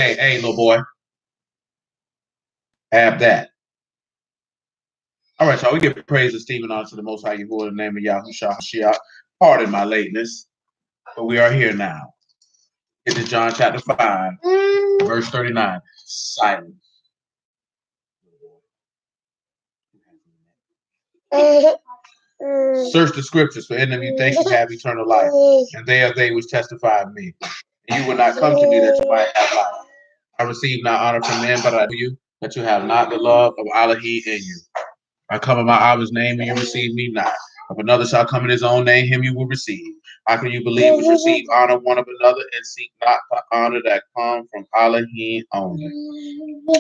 Hey, little boy, have that. All right, y'all. We give praise, esteem, and honor to the Most High Yahuwah in the name of Yahushua Mashiach. Pardon my lateness, but we are here now. Get to John chapter 5, verse 39. Silence. Search the scriptures, for in them you think you have eternal life, and they are they which testify of me. And you will not come to me that you might have life. I receive not honor from men, but I know you, that you have not the love of Elohim in you. I come in my Abba's name, and you receive me not. If another shall come in his own name, him you will receive. How can you believe which receive honor one of another, and seek not the honor that come from Elohim only?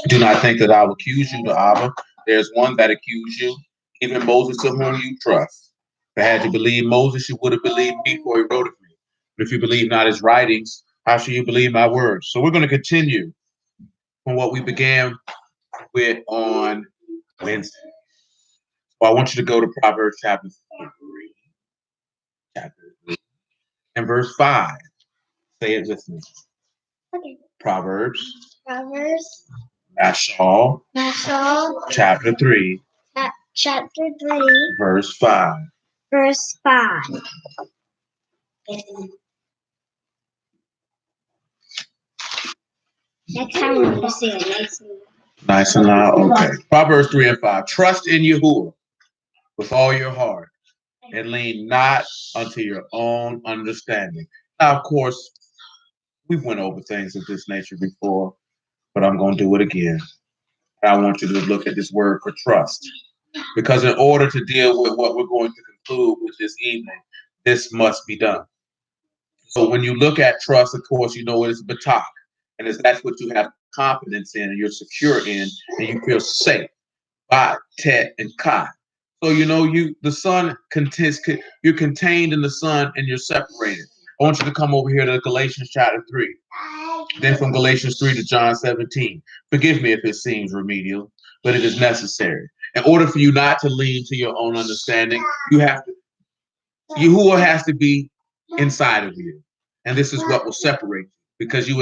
Do not think that I will accuse you to Abba. There is one that accused you, even Moses, to whom you trust. But had you believed Moses, you would have believed me, for he wrote of me. But if you believe not his writings, how shall you believe my words? So we're going to continue from what we began with on Wednesday. Well, I want you to go to Proverbs chapter 3, and verse 5. Say it with me. Okay. Proverbs. Mashal. Chapter 3. Chapter 3. Verse 5. Verse 5. Next time we're going to see it. Nice and loud. Okay. Proverbs 3 and 5. Trust in Yahuwah with all your heart, and lean not unto your own understanding. Now, of course, we went over things of this nature before, but I'm going to do it again. I want you to look at this word for trust, because in order to deal with what we're going to conclude with this evening, this must be done. So when you look at trust, of course, you know it is batak, and that's what you have confidence in, and you're secure in, and you feel safe. Ba, tet, and kai. So the sun you're contained in the sun, and you're separated. I want you to come over here to Galatians chapter 3. Then from Galatians 3 to John 17. Forgive me if it seems remedial, but it is necessary. In order for you not to lean to your own understanding, Yahuwah has to be inside of you. And this is what will separate you, because you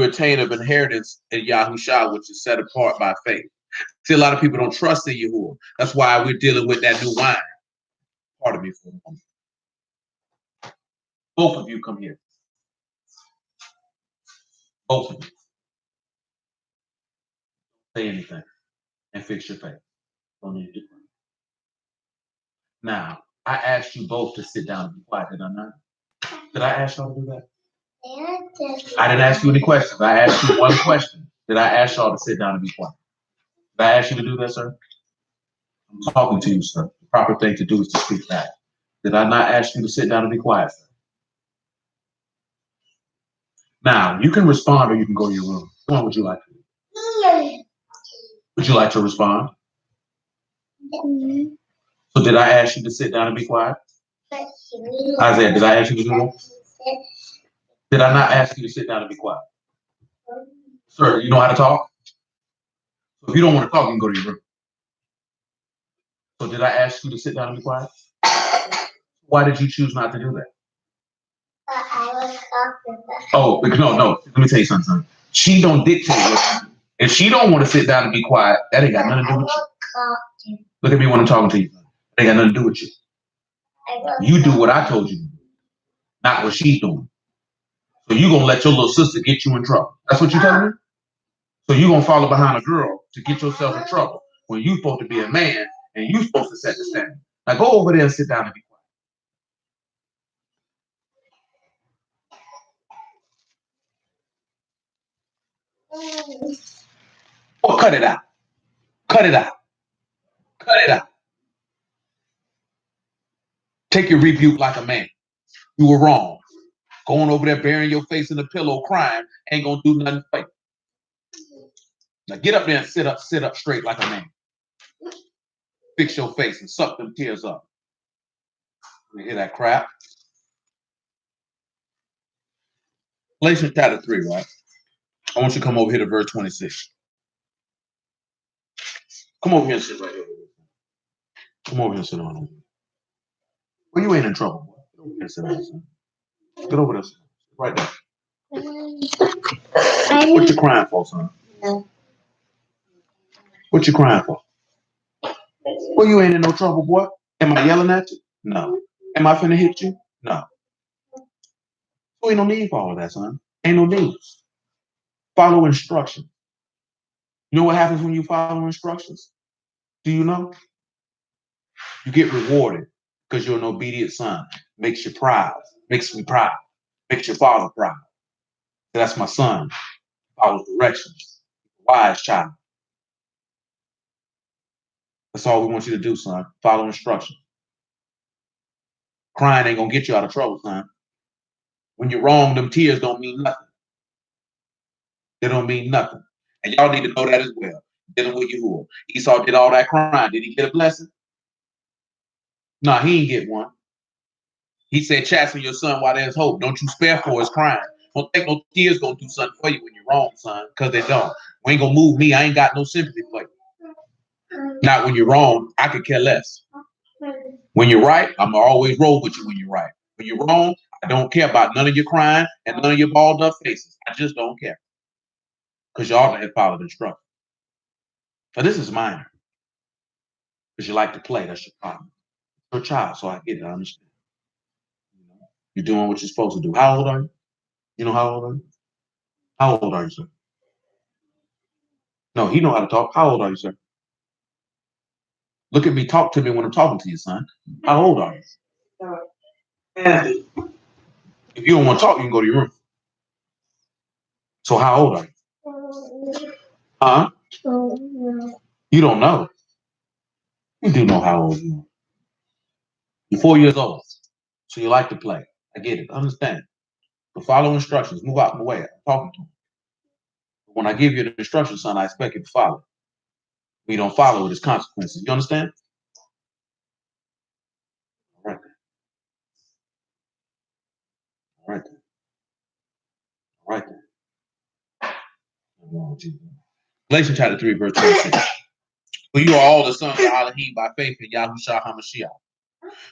attain of inheritance in Yahushua, which is set apart by faith. See, a lot of people don't trust in Yahuwah. That's why we're dealing with that new wine. Pardon me for a moment. Both of you come here. Both of you. Say anything and fix your face. Don't need to do it. Now, I asked you both to sit down and be quiet, did I not? Did I ask y'all to do that? I didn't ask you any questions. I asked you one question. Did I ask y'all to sit down and be quiet? Did I ask you to do that, sir? I'm talking to you, sir. The proper thing to do is to speak back. Did I not ask you to sit down and be quiet, sir? Now, you can respond or you can go to your room. What would you like to do? Would you like to respond? So did I ask you to sit down and be quiet? Isaiah, did I ask you to do that? Did I not ask you to sit down and be quiet? Sir, you know how to talk? So if you don't want to talk, you can go to your room. So did I ask you to sit down and be quiet? Why did you choose not to do that? I was talking. Oh, no. Let me tell you something, son. She don't dictate what you do. If she don't want to sit down and be quiet, that ain't got nothing to do with you. Look at me when I'm talking to you. That ain't got nothing to do with you. You do what I told you to do, not what she's doing. So you gonna let your little sister get you in trouble. That's what you telling me? So you gonna follow behind a girl to get yourself in trouble when you supposed to be a man and you supposed to set the standard. Now go over there and sit down and be quiet. Or cut it out. Cut it out. Cut it out. Take your rebuke like a man. You were wrong. Going over there burying your face in the pillow crying ain't gonna do nothing for you. Now get up there and sit up straight like a man. Fix your face and suck them tears up. You hear that crap? Galatians chapter 3, right? I want you to come over here to verse 26. Come over here and sit right here. Come over here and sit on over. Well, you ain't in trouble, boy. Get over here and sit on. Get over there. Right there. What you crying for, son? What you crying for? Well, you ain't in no trouble, boy. Am I yelling at you? No. Am I finna hit you? No. So ain't no need for all of that, son. Ain't no need. Follow instructions. You know what happens when you follow instructions? Do you know? You get rewarded because you're an obedient son. Makes you proud. Makes me proud. Makes your father proud. That's my son. Follows directions. Wise child. That's all we want you to do, son. Follow instructions. Crying ain't gonna get you out of trouble, son. When you're wrong, them tears don't mean nothing. They don't mean nothing. And y'all need to know that as well. Dealing with Youve. Esau did all that crying. Did he get a blessing? No, he ain't get one. He said, chasten your son while there's hope. Don't you spare for his crying. Don't think no tears gonna do something for you when you're wrong, son, because they don't. We ain't gonna move me. I ain't got no sympathy for you. Not when you're wrong. I could care less. When you're right, I'm always roll with you when you're right. When you're wrong, I don't care about none of your crying and none of your balled up faces. I just don't care. Because y'all have followed instructions. Now this is minor. Because you like to play. That's your problem. You're a child, so I get it. I understand. You're doing what you're supposed to do. How old are you? You know how old are you? How old are you, sir? No, he know how to talk. How old are you, sir? Look at me. Talk to me when I'm talking to you, son. How old are you? If you don't want to talk, you can go to your room. So how old are you? Huh? You don't know. You do know how old you are. You're 4 years old. So you like to play. I get it. I understand. But follow instructions. Move out of the way. I'm talking to him. When I give you the instructions, son, I expect you to follow. When you don't follow it, there's consequences. You understand? All right. All right. All right. Galatians chapter 3, verse 26. For you are all the sons of Elohim by faith in Yahushua HaMashiach.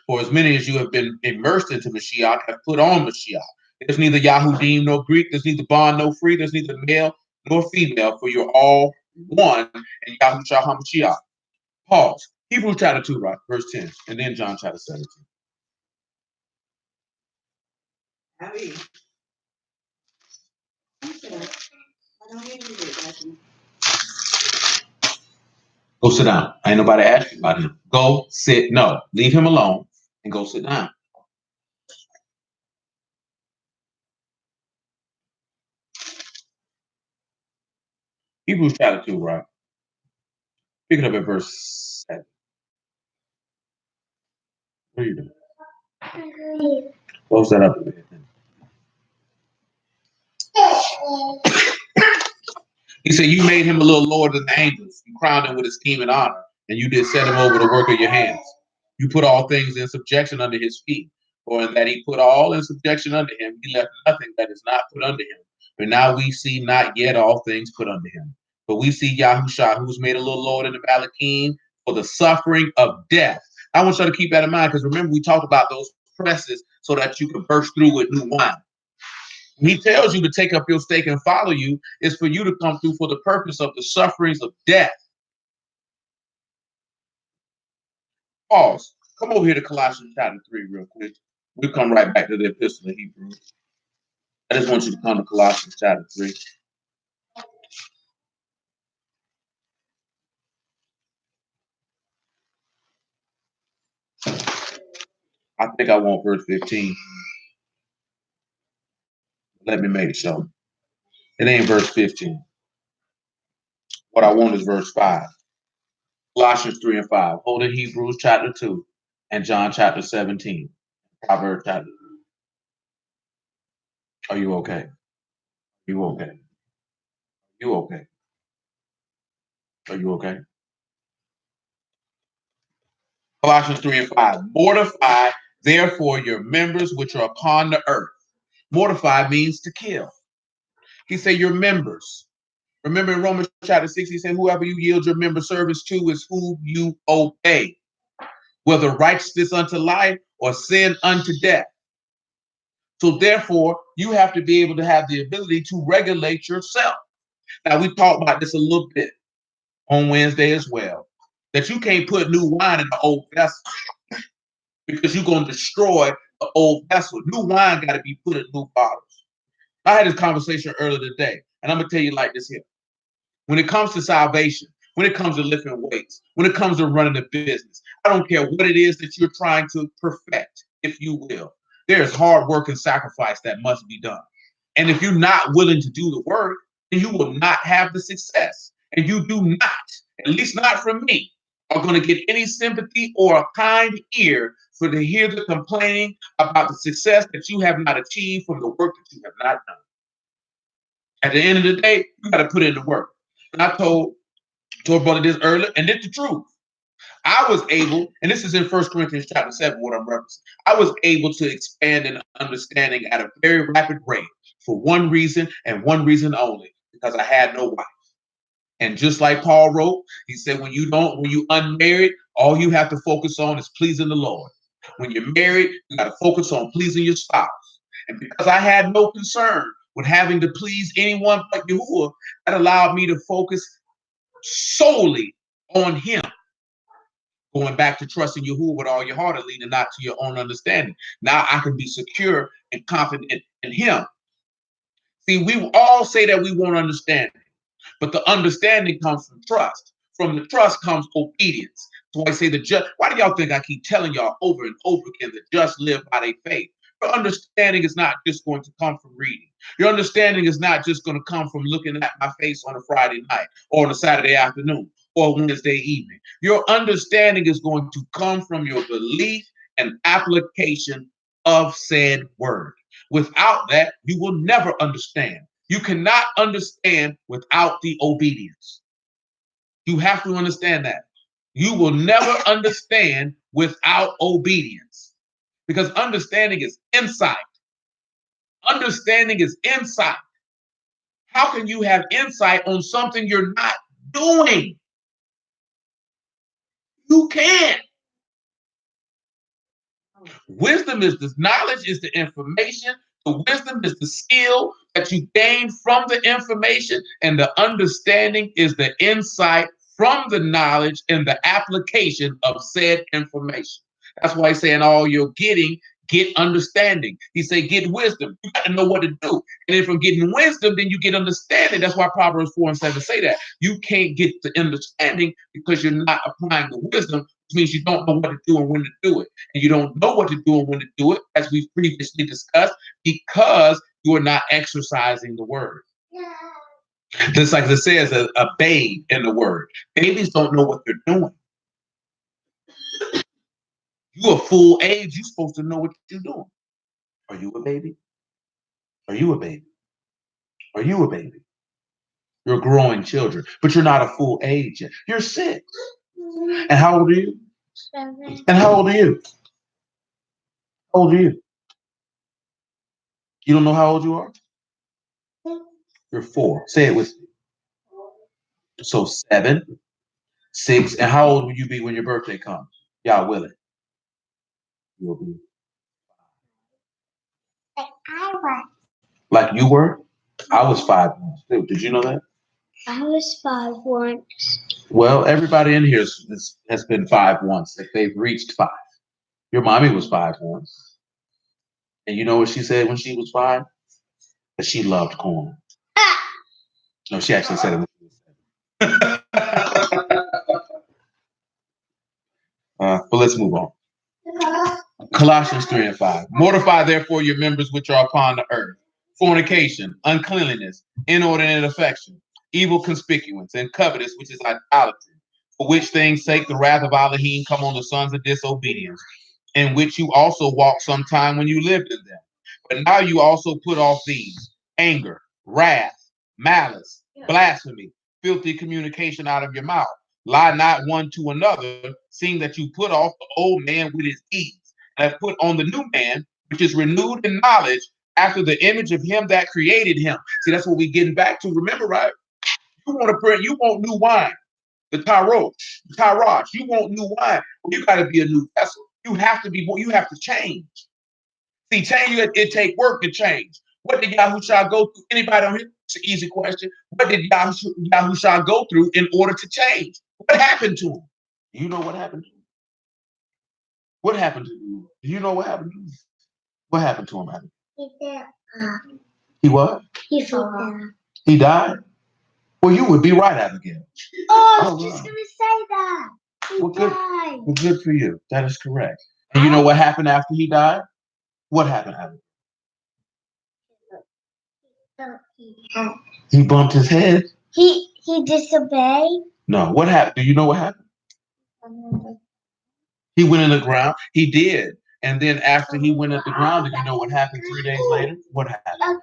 For as many as you have been immersed into Mashiach have put on Mashiach. There's neither Yahudim nor Greek, there's neither bond nor free, there's neither male nor female, for you're all one in Yahushua HaMashiach. Pause. Hebrews chapter 2, right, verse 10, and then John chapter 17. Go sit down. Ain't nobody asking about him. Go sit. No, leave him alone and go sit down. Hebrews chapter 2, right? Pick it up at verse 7. What are you doing? Close that up a bit. He said, you made him a little lower than the angels. You crowned him with esteem and honor, and you did set him over the work of your hands. You put all things in subjection under his feet. For in that he put all in subjection under him, he left nothing that is not put under him. But now we see not yet all things put under him. But we see Yahushua, who was made a little lower than the Malakim for the suffering of death. I want you to keep that in mind, because remember, we talked about those presses so that you can burst through with new wine. He tells you to take up your stake and follow you is for you to come through for the purpose of the sufferings of death. Pause. Come over here to Colossians chapter 3 real quick. We'll come right back to the epistle of Hebrews. I just want you to come to Colossians chapter 3. I think I want verse 15. Let me make it so. It ain't verse 15. What I want is verse 5. Colossians 3 and 5. Hold in Hebrews chapter 2 and John chapter 17. Proverbs chapter 3. Are you okay? You okay? You okay? Are you okay? Colossians 3 and 5. Mortify, therefore, your members which are upon the earth. Mortify means to kill. He said, your members. Remember in Romans chapter 6, he said, whoever you yield your member service to is who you obey, whether righteousness unto life or sin unto death. So therefore, you have to be able to have the ability to regulate yourself. Now, we talked about this a little bit on Wednesday as well, that you can't put new wine in the old vessel because you're going to destroy the old vessel. New wine got to be put in new bottles. I had this conversation earlier today, and I'm going to tell you like this here. When it comes to salvation, when it comes to lifting weights, when it comes to running a business, I don't care what it is that you're trying to perfect, if you will. There's hard work and sacrifice that must be done. And if you're not willing to do the work, then you will not have the success. And you do not, at least not from me, are going to get any sympathy or a kind ear for to hear the complaining about the success that you have not achieved from the work that you have not done. At the end of the day, you got to put in the work. And I told brother this earlier, and it's the truth. I was able, and this is in 1 Corinthians chapter 7, what I'm referencing. I was able to expand in understanding at a very rapid rate for one reason and one reason only, because I had no wife. And just like Paul wrote, he said, when you unmarried, all you have to focus on is pleasing the Lord. When you're married, you got to focus on pleasing your spouse. And because I had no concern with having to please anyone but Yahuwah, that allowed me to focus solely on him. Going back to trusting Yahuwah with all your heart and leaning not to your own understanding. Now I can be secure and confident in him. See, we all say that we want understanding, but the understanding comes from trust. From the trust comes obedience. So I say the just, why do y'all think I keep telling y'all over and over again that just live by their faith? Your understanding is not just going to come from reading. Your understanding is not just going to come from looking at my face on a Friday night or on a Saturday afternoon or Wednesday evening. Your understanding is going to come from your belief and application of said word. Without that, you will never understand. You cannot understand without the obedience. You have to understand that. You will never understand without obedience, because understanding is insight. Understanding is insight. How can you have insight on something you're not doing? You can't. Wisdom is the knowledge, is the information. The wisdom is the skill that you gain from the information, and the understanding is the insight from the knowledge and the application of said information. That's why he's saying all you're getting, get understanding. He said, get wisdom. You got to know what to do. And then from getting wisdom, then you get understanding. That's why Proverbs 4 and 7 say that. You can't get the understanding because you're not applying the wisdom, which means you don't know what to do and when to do it. And you don't know what to do and when to do it, as we've previously discussed, because you are not exercising the word. Just like it says, a babe in the word. Babies don't know what they're doing. You're a full age, you're supposed to know what you're doing. Are you a baby? Are you a baby? Are you a baby? You're growing children, but you're not a full age yet. You're 6. And how old are you? 7. And how old are you? How old are you? You don't know how old you are? You're 4. Say it with me. So 7, 6, and how old will you be when your birthday comes? Y'all willing? You'll be Like I was. like you were? I was 5 once too. Did you know that? I was 5 once. Well, everybody in here has been 5 once if they've reached 5. Your mommy was 5 once. And you know what she said when she was 5? That she loved corn. Ah! No, she actually said it when she was 7. But let's move on. Colossians 3 and 5. Mortify therefore your members which are upon the earth: fornication, uncleanliness, inordinate affection, evil conspicuance, and covetous, which is idolatry. For which things sake the wrath of Elohim come on the sons of disobedience, in which you also walked sometime when you lived in them. But now you also put off these: anger, wrath, malice, blasphemy, filthy communication out of your mouth. Lie not one to another, seeing that you put off the old man with his deeds, and have put on the new man, which is renewed in knowledge after the image of him that created him. See, that's what we're getting back to. Remember, right? You want new wine, the Tyrosh. You want new wine. Well, you got to be a new vessel. You have to change. See, change, it take work to change. What did Yahushua go through? Anybody on here? It's an easy question. What did Yahushua go through in order to change? What happened to him? You know what happened to him? What happened to him? Do you know what happened to him? What happened to him, Adam? He what? He fell. He died? Well, you would be right, Abigail. Oh, I was just going to say that. He Well, died. Well, good for you. That is correct. And you know what happened after he died? What happened, Abigail? He bumped his head. He disobeyed. No. What happened? Do you know what happened? He went in the ground. He did. And then after he went in the ground, did you know what happened 3 days later? What happened?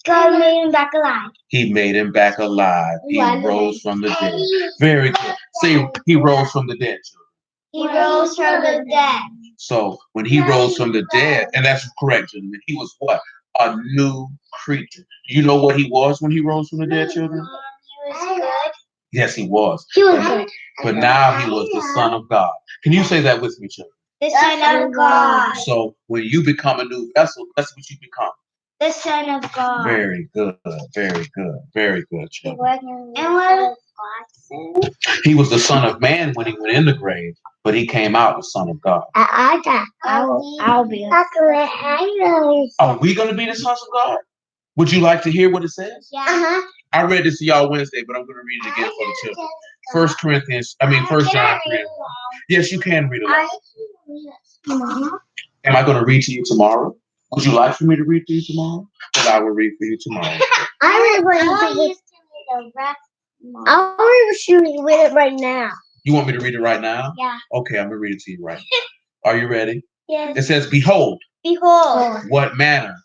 God made him back alive. He made him back alive. He rose from the dead. Very good. See, he rose from the dead, children. He rose from the dead. So when he rose from the dead, and that's correct, gentlemen, he was what? A new creature. Do you know what he was when he rose from the dead, children? He was good. Yes, he was. He was good. But now he was the Son of God. Can you say that with me, children? The Son of God. So when you become a new vessel, that's what you become. The Son of God. Very good. Very good. Very good, children. And what does God say? He was the Son of Man when he went in the grave, but he came out the Son of God. I'll be. Are we going to be the sons of God? Would you like to hear what it says? Yeah. I read this to y'all Wednesday, but I'm going to read it again for the children. First John 3. Yes, you can read it. Am I going to read to you tomorrow? Would you like for me to read to you tomorrow? Because I will read for you tomorrow. I wish you would read it right now. You want me to read it right now? Yeah. Okay, I'm going to read it to you right now. Are you ready? Yes. It says, Behold, what manner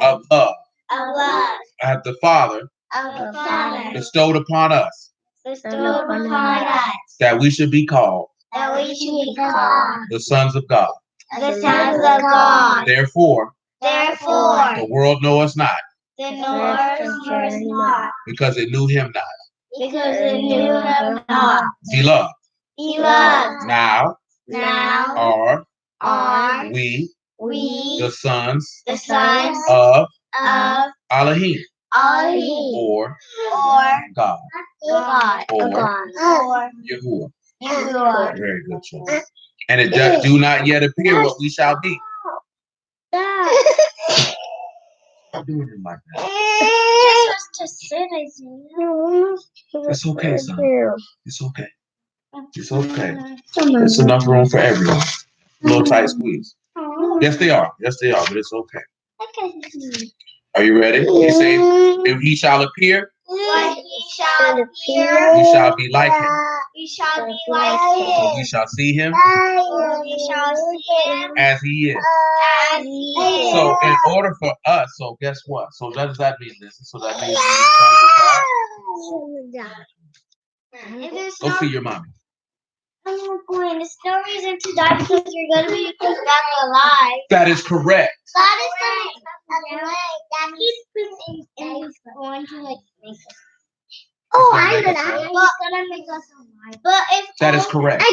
of love hath the Father bestowed upon us, that we should be called the sons of God. The sons of God. Therefore, Therefore, the world knoweth not, the Lord knows not, because it knew him not. because it knew him not. Beloved, Beloved, now now are are we we the sons the sons of of Elohim, Elohim, or or God, God, or or Yahuwah. Youve. Very good, children. And it do not yet appear what we shall be. Stop doing it like that. Just to sit, Isaiah. It's okay, son. It's okay. It's okay. There's enough room for everyone. A little tight squeeze. Yes, they are. Yes, they are. But it's okay. Are you ready? You say, if he shall appear, When he shall appear, we shall be like him. we shall be like For him. we shall see him We shall see him as he is. as he is. So in order for us, so guess what? So what does that mean, listen? So that means we sons of God. Go see your mommy. There's no reason to die because you're going to be put back alive. That is correct. God is going to that he's putting and he's going to like make us. Oh, I know that. He's gonna make us alive. But if That is correct. but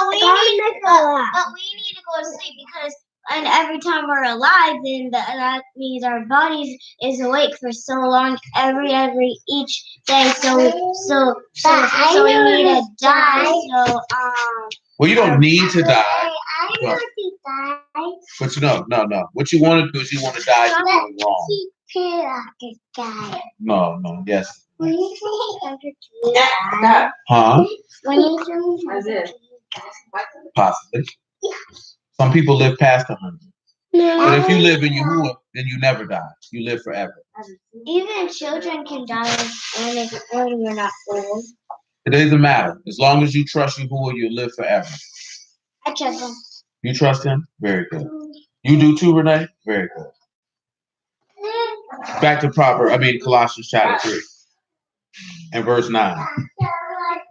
we need to go to sleep because and every time we're alive, then that means our bodies is awake for so long each day. So we need to die. So Well, you don't need to die. I want to die. But no. What you want to do is you want to die doing wrong. No, yes. Huh? Possibly. Some people live past 100. But if you live in Yahuwah, then you never die. You live forever. Even children can die when we're not old. It doesn't matter. As long as you trust Yahuwah, you'll live forever. I trust him. You trust him? Very good. You do too, Renee? Very good. Back to Colossians chapter 3 and verse 9.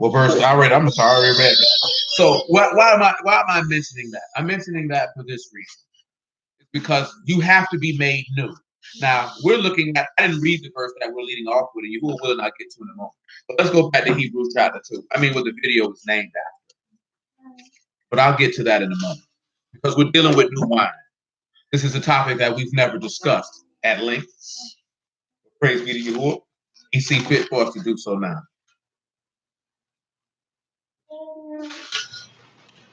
Well, I'm sorry, I already read that. So why am I mentioning that? I'm mentioning that for this reason. It's because you have to be made new. Now, we're looking at, I didn't read the verse that we're leading off with, and you will not get to in a moment. But let's go back to Hebrews chapter 2. What the video is named after. But I'll get to that in a moment. because we're dealing with new wine. This is a topic that we've never discussed at length. Praise be to Youve. He see fit for us to do so now.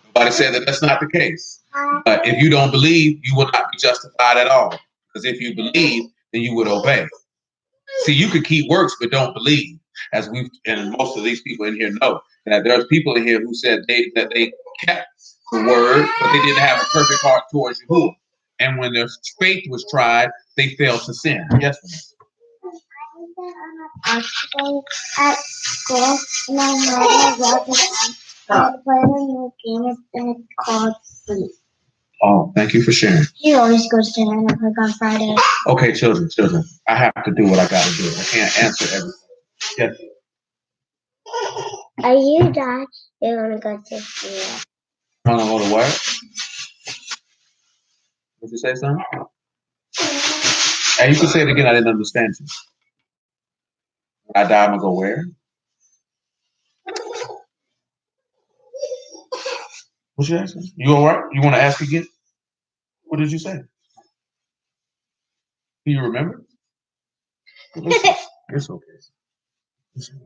Nobody said that that's not the case. But if you don't believe, you will not be justified at all. Because if you believe, then you would obey. See, you could keep works but don't believe, as we and most of these people in here know that there's people in here who said that they kept the word, but they didn't have a perfect heart towards Yahuwah. And when their faith was tried, they failed to sin. Yes, I was at school and I had my brother I played a new game and it's called Sleep. Oh, thank you for sharing. He always goes to 9 o'clock on Friday. Okay, children, I have to do what I got to do. I can't answer everything. Yes. Are you done? You want to go to sleep? Want to go to what? Did you say something? Hey, you can say it again. I didn't understand you. When I die, I'm going to go where? What you asking? You all right? You want to ask again? What did you say? Do you remember? Listen, it's okay. Listen.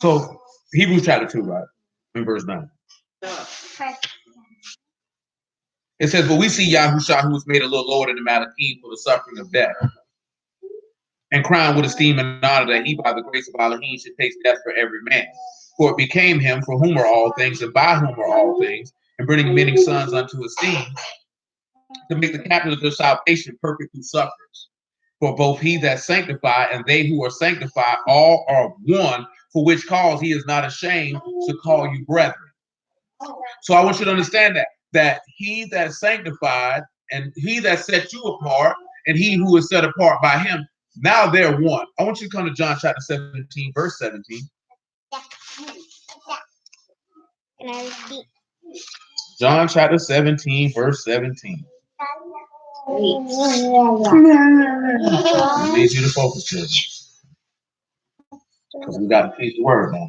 So, Hebrews chapter 2, right? In verse 9. It says, but we see Yahushua, who was made a little lower than the Malachim for the suffering of death, and crowned with esteem and honor, that he, by the grace of Elohim, should taste death for every man. For it became him, for whom are all things, and by whom are all things, and bringing many sons unto esteem, to make the captain of their salvation perfect through sufferings. For both he that sanctify and they who are sanctified, all are one, for which cause he is not ashamed to call you brethren. So I want you to understand that he that sanctified and he that set you apart and he who is set apart by him, now they're one. I want you to come to John chapter 17, verse 17. Can I repeat? John chapter 17, verse 17. I need you to focus, children, because we got to teach the word now.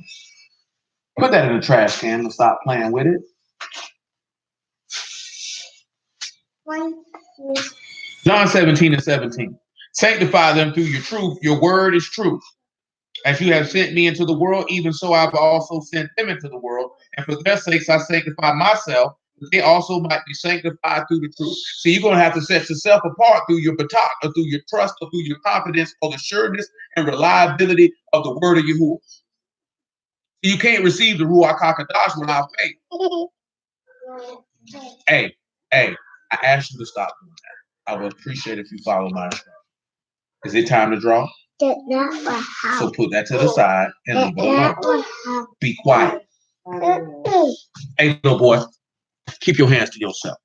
Put that in the trash can and stop playing with it. John 17 and 17. Sanctify them through your truth. Your word is truth. As you have sent me into the world, even so I've also sent them into the world. And for their sakes I sanctify myself, that they also might be sanctified through the truth. So you're going to have to set yourself apart through your batak, or through your trust, or through your confidence, or the sureness and reliability of the word of Yahuwah. So you can't receive the Ruach HaKodesh without faith. Hey, I asked you to stop doing that. I would appreciate if you follow my instructions. Is it time to draw? So put that to the side and leave it alone. Be quiet. Hey, little boy, keep your hands to yourself.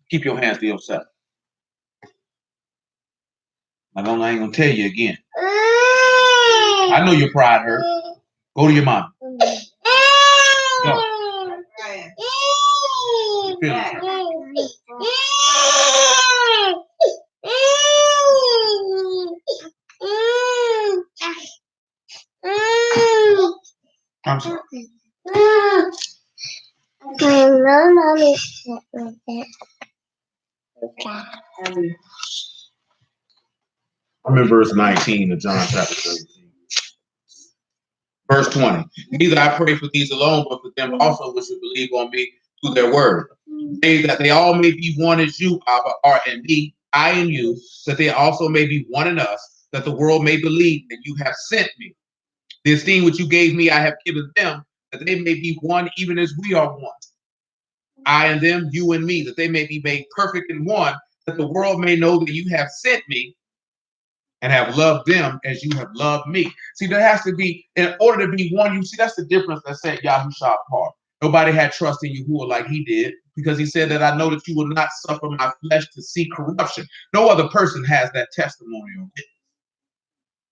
Keep your hands to yourself. I ain't gonna tell you again. I know your pride hurt. Go to your mom. Go. I'm sorry. I'm in verse 19 of John chapter 13. Verse 20. Neither I pray for these alone, but for them also which should believe on me through their word. That they all may be one as you, Abba, are in me, I in you, that they also may be one in us, that the world may believe that you have sent me. The esteem which you gave me, I have given them, that they may be one even as we are one. I and them, you and me, that they may be made perfect in one, that the world may know that you have sent me and have loved them as you have loved me. See, there has to be, in order to be one, you see, that's the difference that set Yahushua apart. Nobody had trust in Yahuwah like he did, because he said that I know that you will not suffer my flesh to see corruption. No other person has that testimonial.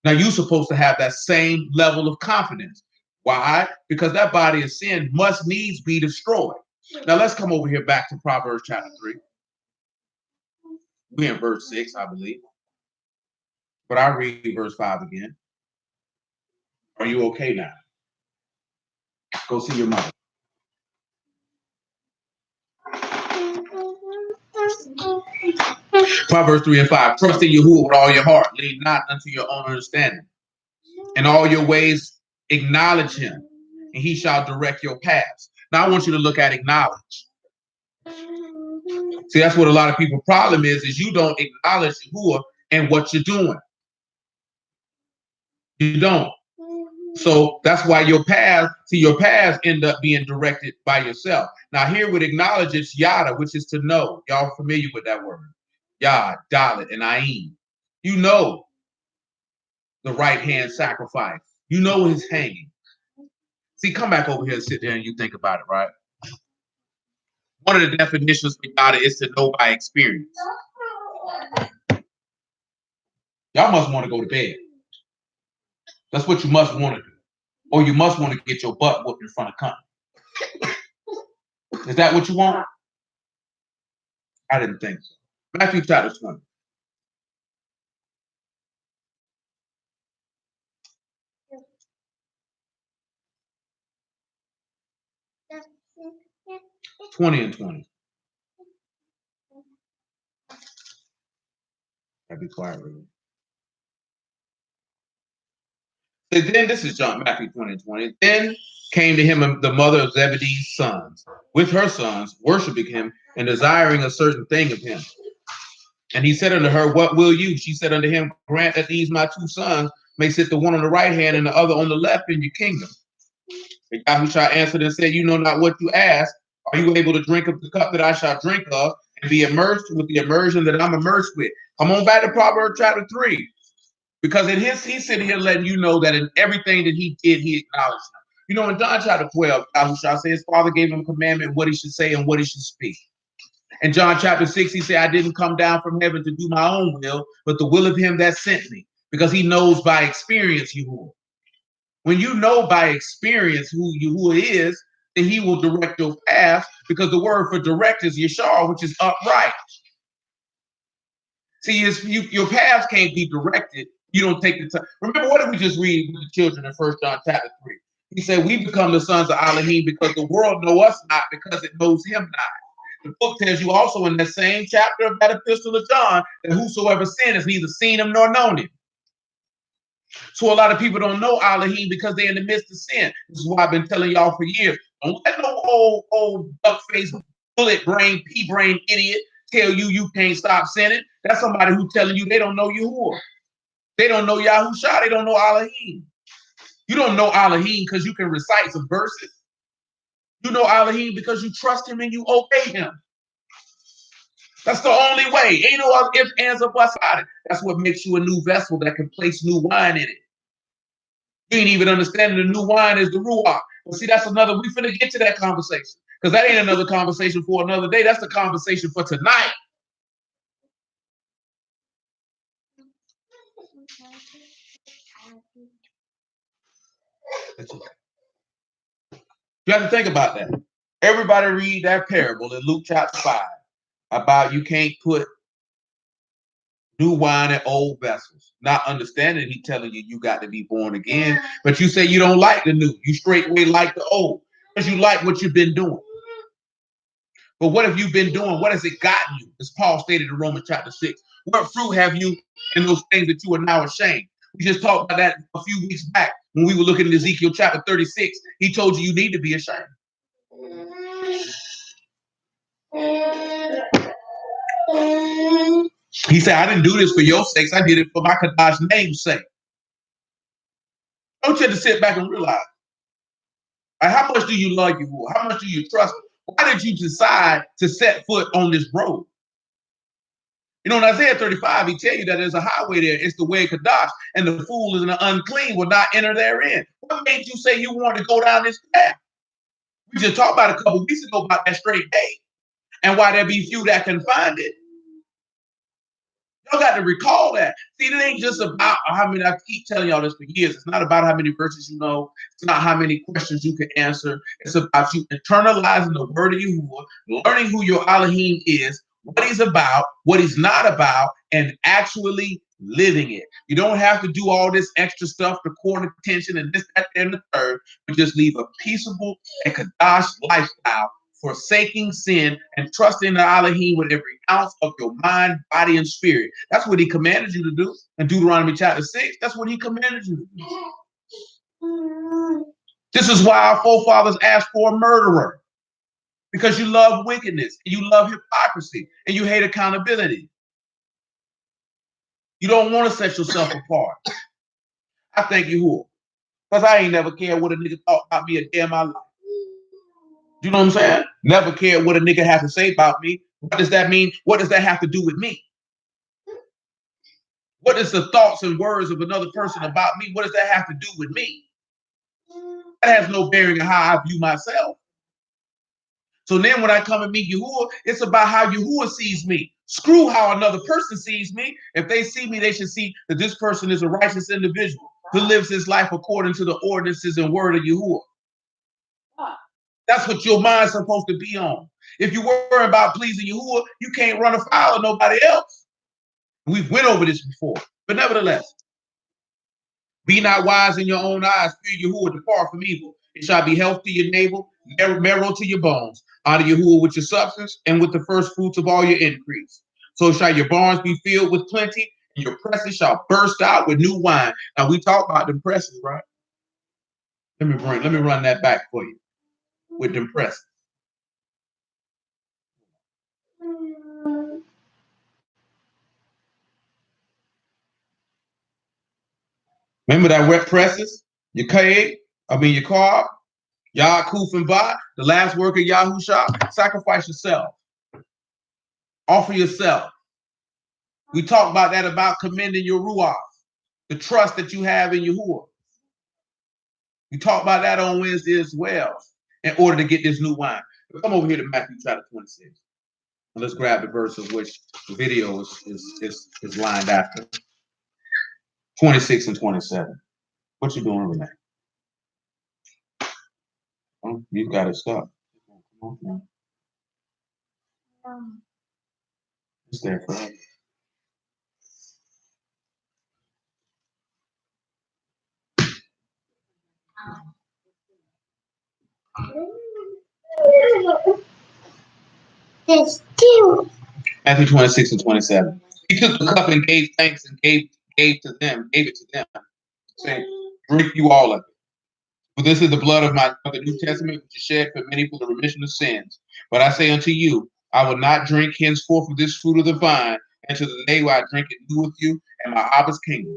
Now, you're supposed to have that same level of confidence. Why? Because that body of sin must needs be destroyed. Now, let's come over here back to Proverbs chapter 3. We're in verse 6, I believe. But I'll read verse 5 again. Are you okay now? Go see your mother. Proverbs 3 and 5. Trust in Yahuwah with all your heart. Lean not unto your own understanding. In all your ways, acknowledge him, and he shall direct your paths. Now I want you to look at acknowledge. See, that's what a lot of people's problem is you don't acknowledge Yahuwah and what you're doing. You don't. So that's why your paths end up being directed by yourself. Now here with acknowledge, it's yada, which is to know. Y'all familiar with that word? Yad, dalet, and ayin. You know the right hand sacrifice. You know his hanging. See, come back over here and sit there and you think about it, right? One of the definitions for yada is to know by experience. Y'all must want to go to bed. That's what you must want to do. Or you must want to get your butt whooped in front of company. Is that what you want? I didn't think so. Matthew chapter 20. And 20. I'll be quiet really. And then this is John, Matthew 20 and 20. Then came to him the mother of Zebedee's sons, with her sons, worshiping him and desiring a certain thing of him. And he said unto her, what will you? She said unto him, grant that these my two sons may sit the one on the right hand and the other on the left in your kingdom. And Yahushua answered and said, you know not what you ask. Are you able to drink of the cup that I shall drink of and be immersed with the immersion that I'm immersed with? Come on back to Proverbs chapter 3. Because he's sitting here letting you know that in everything that he did, he acknowledged him. You know, in John chapter 12, Yahushua said his father gave him a commandment what he should say and what he should speak. In John chapter 6, he said, I didn't come down from heaven to do my own will, but the will of him that sent me. Because he knows by experience Yahuwah. When you know by experience who Yahuwah is, then he will direct your path, because the word for direct is yashar, which is upright. See, your paths can't be directed. You don't take the time. Remember, what did we just read with the children in 1 John chapter 3? He said, we become the sons of Elohim because the world know us not, because it knows him not. The book tells you also in that same chapter of that epistle of John that whosoever sinned has neither seen him nor known him. So a lot of people don't know Elohim because they're in the midst of sin. This is why I've been telling y'all for years. Don't let no old duck-faced, bullet-brain, pea-brain idiot tell you can't stop sinning. That's somebody who's telling you they don't know Yahuwah. They don't know Yahushua. They don't know Elohim. You don't know Elohim because you can recite some verses. You know Elohim because you trust him and you obey him. That's the only way. Ain't no other ifs, ands, or buts about it. That's what makes you a new vessel that can place new wine in it. You ain't even understanding the new wine is the ruach. But see, that's another, we finna get to that conversation. Because that ain't another conversation for another day. That's the conversation for tonight. You have to think about that. Everybody read that parable in Luke chapter 5 about you can't put new wine in old vessels. Not understanding he telling you got to be born again. But you say you don't like the new. You straightway like the old. Because you like what you've been doing. But what have you been doing? What has it gotten you? As Paul stated in Romans chapter 6. What fruit have you in those things that you are now ashamed? We just talked about that a few weeks back when we were looking at Ezekiel chapter 36. He told you need to be ashamed. He said, I didn't do this for your sakes. I did it for my Kadash name's sake. Don't you have to sit back and realize, like, how much do you love you? How much do you trust? Why did you decide to set foot on this road? You know, in Isaiah 35, he tell you that there's a highway there. It's the way of Kadash, and the fool and the unclean will not enter therein. What made you say you wanted to go down this path? We just talked about a couple weeks ago about that straight gate and why there be few that can find it. Y'all got to recall that. See, it ain't just about how many, I keep telling y'all this for years. It's not about how many verses you know. It's not how many questions you can answer. It's about you internalizing the word of Yahuwah, learning who your Elohim is, what he's about, what he's not about, and actually living it. You don't have to do all this extra stuff to court attention and this, that, and the third, but just leave a peaceable and Kadash lifestyle, forsaking sin and trusting the Elohim with every ounce of your mind, body, and spirit. That's what he commanded you to do in Deuteronomy chapter 6. That's what he commanded you to do. This is why our forefathers asked for a murderer, because you love wickedness, and you love hypocrisy, and you hate accountability. You don't want to set yourself apart. I thank you, because I ain't never cared what a nigga thought about me a day in my life. You know what I'm saying? Never cared what a nigga has to say about me. What does that mean? What does that have to do with me? What is the thoughts and words of another person about me? What does that have to do with me? That has no bearing on how I view myself. So then when I come and meet Yahuwah, it's about how Yahuwah sees me. Screw how another person sees me. If they see me, they should see that this person is a righteous individual who lives his life according to the ordinances and word of Yahuwah. That's what your mind's supposed to be on. If you worry about pleasing Yahuwah, you can't run afoul of nobody else. We've went over this before. But nevertheless, be not wise in your own eyes. Fear Yahuwah, depart from evil. It shall be health to your navel, marrow to your bones. Honor Yahuwah with your substance and with the first fruits of all your increase. So shall your barns be filled with plenty, and your presses shall burst out with new wine. Now we talk about them presses, right? Let me run that back for you with them presses. Remember that wet presses? Your cave, your carb, Yaakov and Ba, the last work of Yahusha, sacrifice yourself. Offer yourself. We talk about that, about commending your Ruach, the trust that you have in Yahuwah. We talk about that on Wednesday as well, in order to get this new wine. Come over here to Matthew chapter 26. And let's grab the verse of which the video is lined after. 26 and 27. What you doing, Renee? Oh, you got it stuck. Come on, it's there for you. There's two. Matthew 26 and 27. He took the cup and gave thanks and gave it to them, saying, drink you all of it. For this is the blood of the New Testament, which is shed for many for the remission of sins. But I say unto you, I will not drink henceforth of this fruit of the vine until the day where I drink it new with you in my Abba's kingdom.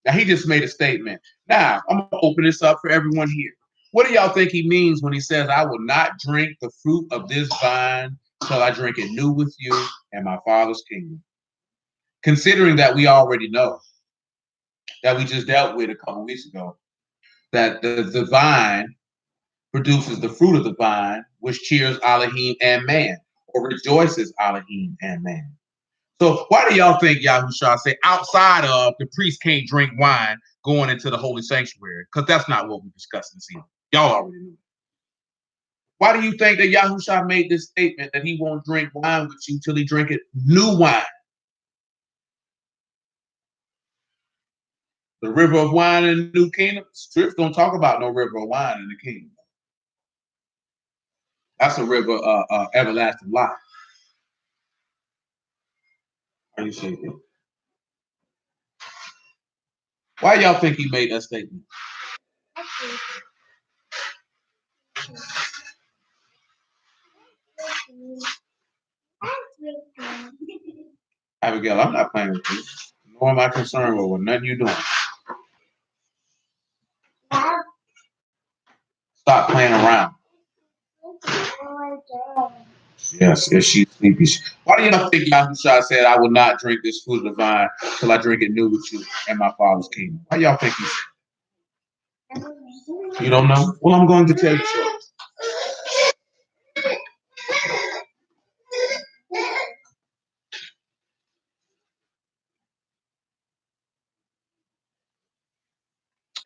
Now, he just made a statement. Now, I'm going to open this up for everyone here. What do y'all think he means when he says, I will not drink the fruit of this vine till I drink it new with you in my Father's kingdom? Considering that we already know, that we just dealt with a couple weeks ago, that the vine produces the fruit of the vine, which cheers Elohim and man, or rejoices Elohim and man. So why do y'all think Yahushua say outside of the priest can't drink wine going into the holy sanctuary? Because that's not what we discussed this evening. Y'all already knew. Why do you think that Yahushua made this statement that he won't drink wine with you till he drink it new wine? The river of wine in the new kingdom? Scripts don't talk about no river of wine in the kingdom. That's a river of everlasting life. Are you shaking? Why y'all think he made that statement? Abigail, I'm not playing with you. Nor am I concerned with nothing you're doing. Stop playing around. Yes, she's sleepy. Why do y'all think Yahushua said, I will not drink this fruit of the vine till I drink it new with you in my Father's kingdom? Why y'all think he said? You don't know? Well, I'm going to tell you shortly.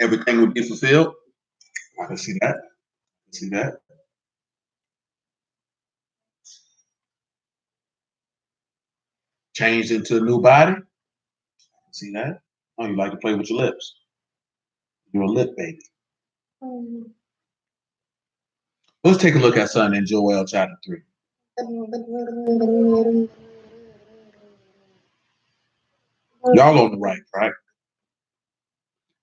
Everything would be fulfilled. I can see that. See that? Changed into a new body. See that? Oh, you like to play with your lips. You're a lip baby. Let's take a look at something in Joel chapter 3. Y'all on the right?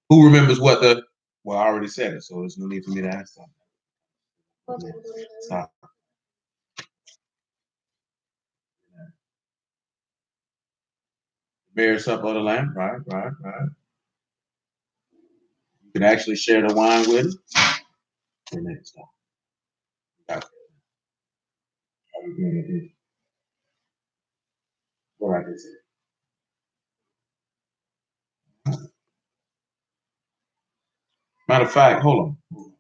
Who remembers what the... Well, I already said it, so there's no need for me to ask something. Stop. Bear supper of the Lamb, right. You can actually share the wine with it. Stop. What I just said. Matter of fact, hold on.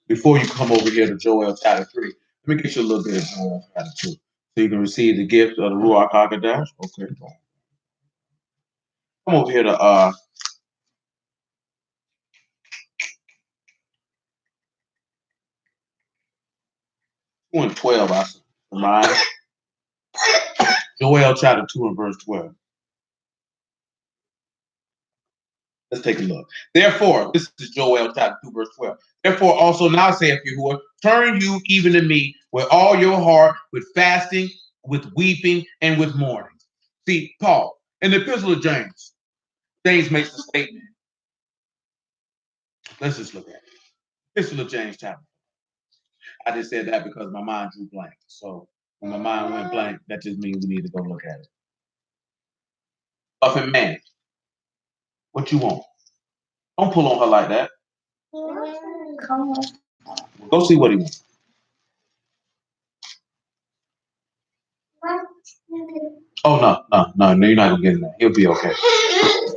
Before you come over here to Joel chapter 3, let me get you a little bit of Joel chapter 2. So you can receive the gift of the Ruach HaKodesh. Okay. Come over here to 2 and 12, I remind. Joel chapter 2 and verse 12. Let's take a look. Therefore, this is Joel chapter 2, verse 12. Therefore, also now saith Yahuwah, turn you even to me with all your heart, with fasting, with weeping, and with mourning. See, Paul, in the epistle of James makes the statement. Let's just look at it. Epistle of James chapter. I just said that because my mind drew blank. So when my mind went blank, that just means we need to go look at it. Buffing man, what you want? Don't pull on her like that. Go see what he wants. Oh, no, you're not gonna get in there. He'll be okay.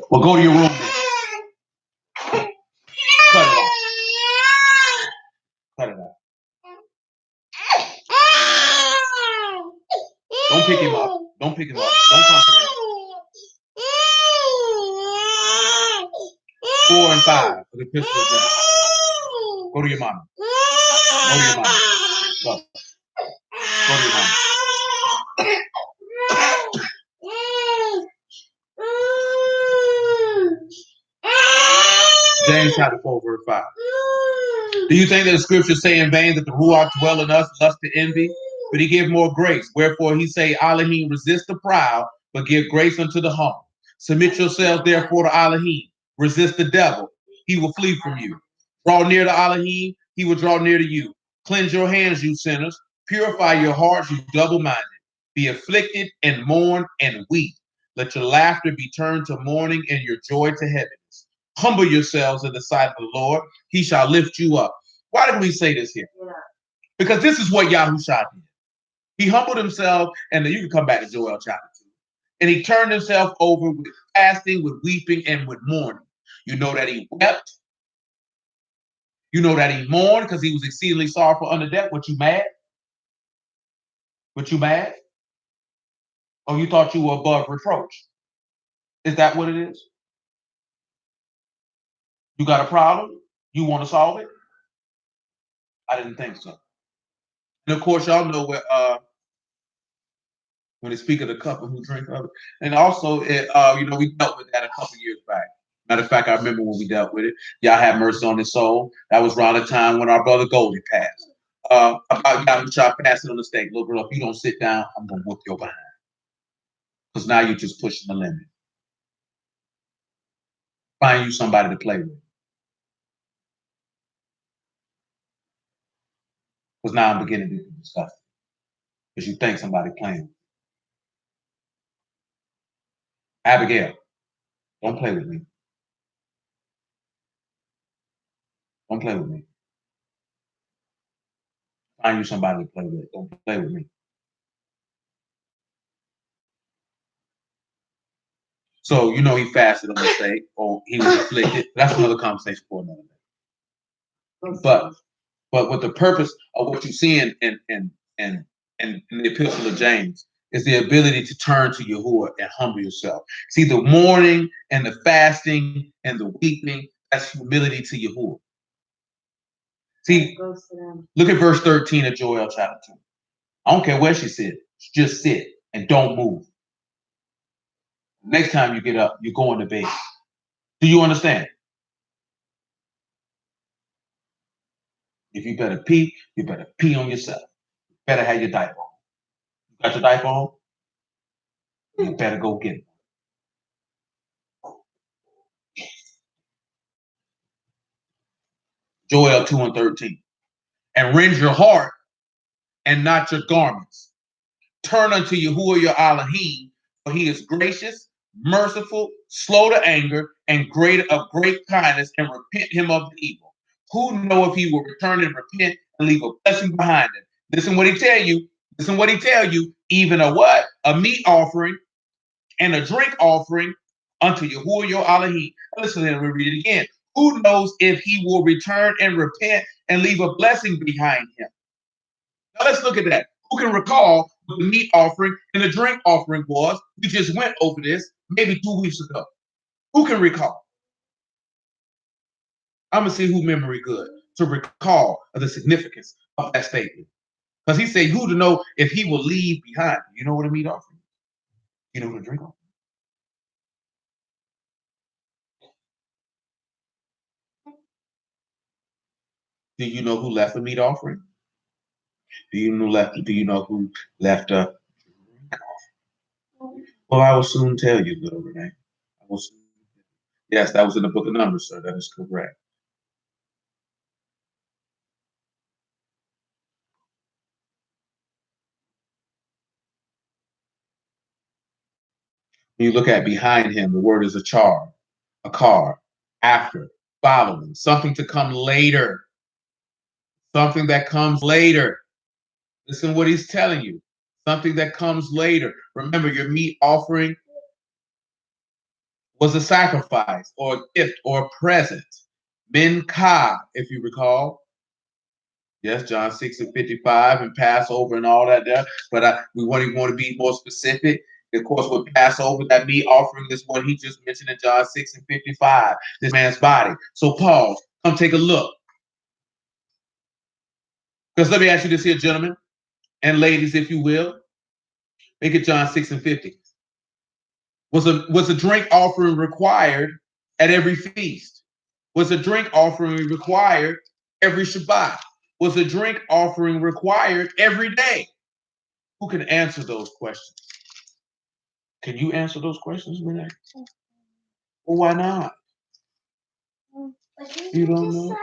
Well, go to your room then. Cut it off. Cut it off. Don't pick him up. Don't come to him. 4 and 5 for the pistol of James. Go to your mama. Go to your mama. Go to your mama. James chapter 4, verse 5. Do you think that the scriptures say in vain that the Ruach dwell in us, lust to envy? But he give more grace. Wherefore he say, Elohim resist the proud, but give grace unto the humble. Submit yourselves therefore to Elohim. Resist the devil. He will flee from you. Draw near to Elohim. He will draw near to you. Cleanse your hands, you sinners. Purify your hearts, you double-minded. Be afflicted and mourn and weep. Let your laughter be turned to mourning and your joy to heaviness. Humble yourselves in the sight of the Lord. He shall lift you up. Why did we say this here? Because this is what Yahushua did. He humbled himself, and then you can come back to Joel chapter 2. And he turned himself over with fasting, with weeping, and with mourning. You know that he wept. You know that he mourned because he was exceedingly sorrowful under death. What, you mad? What, you mad? Oh, you thought you were above reproach. Is that what it is? You got a problem? You want to solve it? I didn't think so. And of course, y'all know when they speak of the cup and who drink of it. And also, we dealt with that a couple years back. Matter of fact, I remember when we dealt with it. Y'all have mercy on his soul. That was around the time when our brother Goldie passed. About Yahushua passing on the stake. Little girl, if you don't sit down, I'm going to whoop your behind. Because now you're just pushing the limit. Find you somebody to play with. Because now I'm beginning to be disgusted. Because you think somebody playing. Abigail, don't play with me. Don't play with me. Find you somebody to play with. Don't play with me. So, he fasted on the stake, or he was afflicted. That's another conversation for another day. But with the purpose of what you see in the epistle of James is the ability to turn to Yahuwah and humble yourself. See, the mourning and the fasting and the weeping, that's humility to Yahuwah. See, look at verse 13 of Joel chapter 2. I don't care where she sits. Just sit and don't move. Next time you get up, you're going to bed. Do you understand? If you better pee, you better pee on yourself. You better have your diaper on. You got your diaper on? You better go get it. Joel 2:13. And rend your heart and not your garments. Turn unto Yahuwah your Elohim, for he is gracious, merciful, slow to anger, and great of great kindness, and repent him of the evil. Who know if he will return and repent and leave a blessing behind him? Listen what he tell you. Listen what he tell you. Even a what? A meat offering and a drink offering unto Yahuwah your Elohim. Listen, let me read it again. Who knows if he will return and repent and leave a blessing behind him? Now let's look at that. Who can recall what the meat offering and the drink offering was? We just went over this maybe 2 weeks ago. Who can recall? I'm going to see who memory good to recall the significance of that statement. Because he said, who to know if he will leave behind. You know what a meat offering is? You know what a drink offering is? Do you know who left a meat offering? Do you know who left a drink offering? Well, I will soon tell you, little Renee. I will soon. Yes, that was in the book of Numbers, sir. That is correct. When you look at behind him, the word is a car, after, following, something to come later, something that comes later. Listen what he's telling you, something that comes later. Remember, your meat offering was a sacrifice or a gift or a present. Min ka, if you recall. Yes, John 6:55 and Passover and all that there. But we want to be more specific. Of course, with Passover, that meat offering is what he just mentioned in John 6:55, this man's body. So pause, come take a look. Because let me ask you this here, gentlemen and ladies, if you will. Make it John 6:50. Was a drink offering required at every feast? Was a drink offering required every Shabbat? Was a drink offering required every day? Who can answer those questions? Can you answer those questions, Renee? Well, why not? You don't know?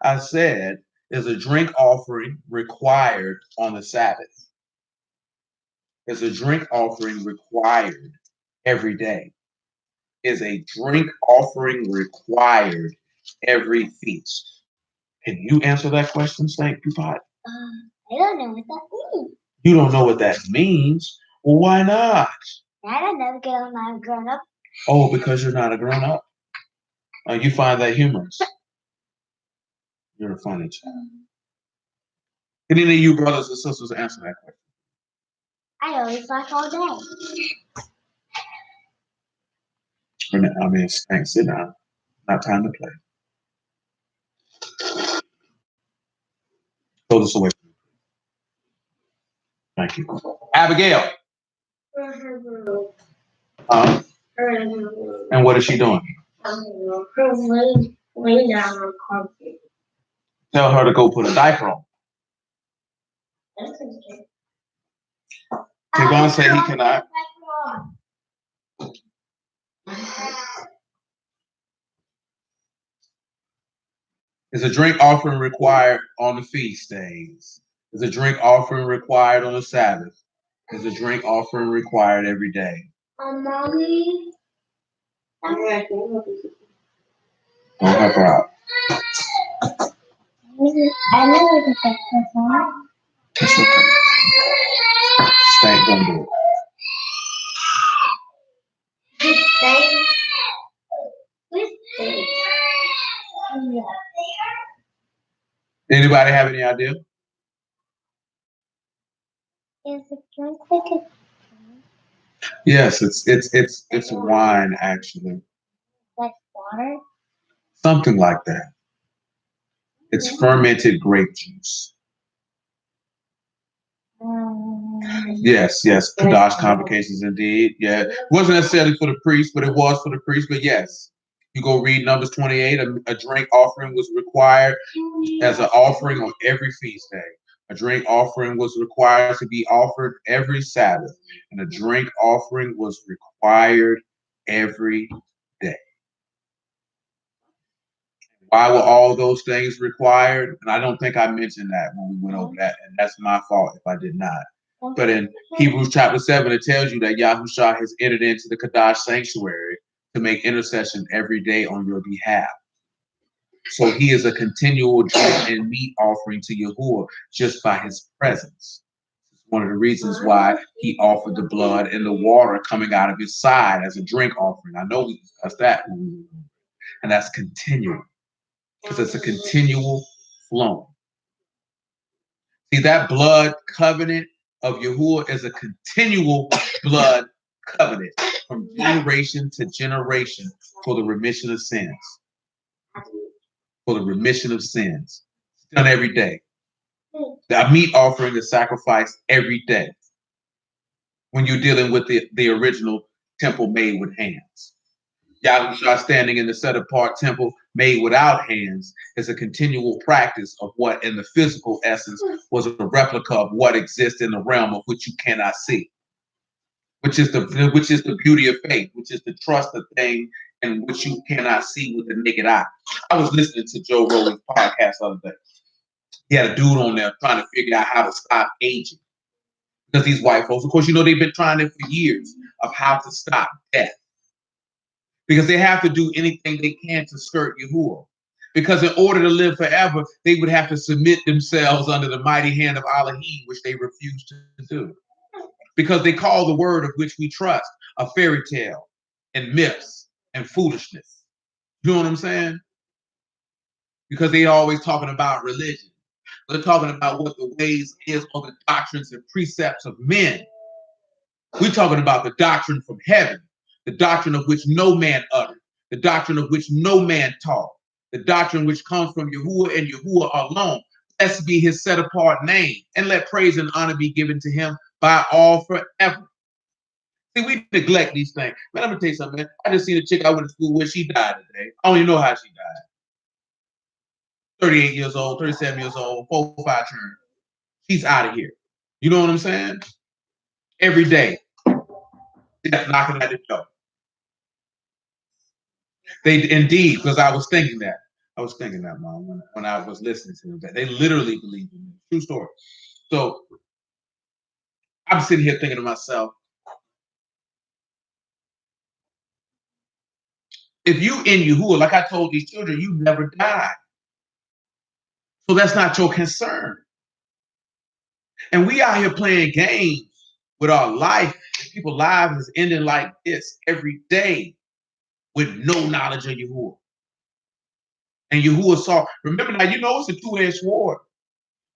I said, is a drink offering required on the Sabbath? Is a drink offering required every day? Is a drink offering required every feast? Can you answer that question, Saint Pupot? I don't know what that means. You don't know what that means? Well, why not? I don't know because I'm not a grown up. Oh, because you're not a grown up. You find that humorous. You're a funny child. Can any of you brothers and sisters answer that question? I always like all day. I mean, Stank, sit down. Not time to play. Throw this away. Thank you. Abigail. And what is she doing? Lay down on carpet. Tell her to go put a diaper on. Tavon said he cannot. Is a drink offering required on the feast days? Is a drink offering required on the Sabbath? Is a drink offering required every day? Mommy. Don't help her out. I know what the text is. That's okay. Stank, don't do it. Anybody have any idea? Is it drink like a Yes, it's wine actually. like water? Something like that. It's fermented grape juice. Yes, yes. Kadash convocations indeed. Yeah. It wasn't necessarily for the priest, but it was for the priest. But yes. You go read Numbers 28, a drink offering was required as an offering on every feast day. A drink offering was required to be offered every Sabbath. And a drink offering was required every day. Why were all those things required? And I don't think I mentioned that when we went over that. And that's my fault if I did not. But in Hebrews chapter 7, it tells you that Yahushua has entered into the Kadash sanctuary to make intercession every day on your behalf. So he is a continual drink and meat offering to Yahuwah just by his presence. It's one of the reasons why he offered the blood and the water coming out of his side as a drink offering. I know we discussed that. And that's continual because it's a continual flowing. See, that blood covenant of Yahuwah is a continual blood covenant from generation to generation for the remission of sins. For the remission of sins. It's done every day. The meat offering is sacrificed every day when you're dealing with the original temple made with hands. Yahushua standing in the set-apart temple made without hands is a continual practice of what in the physical essence was a replica of what exists in the realm of which you cannot see, which is the beauty of faith, which is to trust a thing in which you cannot see with the naked eye. I was listening to Joe Rogan's podcast the other day. He had a dude on there trying to figure out how to stop aging. Because these white folks, of course, you know, they've been trying it for years of how to stop death. Because they have to do anything they can to skirt Yahuwah. Because in order to live forever, they would have to submit themselves under the mighty hand of Elohim, which they refuse to do. Because they call the word of which we trust a fairy tale and myths and foolishness. You know what I'm saying? Because they always talking about religion. They're talking about what the ways is or the doctrines and precepts of men. We're talking about the doctrine from heaven, the doctrine of which no man uttered, the doctrine of which no man taught, the doctrine which comes from Yahuwah and Yahuwah alone. Blessed be his set apart name, and let praise and honor be given to him by all forever. See, we neglect these things. Man, I'm gonna tell you something, man. I just seen a chick I went to school with, she died today. I don't even know how she died. 38 years old, 37 years old, 4-5 turn. She's out of here. You know what I'm saying? Every day, death knocking at the door. They indeed, because I was thinking that. I was thinking that, Mom, when I was listening to them, that they literally believe in me. True story. So I'm sitting here thinking to myself, if you in Yahuwah, like I told these children, you never die. So that's not your concern. And we out here playing games with our life. People's lives is ending like this every day with no knowledge of Yahuwah. And Yahuwah saw, remember now, you know it's a two-edged sword.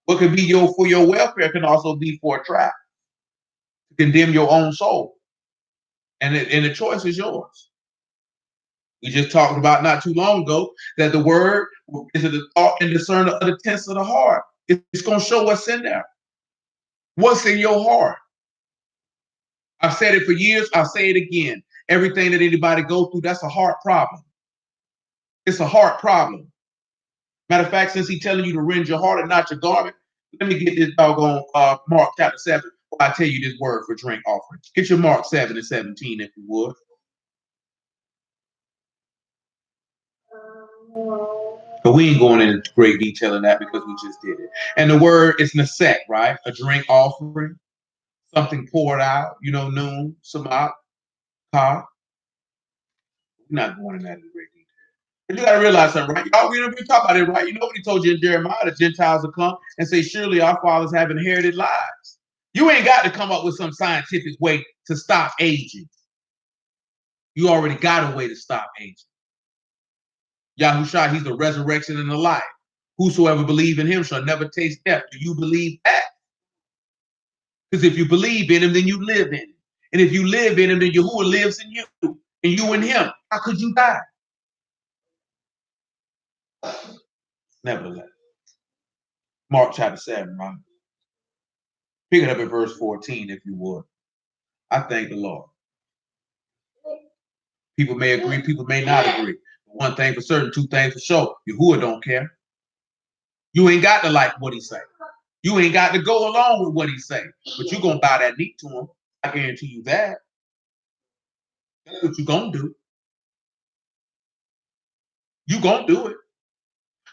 What could be for your welfare can also be for a trap to condemn your own soul. And the choice is yours. We just talked about not too long ago that the word is the thought and discern of the intents of the heart. It's going to show what's in there. What's in your heart? I've said it for years. I'll say it again. Everything that anybody goes through, that's a heart problem. It's a heart problem. Matter of fact, since he's telling you to rend your heart and not your garment, let me get this doggone Mark chapter 7 before I tell you this word for drink offering. Get your Mark 7 and 17 if you would. But we ain't going into great detail in that because we just did it. And the word is nasek, right? A drink offering, something poured out, you know, noon, samak, ka. We're not going in that in great detail. But you got to realize something, right? Y'all, we talk about it, right? You know what he told you in Jeremiah, the Gentiles will come and say, surely our fathers have inherited lives. You ain't got to come up with some scientific way to stop aging. You already got a way to stop aging. Yahushua, he's the resurrection and the life. Whosoever believe in him shall never taste death. Do you believe that? Because if you believe in him, then you live in him. And if you live in him, then Yahuwah lives in you. And you in him. How could you die? Nevertheless. Mark chapter 7, right? Pick it up at verse 14, if you would. I thank the Lord. People may agree, people may not agree. One thing for certain, two things for sure. Yahuwah don't care. You ain't got to like what he say. You ain't got to go along with what he say. But you going to bow that knee to him. I guarantee you that. That's what you going to do. You going to do it.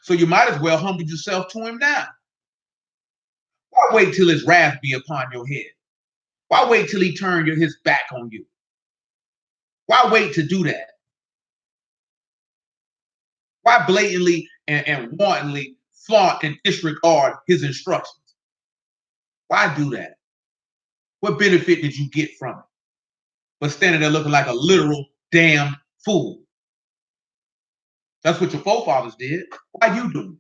So you might as well humble yourself to him now. Why wait till his wrath be upon your head? Why wait till he turn his back on you? Why wait to do that? Why blatantly and wantonly flaunt and disregard his instructions? Why do that? What benefit did you get from it? But standing there looking like a literal damn fool. That's what your forefathers did. Why you doing it?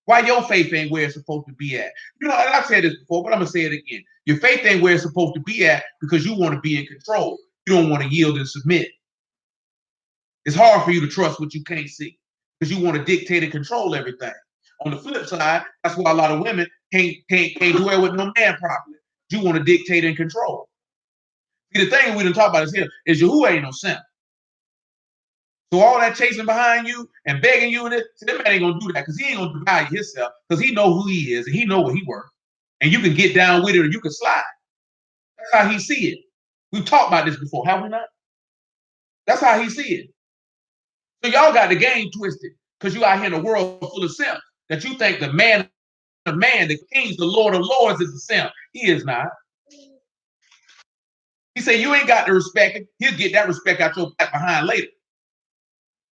Why your faith ain't where it's supposed to be at? You know, and I've said this before, but I'm going to say it again. Your faith ain't where it's supposed to be at because you want to be in control. You don't want to yield and submit. It's hard for you to trust what you can't see because you want to dictate and control everything. On the flip side, that's why a lot of women can't dwell with no man properly. You want to dictate and control. See, the thing we done talk about is here is Yahuwah ain't no simp. So all that chasing behind you and begging you, and see, that man ain't gonna do that because he ain't gonna devalue himself because he know who he is and he know what he worth. And you can get down with it or you can slide. That's how he see it. We've talked about this before, have we not? That's how he see it. So y'all got the game twisted because you out here in a world full of simps that you think the man of man, the kings, the Lord of lords is a simp. He is not. He said you ain't got to respect him. He'll get that respect out your back behind later.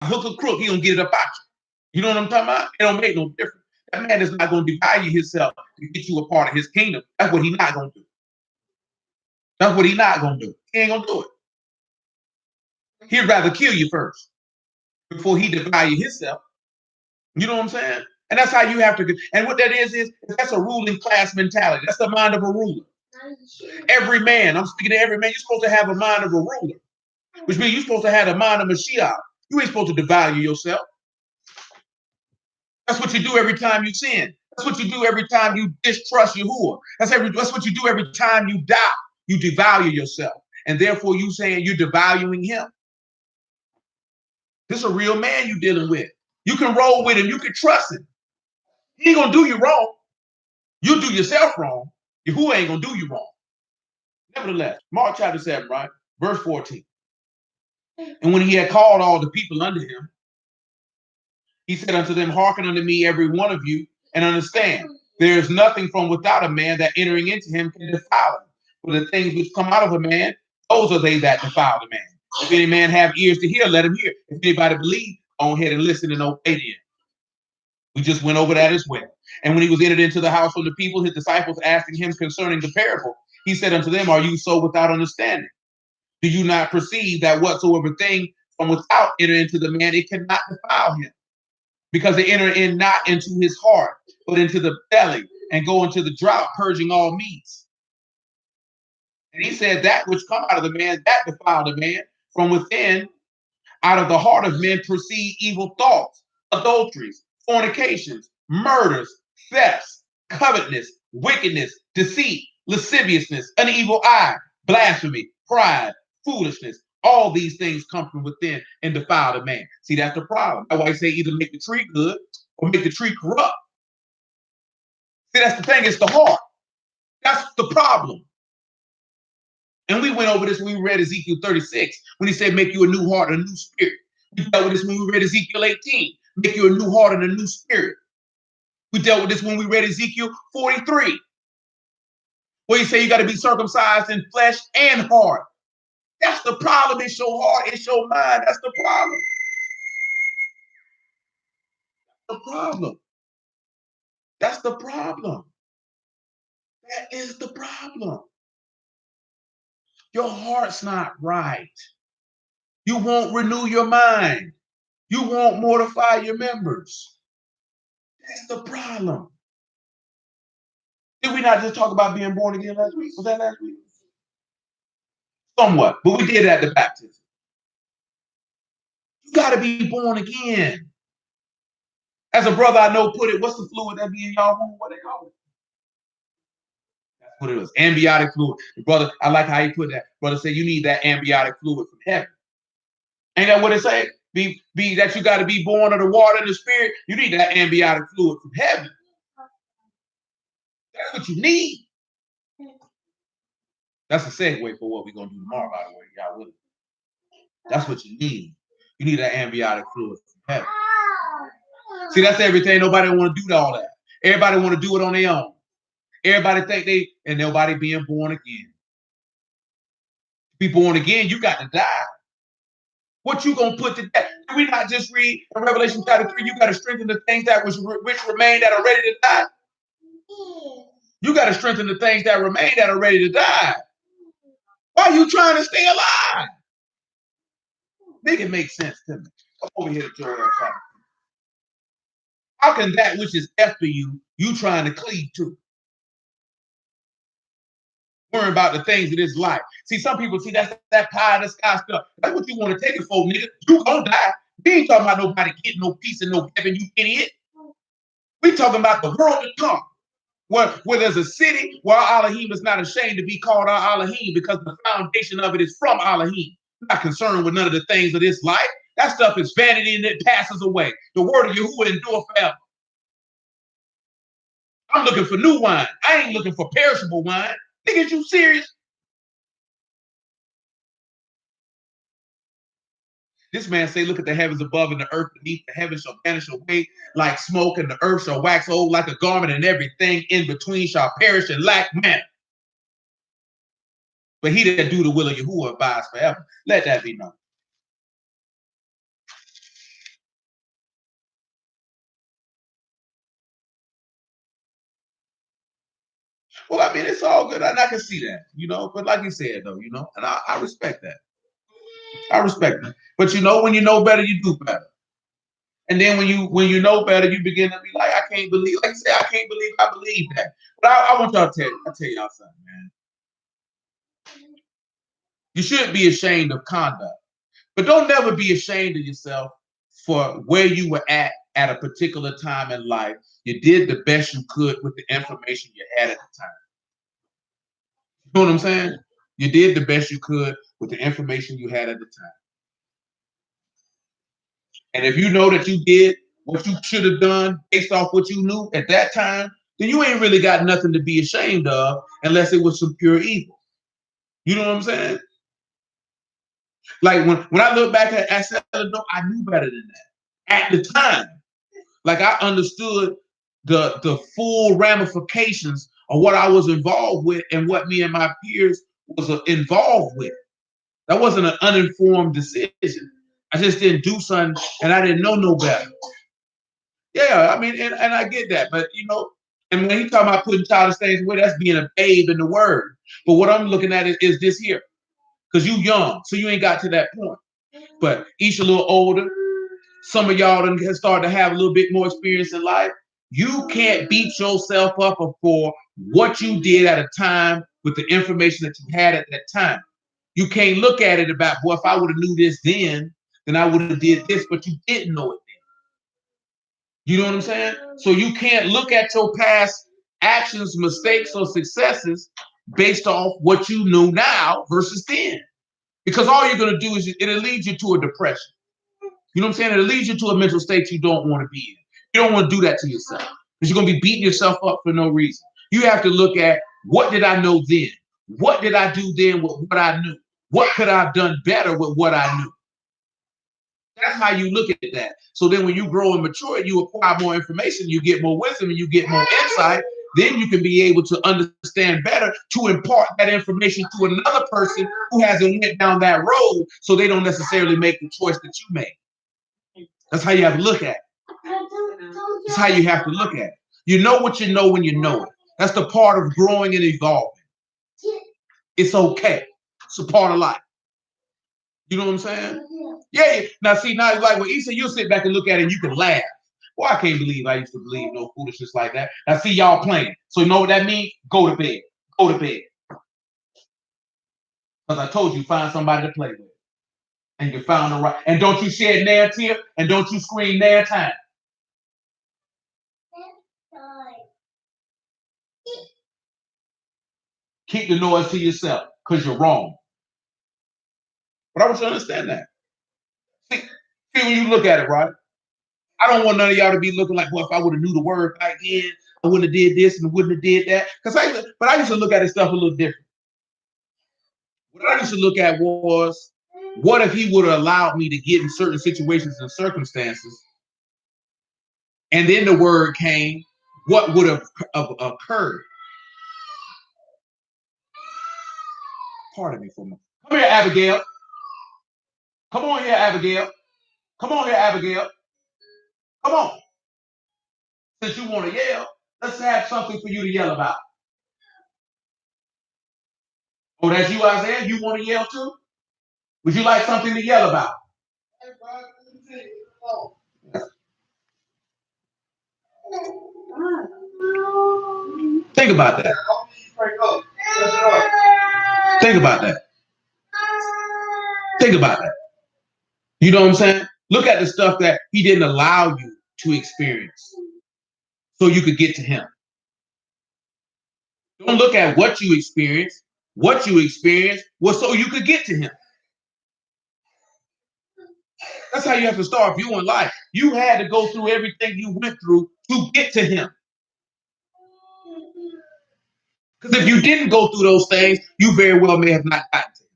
Hook or crook, he gonna get it up out you. You know what I'm talking about? It don't make no difference. That man is not gonna devalue himself to get you a part of his kingdom. That's what he's not gonna do. That's what he's not gonna do. He ain't gonna do it. He'd rather kill you first before he devalue himself. You know what I'm saying? And that's how you have to. And what that is that's a ruling class mentality. That's the mind of a ruler. Every man, I'm speaking to every man. You're supposed to have a mind of a ruler, which means you're supposed to have the mind of Mashiach. You ain't supposed to devalue yourself. That's what you do every time you sin. That's what you do every time you distrust Yahuwah. That's what you do every time you doubt. You devalue yourself. And therefore you saying you're devaluing him. This is a real man you're dealing with. You can roll with him. You can trust him. He ain't going to do you wrong. You do yourself wrong. Yahuwah ain't going to do you wrong. Nevertheless, Mark chapter 7, right? Verse 14. And when he had called all the people unto him, he said unto them, hearken unto me, every one of you, and understand. There is nothing from without a man that entering into him can defile him. For the things which come out of a man, those are they that defile the man. If any man have ears to hear, let him hear. If anybody believe, go ahead and listen and obey them. We just went over that as well. And when he was entered into the house of the people, his disciples asking him concerning the parable, he said unto them, are you so without understanding? Do you not perceive that whatsoever thing from without enter into the man, it cannot defile him? Because they enter in not into his heart, but into the belly, and go into the drought, purging all meats. And he said that which come out of the man, that defile the man. From within, out of the heart of men proceed evil thoughts, adulteries, fornications, murders, thefts, covetousness, wickedness, deceit, lasciviousness, an evil eye, blasphemy, pride, foolishness. All these things come from within and defile the man. See, that's the problem. That's why I say either make the tree good or make the tree corrupt. See, that's the thing. It's the heart. That's the problem. And we went over this when we read Ezekiel 36, when he said, make you a new heart and a new spirit. We dealt with this when we read Ezekiel 18, make you a new heart and a new spirit. We dealt with this when we read Ezekiel 43, where he said you got to be circumcised in flesh and heart. That's the problem. It's your heart, it's your mind. That's the problem. The problem. That's the problem. That is the problem. Your heart's not right. You won't renew your mind. You won't mortify your members. That's the problem. Did we not just talk about being born again last week? Was that last week? Somewhat, but we did at the baptism. You got to be born again. As a brother I know put it, what's the fluid that be in y'all womb? What they call it? what it was, amniotic fluid. The brother, I like how he put that. Brother said you need that amniotic fluid from heaven. Ain't that what it say? Be that you got to be born of the water and the spirit. You need that amniotic fluid from heaven. That's what you need. That's a segue for what we're gonna do tomorrow, by the way. Y'all with it. That's what you need. You need that amniotic fluid from heaven. See, that's everything. Nobody want to do all that. Everybody want to do it on their own. Everybody think and nobody being born again. To be born again, you got to die. What you gonna put to death? Do we not just read in Revelation chapter 3? You got to strengthen the things that which remain that are ready to die. You got to strengthen the things that remain that are ready to die. Why are you trying to stay alive? Make it make sense to me. Come over here to Joel chapter. How can that which is after you trying to cleave to? Worrying about the things of this life. See, some people see that's that pie in the sky stuff. That's what you want to take it for, nigga. You gonna die. We ain't talking about nobody getting no peace and no heaven, you idiot. We talking about the world to come. Where there's a city where Elohim is not ashamed to be called our Elohim because the foundation of it is from Elohim. Not concerned with none of the things of this life. That stuff is vanity and it passes away. The word of Yahuwah endure forever. I'm looking for new wine. I ain't looking for perishable wine. Nigga, you serious? This man say, look at the heavens above and the earth beneath. The heavens shall vanish away like smoke, and the earth shall wax old like a garment, and everything in between shall perish and lack manner. But he that do the will of Yahuwah abides forever. Let that be known. Well, I mean, it's all good. And I can see that, but like you said, though, and I respect that. I respect that. But when you know better, you do better. And then when you know better, you begin to be like, I can't believe, like you say, I can't believe I believe that. But I want y'all to tell y'all something, man. You shouldn't be ashamed of conduct. But don't never be ashamed of yourself for where you were at a particular time in life. You did the best you could with the information you had at the time. You know what I'm saying? You did the best you could with the information you had at the time. And if you know that you did what you should have done based off what you knew at that time, then you ain't really got nothing to be ashamed of unless it was some pure evil. You know what I'm saying? Like when I look back at no, I knew better than that at the time. Like I understood the full ramifications of what I was involved with and what me and my peers was involved with. That wasn't an uninformed decision. I just didn't do something and I didn't know no better. Yeah, I mean, and I get that, but and when he talking about putting childish things away, that's being a babe in the word. But what I'm looking at is this here, because you young, so you ain't got to that point. But each a little older, some of y'all have started to have a little bit more experience in life. You can't beat yourself up for what you did at a time with the information that you had at that time. You can't look at it about, well, if I would have knew this then I would have did this, but you didn't know it then. You know what I'm saying? So you can't look at your past actions, mistakes, or successes based off what you know now versus then. Because all you're going to do is it'll lead you to a depression. You know what I'm saying? It'll lead you to a mental state you don't want to be in. You don't want to do that to yourself because you're going to be beating yourself up for no reason. You have to look at, what did I know then? What did I do then with what I knew? What could I have done better with what I knew? That's how you look at that. So then when you grow and mature, you acquire more information, you get more wisdom, and you get more insight. Then you can be able to understand better to impart that information to another person who hasn't went down that road, so they don't necessarily make the choice that you made. That's how you have to look at it. That's how you have to look at it. You know what you know when you know it. That's the part of growing and evolving. It's okay. It's a part of life. You know what I'm saying? Yeah. Now, see, now it's like when Issa, you'll sit back and look at it and you can laugh. Well, I can't believe I used to believe no foolishness like that. Now, see, y'all playing. So, you know what that means? Go to bed. Go to bed. Because I told you, find somebody to play with. And you found the right. And don't you shed their tear. And don't you scream their time. Keep the noise to yourself because you're wrong. But I want you to understand that. See, when you look at it, right? I don't want none of y'all to be looking like, well, if I would have knew the word back then, I wouldn't have did this and wouldn't have did that. But I used to look at this stuff a little different. What I used to look at was, what if he would have allowed me to get in certain situations and circumstances, and then the word came, what would have occurred? Pardon me for a moment. Come here, Abigail. Come on here, Abigail. Come on here, Abigail. Come on. Since you want to yell, let's have something for you to yell about. Oh, that's you, Isaiah? You want to yell too? Would you like something to yell about? Think about that. Think about that. Think about that. You know what I'm saying? Look at the stuff that he didn't allow you to experience so you could get to him. Don't look at what you experienced. What you experienced was so you could get to him. That's how you have to start viewing life. You had to go through everything you went through to get to him. Because if you didn't go through those things, you very well may have not gotten to him.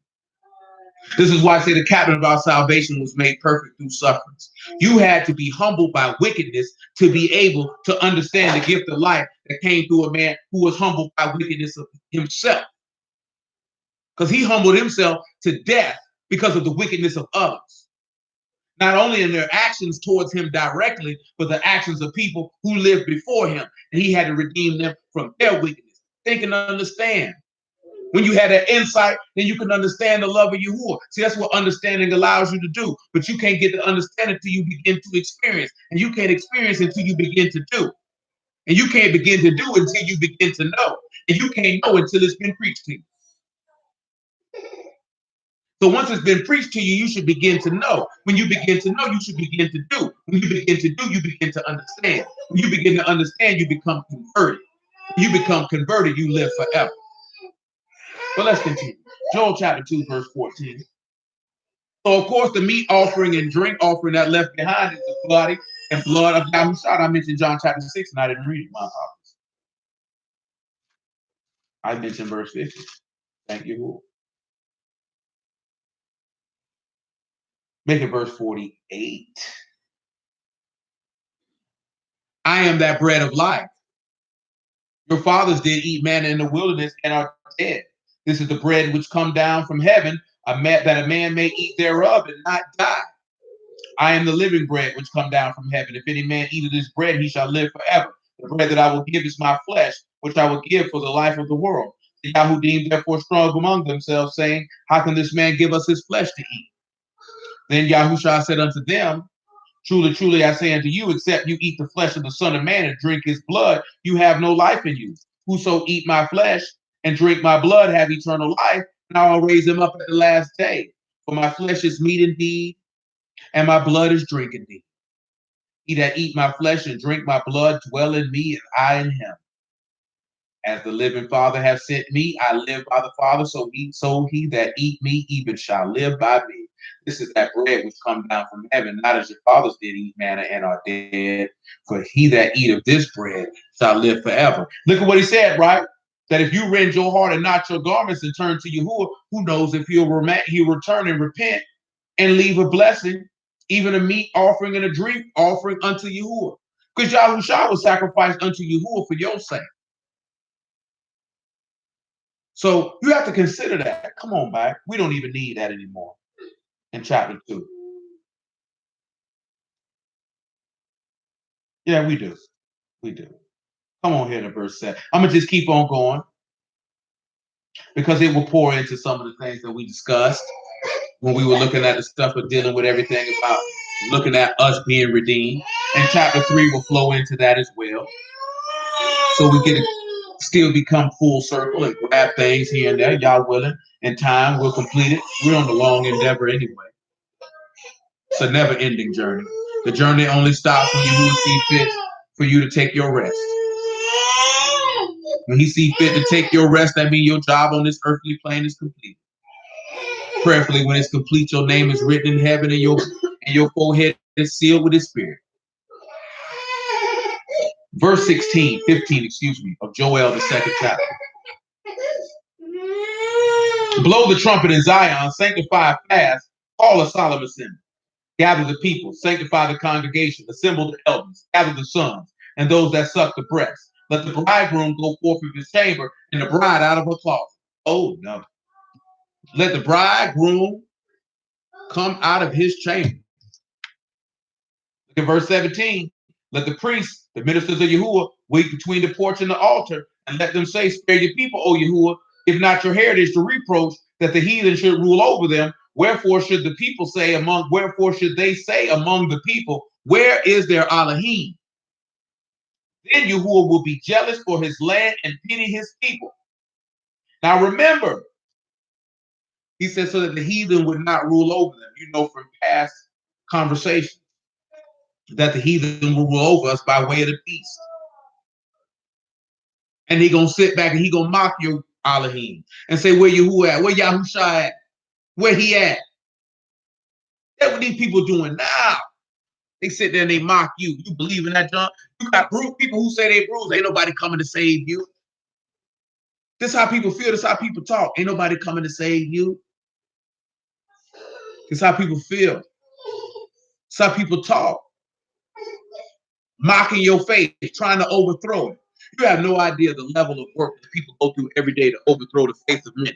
This is why I say the captain of our salvation was made perfect through sufferings. You had to be humbled by wickedness to be able to understand the gift of life that came through a man who was humbled by wickedness of himself. Because he humbled himself to death because of the wickedness of others. Not only in their actions towards him directly, but the actions of people who lived before him. And he had to redeem them from their wickedness. Think and understand. When you had that insight, then you can understand the love of Youve. See, that's what understanding allows you to do. But you can't get to understand until you begin to experience. And you can't experience until you begin to do. And you can't begin to do until you begin to know. And you can't know until it's been preached to you. So once it's been preached to you, you should begin to know. When you begin to know, you should begin to do. When you begin to do, you begin to understand. When you begin to understand, you become converted. When you become converted, you live forever. But let's continue. Joel chapter 2, verse 14. So, of course, the meat offering and drink offering that left behind is the body and blood of Yahushua. I mentioned John chapter 6, and I didn't read it. My apologies. I mentioned verse 50. Thank you. Make it verse 48. I am that bread of life. Your fathers did eat manna in the wilderness and are dead. This is the bread which come down from heaven, that a man may eat thereof and not die. I am the living bread which come down from heaven. If any man eat of this bread, he shall live forever. The bread that I will give is my flesh, which I will give for the life of the world. The Yahudim therefore strove among themselves, saying, how can this man give us his flesh to eat? Then Yahushua said unto them, truly, truly, I say unto you, except you eat the flesh of the Son of Man and drink his blood, you have no life in you. Whoso eat my flesh and drink my blood have eternal life, and I will raise him up at the last day. For my flesh is meat indeed, and my blood is drink indeed. He that eat my flesh and drink my blood dwell in me, and I in him. As the living Father hath sent me, I live by the Father, so he that eat me even shall live by me. This is that bread which come down from heaven, not as your fathers did eat manna and are dead. For he that eat of this bread shall live forever. Look at what he said, right? That if you rend your heart and not your garments and turn to Yahuwah, who knows if he'll return and repent and leave a blessing, even a meat offering and a drink offering unto Yahuwah. Because Yahushua was sacrificed unto Yahuwah for your sake. So you have to consider that. Come on back. We don't even need that anymore in chapter 2. Yeah, we do. We do. Come on here to verse 7. I'm going to just keep on going because it will pour into some of the things that we discussed when we were looking at the stuff of dealing with everything about looking at us being redeemed. And chapter 3 will flow into that as well. So we get to still become full circle and grab things here and there, y'all willing. In time, we'll complete it. We're on the long endeavor anyway. It's a never-ending journey. The journey only stops when you see fit for you to take your rest. When he see fit to take your rest, that means your job on this earthly plane is complete. Prayerfully, when it's complete, your name is written in heaven and your forehead is sealed with his spirit. Verse 15, of Joel, the second chapter. Blow the trumpet in Zion, sanctify a fast, call a solemn assembly. Gather the people, sanctify the congregation, assemble the elders, gather the sons, and those that suck the breast. Let the bridegroom go forth of his chamber, and the bride out of her closet. Oh, no. Let the bridegroom come out of his chamber. Look at verse 17. Let the priests, the ministers of Yahuwah, wait between the porch and the altar, and let them say, spare your people, O Yahuwah, if not your heritage to reproach, that the heathen should rule over them. Wherefore should they say among the people, where is their Elohim? Then Yahuwah will be jealous for his land and pity his people. Now remember, he said so that the heathen would not rule over them. You know from past conversations that the heathen will rule over us by way of the beast. And he gonna sit back and he gonna mock your Elohim and say, where Yahuwah at? Where Yahusha at? Where he at? That's what these people doing now. They sit there and they mock you. You believe in that, John? You got people who say they bruised. Ain't nobody coming to save you. This is how people feel. This is how people talk. Ain't nobody coming to save you. This is how people feel. This is how people talk. Mocking your faith, trying to overthrow it. You have no idea the level of work that people go through every day to overthrow the faith of men.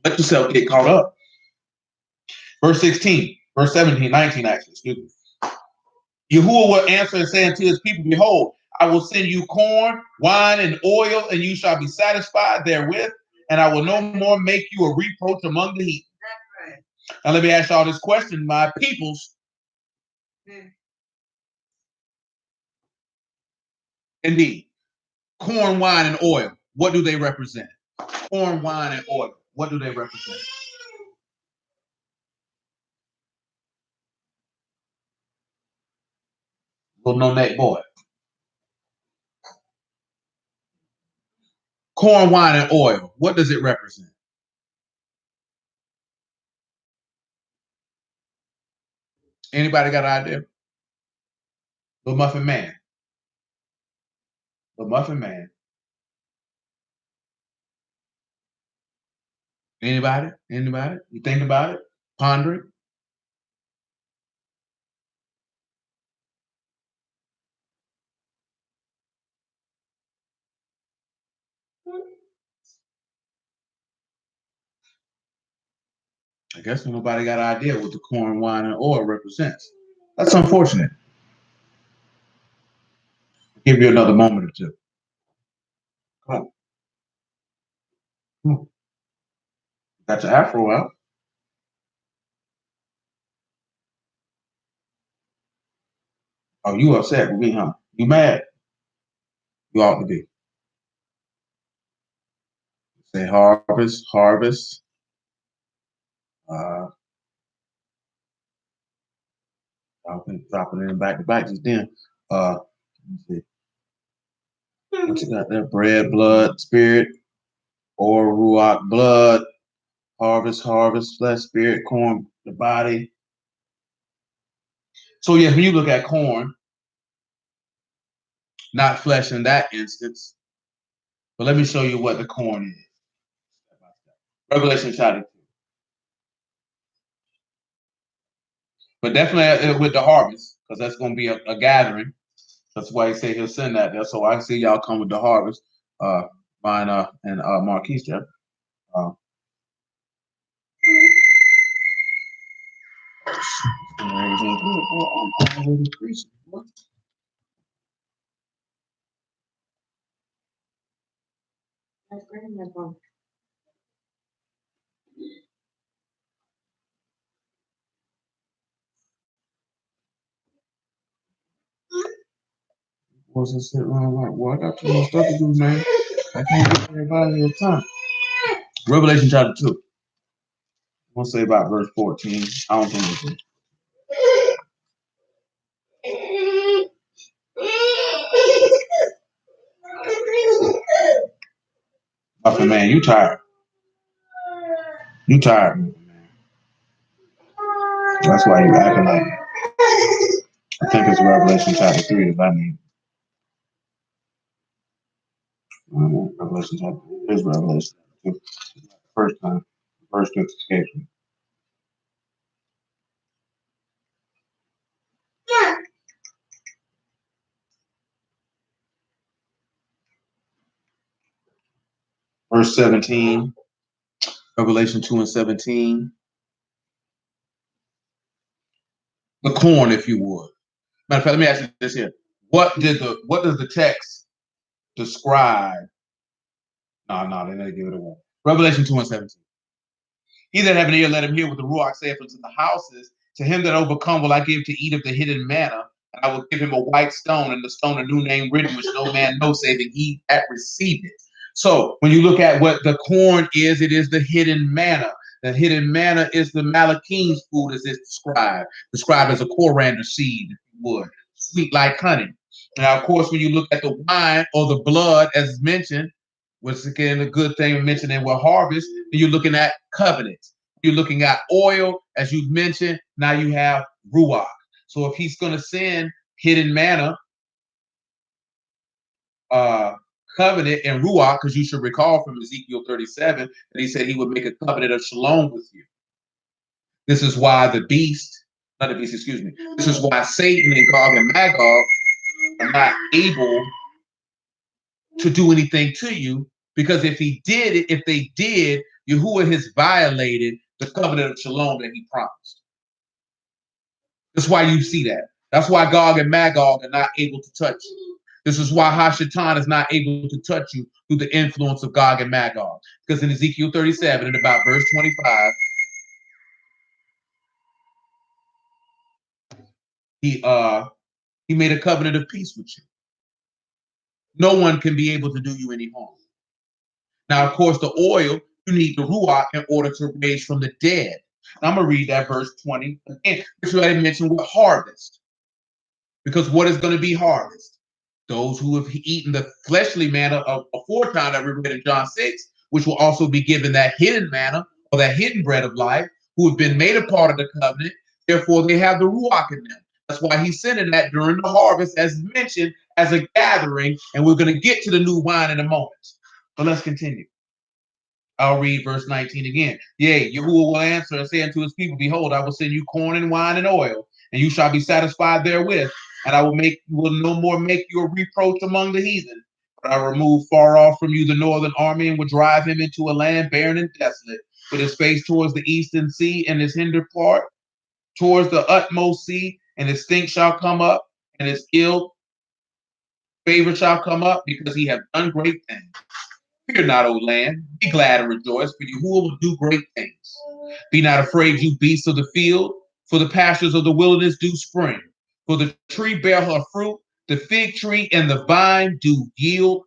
Let yourself get caught up. Verse 16, verse 17, 19 actually, excuse me. Yahuwah will answer and say unto his people, behold, I will send you corn, wine, and oil, and you shall be satisfied therewith, and I will no more make you a reproach among the heathen. Right. Now let me ask y'all this question, my peoples. Indeed, corn, wine, and oil, what do they represent? Corn, wine, and oil, what do they represent? Little no-neck boy. Corn, wine, and oil, what does it represent? Anybody got an idea? Little Muffin Man. Little Muffin Man. Anybody? Anybody? You think about it? Ponder it? I guess nobody got an idea what the corn, wine, and oil represents. That's unfortunate. I'll give you another moment or two. Come on. Come on. Got your afro out. Oh, you upset with me, huh? You mad? You ought to be. Say harvest, harvest. Dropping in back to back just then. Let me see. What you got there? Bread, blood, spirit, or ruach, blood, harvest, harvest, flesh, spirit, corn, the body. So yeah, when you look at corn, not flesh in that instance, but let me show you what the corn is. Revelation chapter 2. But definitely with the harvest, because that's going to be a gathering. That's why he said he'll send that there. So I see y'all come with the harvest. Mine and Marquise there. What's this shit wrong? Well, I got too much stuff to do, man. I can't get everybody here time. Revelation chapter 2. We'll say about verse 14. I don't think it's it. Upper man, you tired. You tired, man. That's why you acting like it. I think it's Revelation chapter 3 if I need. Revelation chapter 3. Here's Revelation chapter 2. First time. Verse 2 escapes me. Verse 17. Revelation 2 and 17. The corn, if you would. Matter of fact, let me ask you this here. What does the text describe? No, they didn't give it away. Revelation 2 and 17. He that have an ear, let him hear what the Ruach saith unto the houses. To him that overcome will I give to eat of the hidden manna, and I will give him a white stone, and the stone a new name written, which no man knows, saving he that received it. So when you look at what the corn is, it is the hidden manna. The hidden manna is the Malachim's food, as it's described as a coriander seed, if you would, sweet like honey. Now, of course, when you look at the wine or the blood, as mentioned, which is again a good thing mentioning with harvest, and you're looking at covenants. You're looking at oil, as you've mentioned. Now you have ruach. So if he's going to send hidden manna, covenant, and ruach, because you should recall from Ezekiel 37 that he said he would make a covenant of shalom with you. This is why the beast, not the beast, excuse me. This is why Satan and Gog and Magog are not able to do anything to you, because if they did, Yahuwah has violated the covenant of shalom that he promised. That's why you see that. That's why Gog and Magog are not able to touch you. This is why Hashatan is not able to touch you through the influence of Gog and Magog. Because in Ezekiel 37 and about verse 25, he made a covenant of peace with you. No one can be able to do you any harm. Now, of course, the oil, you need the ruach in order to raise from the dead. Now, I'm going to read that verse 20 again, which I mentioned with harvest. Because what is going to be harvest? Those who have eaten the fleshly manna of aforetime that we read in John 6, which will also be given that hidden manna or that hidden bread of life, who have been made a part of the covenant. Therefore, they have the ruach in them. That's why he's sending that during the harvest, as mentioned, as a gathering. And we're going to get to the new wine in a moment. But let's continue. I'll read verse 19 again. Yea, Yahuwah will answer and say unto his people, behold, I will send you corn and wine and oil, and you shall be satisfied therewith. And I will no more make you a reproach among the heathen. But I remove far off from you the northern army, and will drive him into a land barren and desolate, with his face towards the eastern sea, and his hinder part towards the utmost sea, and his stink shall come up, and his ill favor shall come up, because he hath done great things. Fear not, O land. Be glad and rejoice, for Yahuwah will do great things. Be not afraid, you beasts of the field, for the pastures of the wilderness do spring. For the tree bear her fruit, the fig tree and the vine do yield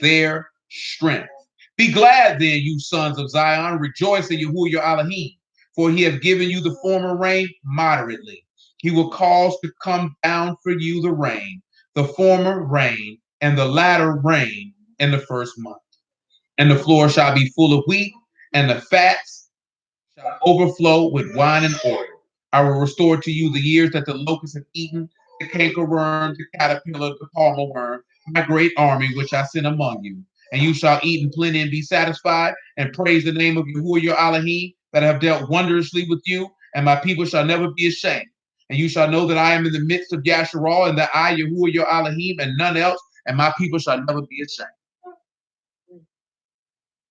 their strength. Be glad then, you sons of Zion. Rejoice in Yahuwah your Elohim, for he hath given you the former rain moderately. He will cause to come down for you the rain, the former rain, and the latter rain in the first month. And the floor shall be full of wheat, and the fats shall overflow with wine and oil. I will restore to you the years that the locusts have eaten, the cankerworm, the caterpillar, the palmer worm, my great army which I send among you. And you shall eat in plenty and be satisfied, and praise the name of Yahuwah your Elohim, that have dealt wondrously with you, and my people shall never be ashamed. And you shall know that I am in the midst of Yasharal, and that I, Yahuwah your Elohim, and none else, and my people shall never be ashamed.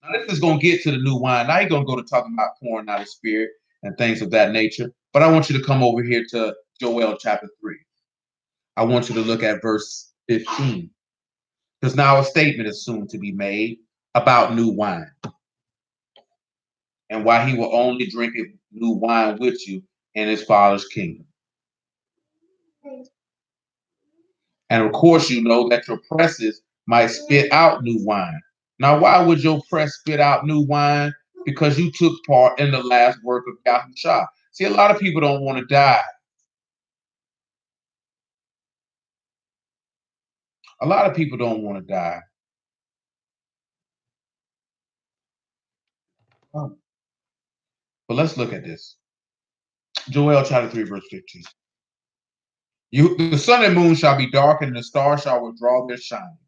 Now, this is going to get to the new wine. Now you're going to go to talking about pouring out of spirit and things of that nature. But I want you to come over here to Joel chapter 3. I want you to look at verse 15. Because now a statement is soon to be made about new wine. And why he will only drink new wine with you in his Father's kingdom. And of course, you know that your presses might spit out new wine. Now, why would your press spit out new wine? because you took part in the last work of Yahushua. See, a lot of people don't want to die. A lot of people don't want to die. But let's look at this. Joel chapter 3, verse 15. The sun and moon shall be darkened, and the stars shall withdraw their shining.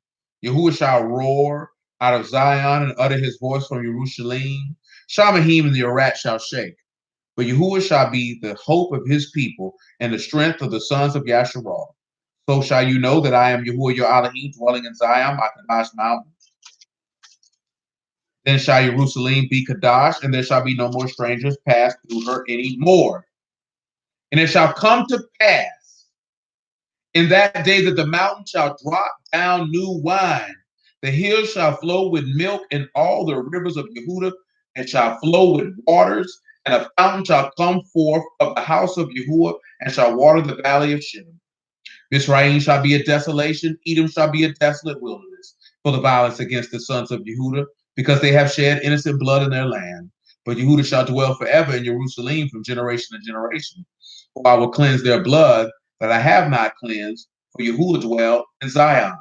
Yahuwah shall roar out of Zion and utter his voice from Jerusalem. Shamahim and the Arat shall shake. But Yahuwah shall be the hope of his people and the strength of the sons of Yasharal. So shall you know that I am Yahuwah your Elohim, dwelling in Zion, my Kadash mountain. Then shall Jerusalem be Kadash, and there shall be no more strangers pass through her any more. And it shall come to pass in that day that the mountain shall drop down new wine. The hills shall flow with milk, and all the rivers of Yehudah and shall flow with waters. And a fountain shall come forth of the house of Yahuwah and shall water the valley of Shittim. Mizraim shall be a desolation, Edom shall be a desolate wilderness for the violence against the sons of Yehudah, because they have shed innocent blood in their land. But Yehudah shall dwell forever in Jerusalem from generation to generation. For I will cleanse their blood that I have not cleansed, for Yahudah dwell in Zion.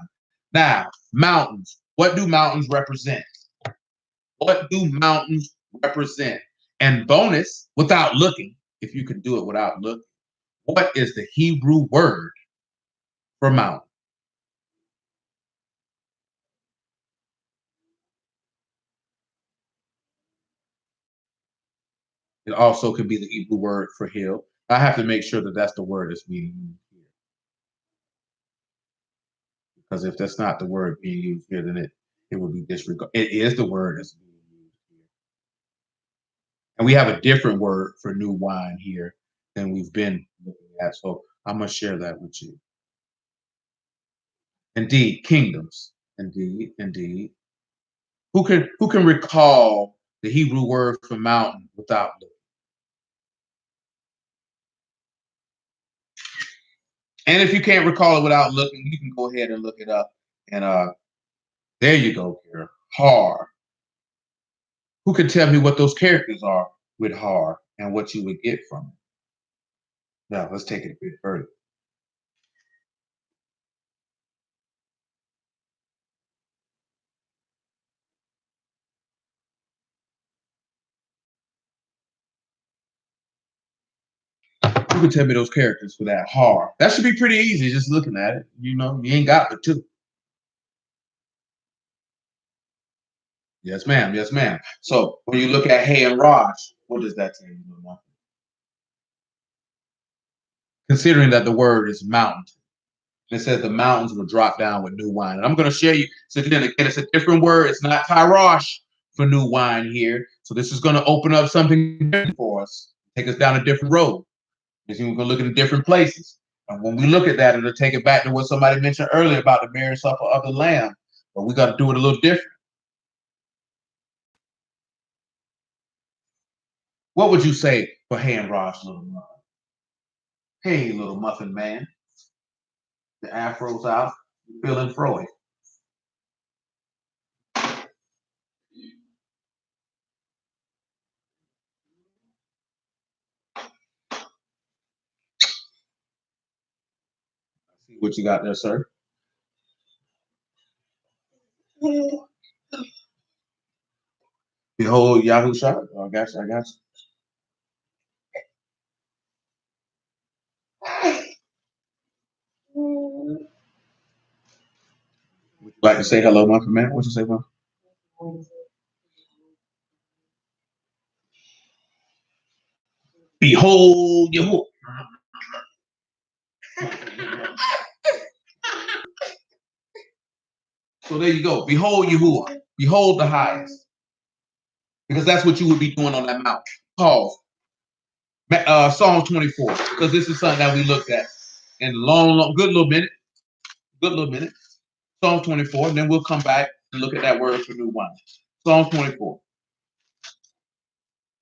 Now, mountains. What do mountains represent? What do mountains represent? And bonus, without looking, if you can do it without looking, what is the Hebrew word for mountain? It also could be the Hebrew word for hill. I have to make sure that that's the word that's being used here. Because if that's not the word being used here, then it would be disregarded. It is the word that's being used here. And we have a different word for new wine here than we've been looking at. So I'm going to share that with you. Indeed, kingdoms. Indeed, indeed. Who can recall the Hebrew word for mountain without looking? And if you can't recall it without looking, you can go ahead and look it up. And there you go, Kara. Har. Who can tell me what those characters are with Har and what you would get from it? Now, let's take it a bit further. Who can tell me those characters for that Har? That should be pretty easy just looking at it. You know, you ain't got but two. Yes, ma'am. Yes, ma'am. So when you look at Hay and Raj, what does that tell you? Considering that the word is mountain. And it says the mountains will drop down with new wine. And I'm going to share you. So again, it's a different word. It's not Tyrosh for new wine here. So this is going to open up something for us, take us down a different road. We're going to look at different places. And when we look at that, it'll take it back to what somebody mentioned earlier about the marriage supper of the Lamb. But we got to do it a little different. What would you say for Hay and Raj, little muffin? Hey, little muffin man. The afro's out. Feeling froy. See what you got there, sir. Behold, Yahusha. Oh, I got you. I got you. Would you like to say hello, muffin man? What you say, muffin? Behold, Yahuwah. So there you go. Behold Yahuwah. Behold the highest. Because that's what you would be doing on that mountain. Pause. Psalm 24. Because this is something that we looked at in a long, good little minute. Good little minute. Psalm 24. And then we'll come back and look at that word for new wine. Psalm 24.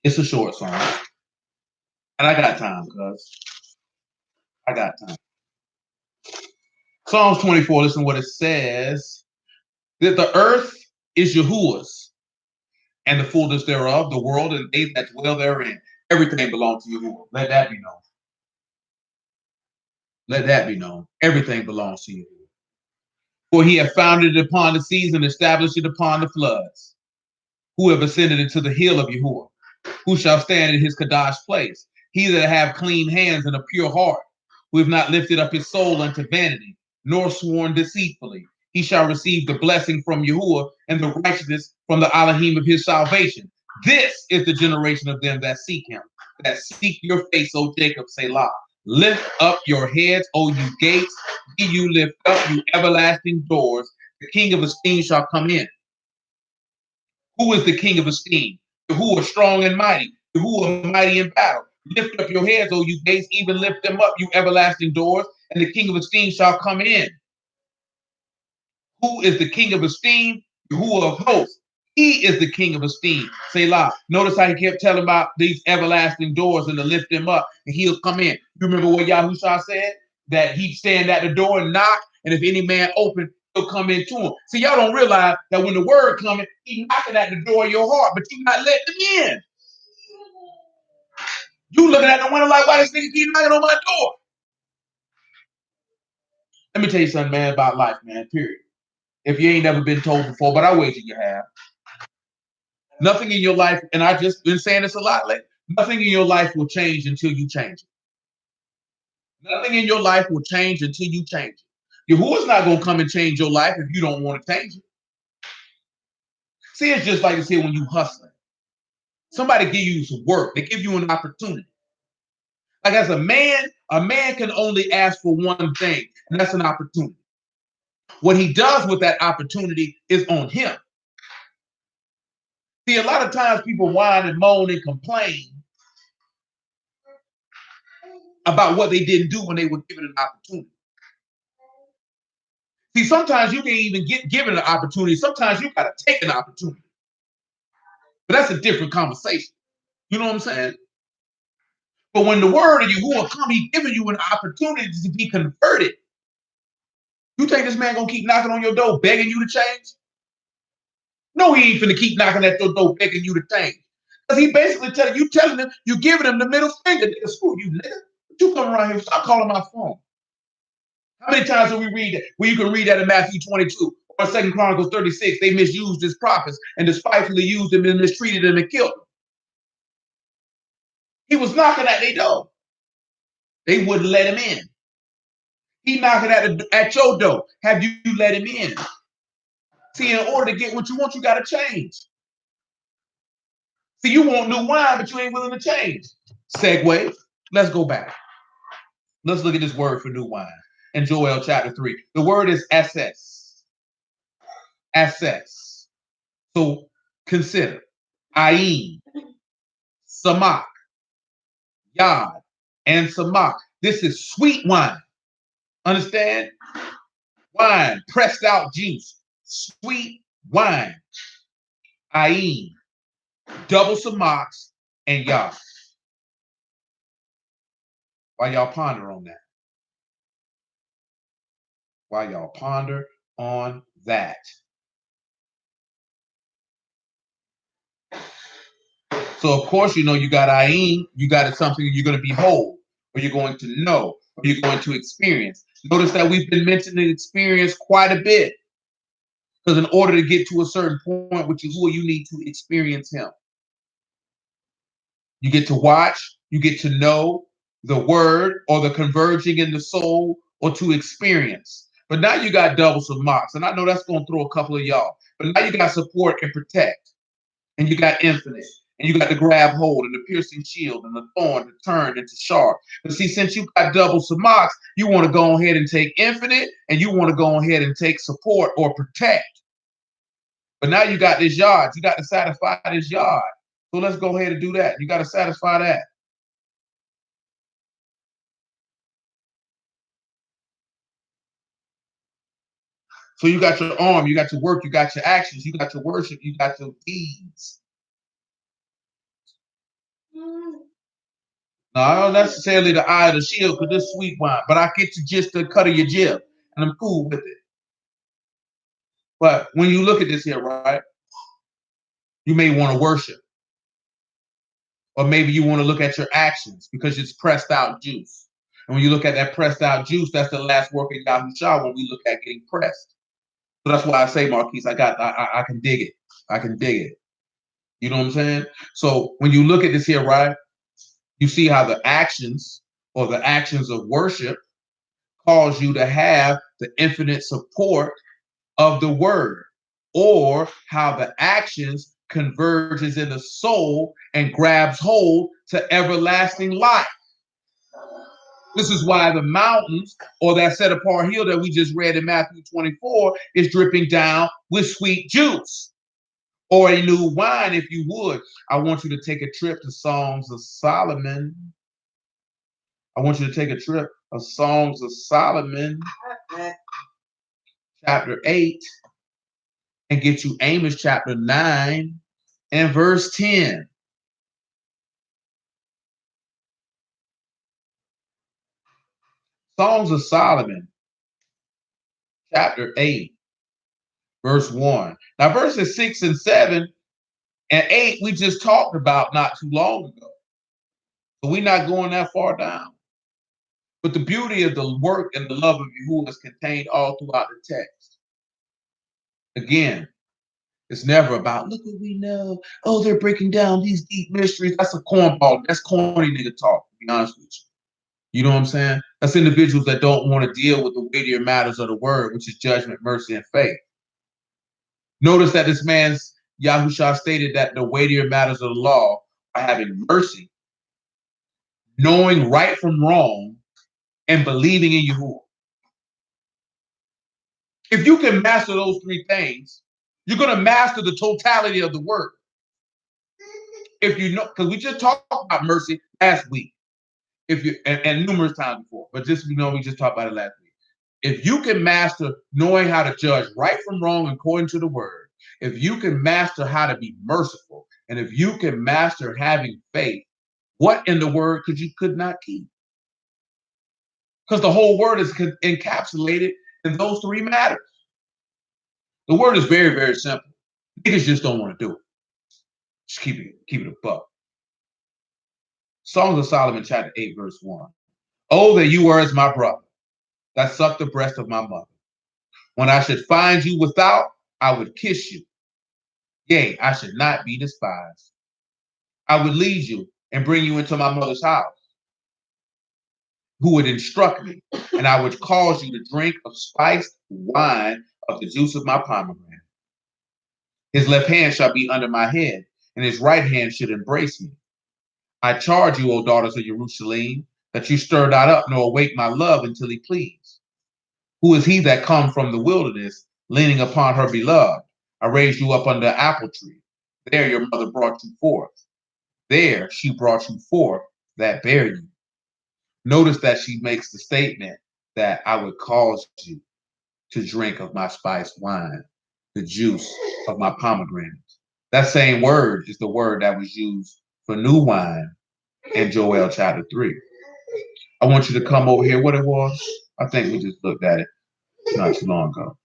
It's a short song. And I got time, cuz. I got time. Psalms 24, listen to what it says. That the earth is Yahuwah's and the fullness thereof, the world and they that dwell therein. Everything belongs to Yahuwah. Let that be known. Let that be known. Everything belongs to Yahuwah. For he hath founded it upon the seas and established it upon the floods. Who have ascended into the hill of Yahuwah? Who shall stand in his Kadash place? He that have clean hands and a pure heart, who have not lifted up his soul unto vanity, nor sworn deceitfully. He shall receive the blessing from Yahuwah and the righteousness from the Elohim of his salvation. This is the generation of them that seek him, that seek your face, O Jacob, Selah. Lift up your heads, O you gates. Be you lift up, you everlasting doors. The King of esteem shall come in. Who is the King of esteem? Who are strong and mighty? Who are mighty in battle? Lift up your heads, O you gates, even lift them up, you everlasting doors, and the King of esteem shall come in. Who is the King of esteem? Who of hosts? He is the King of esteem. Selah. Notice how he kept telling about these everlasting doors and to lift them up, and he'll come in. You remember what Yahushua said? That he'd stand at the door and knock, and if any man open, he'll come into him. See, y'all don't realize that when the word coming, he's knocking at the door of your heart, but you're not letting him in. You looking at the window like, why this nigga keep knocking on my door? Let me tell you something, man, about life, man, period. If you ain't never been told before, but I wager you have. Nothing in your life, and I've just been saying this a lot lately, nothing in your life will change until you change it. Nothing in your life will change until you change it. Yahuwah's not going to come and change your life if you don't want to change it. See, it's just like you say when you hustling. Somebody give you some work. They give you an opportunity. Like as a man can only ask for one thing, and that's an opportunity. What he does with that opportunity is on him. See, a lot of times people whine and moan and complain about what they didn't do when they were given an opportunity. See, sometimes you can't even get given an opportunity. Sometimes you got to take an opportunity. But that's a different conversation. You know what I'm saying? But when the word of Yahuwah come, he giving you an opportunity to be converted. You think this man gonna keep knocking on your door begging you to change? No, he ain't finna keep knocking at your door begging you to change. Because he basically telling him, you giving him the middle finger. Nigga, screw you, nigga. You come around here, stop calling my phone. How many times do we read that? Well, you can read that in Matthew 22 or 2 Chronicles 36. They misused his prophets and despitefully used him and mistreated him and killed him. He was knocking at their door. They wouldn't let him in. He knocking at your door. Have you let him in? See, in order to get what you want, you got to change. See, you want new wine, but you ain't willing to change. Segue. Let's go back. Let's look at this word for new wine in Joel chapter 3. The word is SS. SS. So consider Ayin, Samak, Yad, and Samak. This is sweet wine. Understand? Wine, pressed out juice, sweet wine. Ayin, double Samaks, and Yad. While y'all ponder on that. While y'all ponder on that. So, of course, you know, you got Ayin, you got it something you're going to behold, or you're going to know, or you're going to experience. Notice that we've been mentioning experience quite a bit. Because in order to get to a certain point, which is who you need to experience him. You get to watch, you get to know the word or the converging in the soul or to experience. But now you got doubles of marks. And I know that's going to throw a couple of y'all. But now you got support and protect. And you got infinite. And you got the grab hold and the piercing shield and the thorn, the turn into sharp. But see, since you got double some marks, you want to go ahead and take infinite and you want to go ahead and take support or protect. But now you got this yard. You got to satisfy this yard. So let's go ahead and do that. You got to satisfy that. So you got your arm, you got your work, you got your actions, you got your worship, you got your deeds. Now, not necessarily the eye of the shield because this sweet wine, but I get you just the cut of your jib, and I'm cool with it. But when you look at this here, right? You may want to worship. Or maybe you want to look at your actions because it's pressed out juice. And when you look at that pressed out juice, that's the last work of Yahushua when we look at getting pressed. So that's why I say, Marquise, I can dig it. I can dig it. You know what I'm saying? So when you look at this here, right, you see how the actions or the actions of worship cause you to have the infinite support of the word, or how the actions converges in the soul and grabs hold to everlasting life. This is why the mountains or that set apart hill that we just read in Matthew 24 is dripping down with sweet juice or a new wine, if you would. I want you to take a trip to Songs of Solomon. I want you to take a trip of Songs of Solomon, chapter 8, and get you Amos chapter 9 and verse 10. Songs of Solomon, chapter 8, verse 1. Now, verses 6 and 7 and 8, we just talked about not too long ago. So we're not going that far down. But the beauty of the work and the love of Yahuwah is contained all throughout the text. Again, it's never about, look what we know. Oh, they're breaking down these deep mysteries. That's a cornball. That's corny nigga talk, to be honest with you. You know what I'm saying? That's individuals that don't want to deal with the weightier matters of the word, which is judgment, mercy, and faith. Notice that this man's Yahushua stated that the weightier matters of the law are having mercy, knowing right from wrong, and believing in Yahuwah. If you can master those three things, you're going to master the totality of the word. If you know, because we just talked about mercy last week, if you and numerous times before, but just we just talked about it last week. If you can master knowing how to judge right from wrong according to the word, if you can master how to be merciful, and if you can master having faith, what in the word could not keep? Because the whole word is encapsulated in those three matters. The word is very, very simple. Niggas just don't want to do it. Just keep it a buck. Songs of Solomon, chapter 8, verse 1. Oh, that you were as my brother, that sucked the breast of my mother. When I should find you without, I would kiss you. Yea, I should not be despised. I would lead you and bring you into my mother's house, who would instruct me, and I would cause you to drink of spiced wine of the juice of my pomegranate. His left hand shall be under my head, and his right hand should embrace me. I charge you, O daughters of Jerusalem, that you stir not up nor awake my love until he please. Who is he that come from the wilderness, leaning upon her beloved? I raised you up under an apple tree. There your mother brought you forth. There she brought you forth that bare you. Notice that she makes the statement that I would cause you to drink of my spiced wine, the juice of my pomegranate. That same word is the word that was used for new wine in Joel chapter 3. I want you to come over here. What it was? I think we just looked at it not too long ago.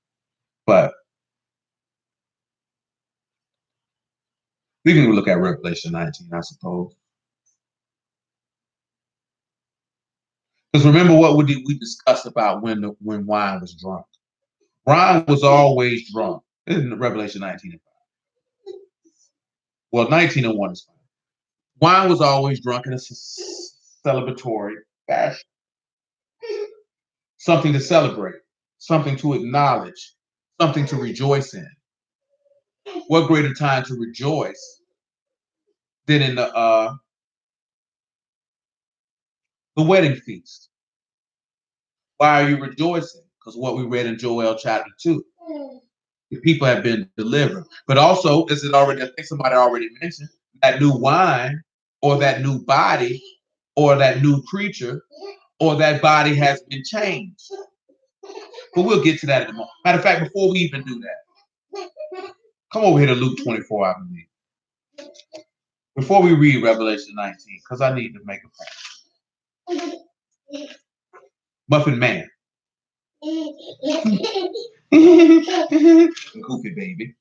But we can look at Revelation 19, I suppose. Because remember what we discussed about when wine was drunk. Wine was always drunk. In Revelation 19 and 5. Well, 19 and 1 is fine. Wine was always drunk in a celebratory fashion. Something to celebrate, something to acknowledge, something to rejoice in. What greater time to rejoice than in the wedding feast? Why are you rejoicing? Because what we read in Joel chapter 2. The people have been delivered. But also, as it already, I think somebody already mentioned, that new wine or that new body or that new creature or that body has been changed. But we'll get to that in a moment. Matter of fact, before we even do that, come over here to Luke 24, I believe. Before we read Revelation 19, because I need to make a point. Muffin Man. Goofy baby.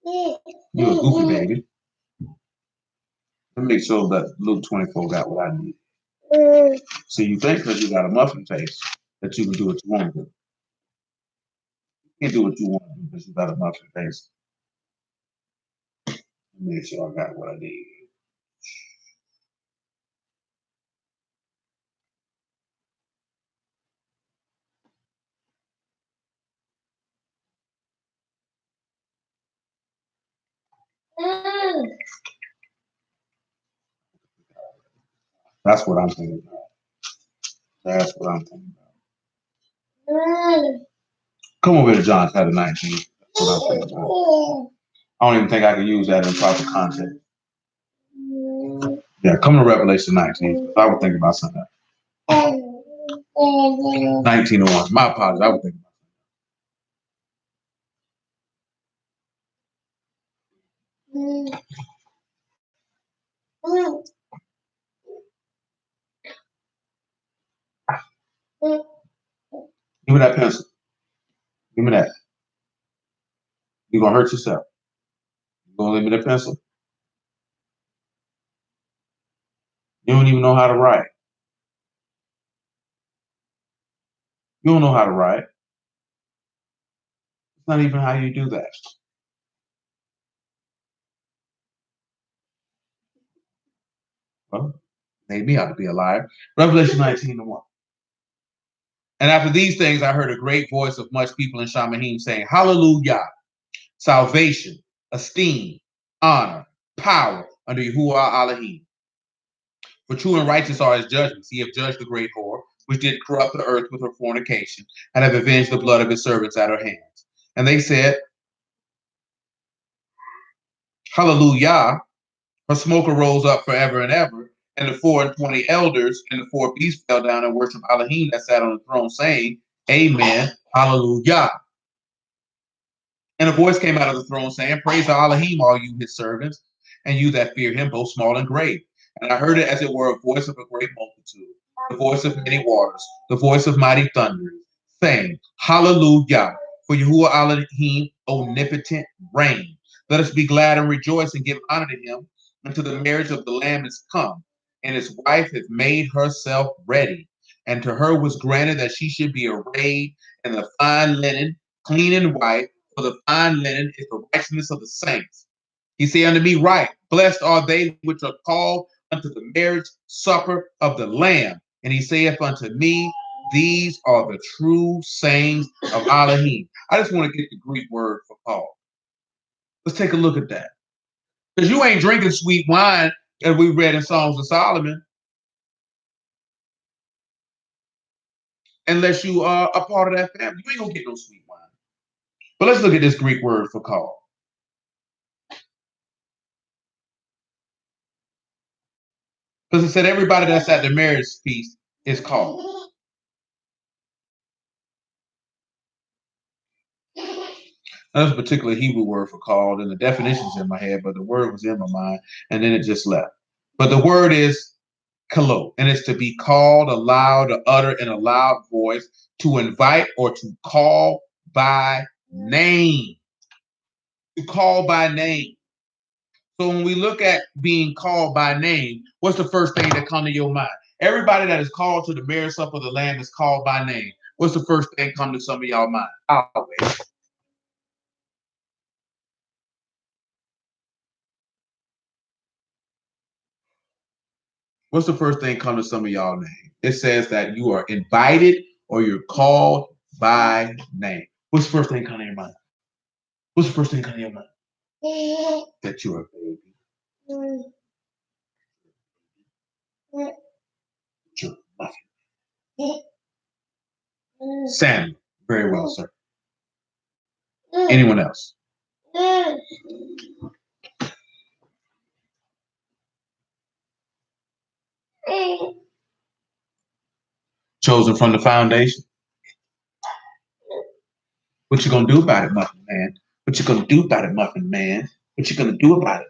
You're a goofy baby. Let me make sure that Luke 24 got what I need. So you think because you got a muffin face that you can do what you want to do. You can't do what you want to do because you got a muffin face. Let me make sure I got what I need. That's what I'm thinking about. That's what I'm thinking about. Come over to John chapter 19. That's what I'm thinking about. I don't even think I can use that in proper context. Yeah, come to Revelation 19. I would think about something. 19:01. My apologies. I would think about it. Give me that pencil. Give me that. You're gonna hurt yourself. You're gonna leave me that pencil. You don't even know how to write. You don't know how to write. It's not even how you do that. Well, made me out to be a liar. Revelation 19:1. And after these things, I heard a great voice of much people in Shamahim saying, Hallelujah, salvation, esteem, honor, power under Yahuwah Elohim. For true and righteous are his judgments. He have judged the great whore, which did corrupt the earth with her fornication, and have avenged the blood of his servants at her hands. And they said, Hallelujah. Her smoke arose up forever and ever. And the 24 elders and the 4 beasts fell down and worshiped Elohim that sat on the throne, saying, Amen, Hallelujah. And a voice came out of the throne saying, Praise Elohim, all you his servants, and you that fear him, both small and great. And I heard it as it were a voice of a great multitude, the voice of many waters, the voice of mighty thunders, saying, Hallelujah, for Yahuwah Elohim, omnipotent reign. Let us be glad and rejoice and give honor to him, until the marriage of the Lamb is come, and his wife hath made herself ready. And to her was granted that she should be arrayed in the fine linen, clean and white, for the fine linen is the righteousness of the saints. He said unto me, Right, blessed are they which are called unto the marriage supper of the Lamb. And he saith unto me, These are the true sayings of Elohim. I just want to get the Greek word for called. Let's take a look at that. Because you ain't drinking sweet wine as we read in Songs of Solomon unless you are a part of that family. You ain't gonna get no sweet wine. But let's look at this Greek word for called. Because it said everybody that's at the marriage feast is called. That's a particular Hebrew word for called, and the definition's in my head, but the word was in my mind, and then it just left. But the word is kalo, and it's to be called aloud, to utter in a loud voice, to invite or to call by name. To call by name. So when we look at being called by name, what's the first thing that comes to your mind? Everybody that is called to the marriage supper of the Lamb is called by name. What's the first thing come to some of y'all mind? Always. What's the first thing come to some of y'all name? It says that you are invited or you're called by name. What's the first thing come to your mind? What's the first thing come to your mind? That you're a baby. You're nothing. Samuel. Very well, sir. Anyone else? Chosen from the foundation. What you gonna do about it, Muffin Man? What you gonna do about it, Muffin Man? What you gonna do about it?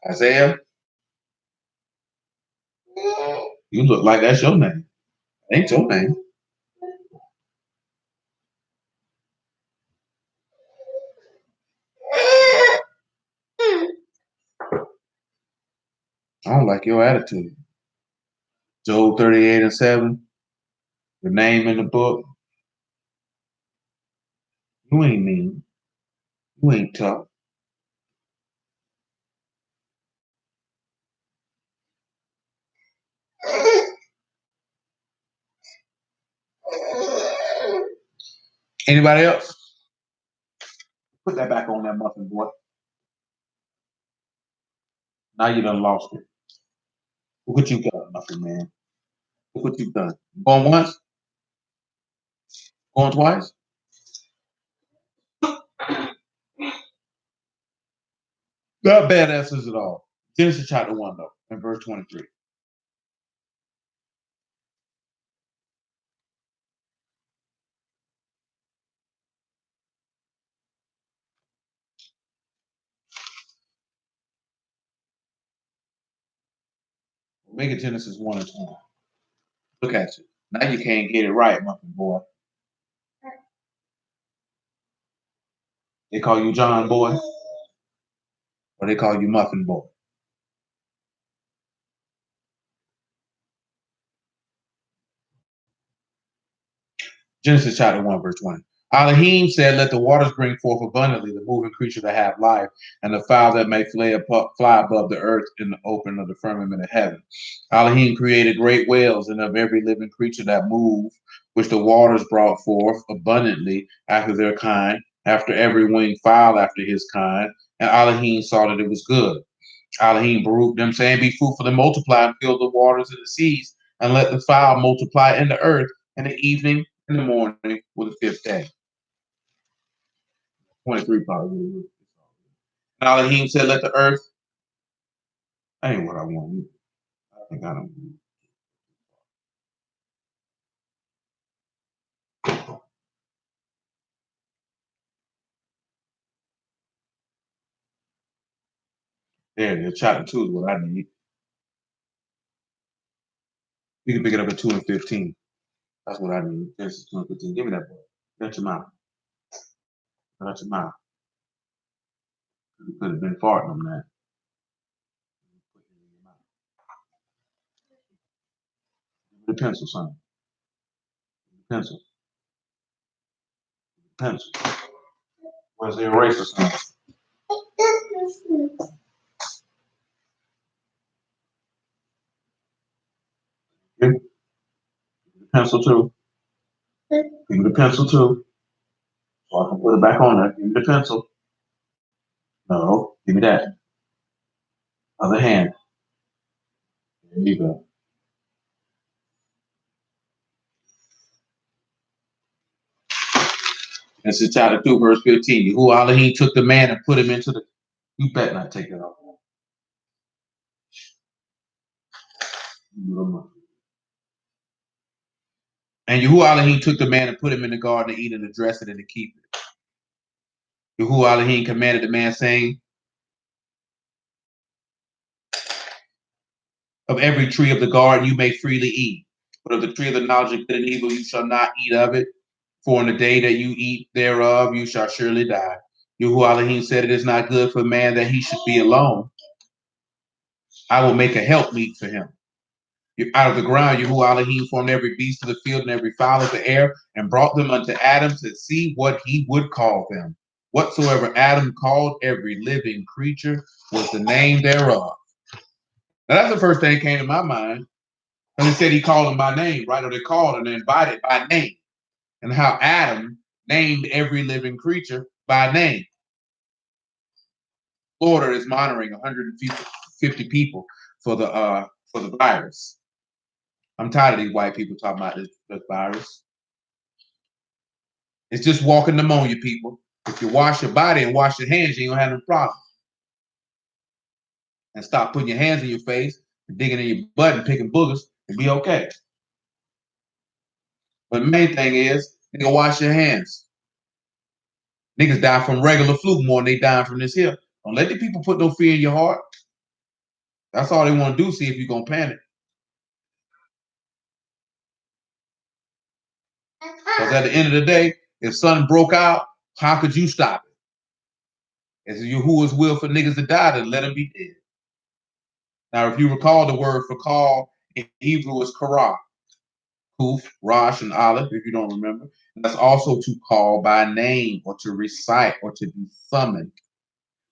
Isaiah. You look like that's your name. Ain't your name. I don't like your attitude. Job 38:7, the name in the book. You ain't mean. You ain't tough. Anybody else? Put that back on that muffin, boy. Now you done lost it. Look what you done, muffin man. Look what you done. Going once? Going twice? Not bad answers at all. Genesis chapter 1, though, and verse 23. Make it Genesis 1 and 20. Look at you. Now you can't get it right, muffin boy. They call you John boy, or they call you muffin boy. Genesis chapter 1, verse 20. Elohim said, let the waters bring forth abundantly the moving creature that have life, and the fowl that may fly above the earth in the open of the firmament of heaven. Elohim created great whales, and of every living creature that move, which the waters brought forth abundantly after their kind, after every winged fowl after his kind. And Elohim saw that it was good. Elohim baruched them, saying, be fruitful and multiply, and fill the waters and the seas, and let the fowl multiply in the earth, in the evening, in the morning, with the fifth day. 23 probably. And Elohim said, let the earth, that ain't what I want. I think I don't. There it is. Chapter 2 is what I need. You can pick it up at 2 and 15. That's what I need. Genesis 2 and 15. Give me that boy. Shut your mouth. Shut your mouth. You could have been farting on that. The pencil, son. The pencil. The pencil. Where's the eraser, son? Give me the pencil too. Give me the pencil too. So I can put it back on there. Give me the pencil. No, give me that. Other hand. There you go. This is chapter 2, verse 15. Who Elohim took the man and put him into the. You better not take that off. And Yahuwah Elohim took the man and put him in the garden to eat and to dress it and to keep it. Yahuwah Elohim commanded the man, saying, of every tree of the garden you may freely eat, but of the tree of the knowledge of good and evil you shall not eat of it, for in the day that you eat thereof you shall surely die. Yahuwah Elohim said, it is not good for man that he should be alone. I will make a helpmeet for him. Out of the ground, Yahuwah Elohim formed every beast of the field and every fowl of the air, and brought them unto Adam to see what he would call them. Whatsoever Adam called every living creature was the name thereof. Now that's the first thing that came to my mind. Because he said he called them by name, right? Or they called and invited by name. And how Adam named every living creature by name. Florida is monitoring 150 people for the virus. I'm tired of these white people talking about this virus. It's just walking pneumonia, people. If you wash your body and wash your hands, you ain't gonna have no problem. And stop putting your hands in your face and digging in your butt and picking boogers and be okay. But the main thing is, nigga, wash your hands. Niggas die from regular flu more than they die from this here. Don't let the people put no fear in your heart. That's all they want to do, see if you're gonna panic. Because at the end of the day, if something broke out, how could you stop it? It's Yahuwah's will for niggas to die, then let them be dead. Now, if you recall, the word for call in Hebrew is karah, kuf, rosh, and aleph, if you don't remember. And that's also to call by name or to recite or to be summoned.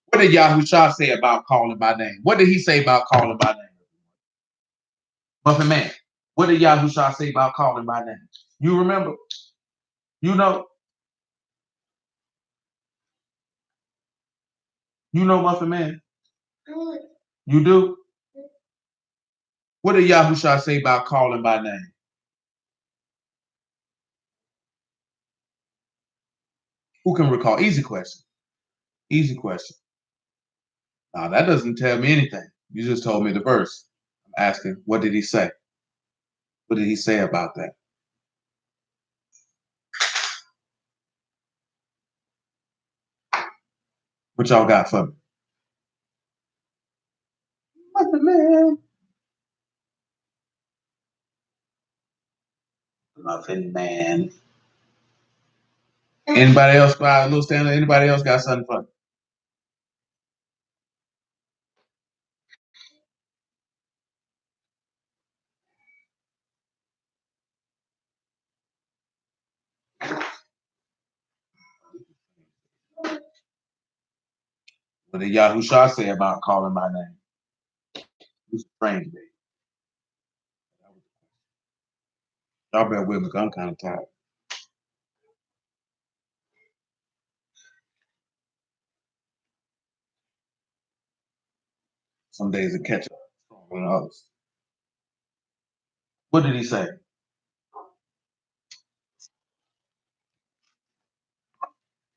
What did Yahushua say about calling by name? What did he say about calling by name? Muffin Man, what did Yahushua say about calling by name? You remember? You know? You know, Muffin Man? You do? What did Yahushua say about calling by name? Who can recall? Easy question. Easy question. Now, that doesn't tell me anything. You just told me the verse. I'm asking, what did he say? What did he say about that? What y'all got for me? Muffin Man. Muffin Man. Anybody else got a little stand? Anybody else got something for me? What did Yahushua say about calling my name? Who's praying today? Y'all bear with me, I'm kind of tired. Some days it catch up stronger than others. What did he say?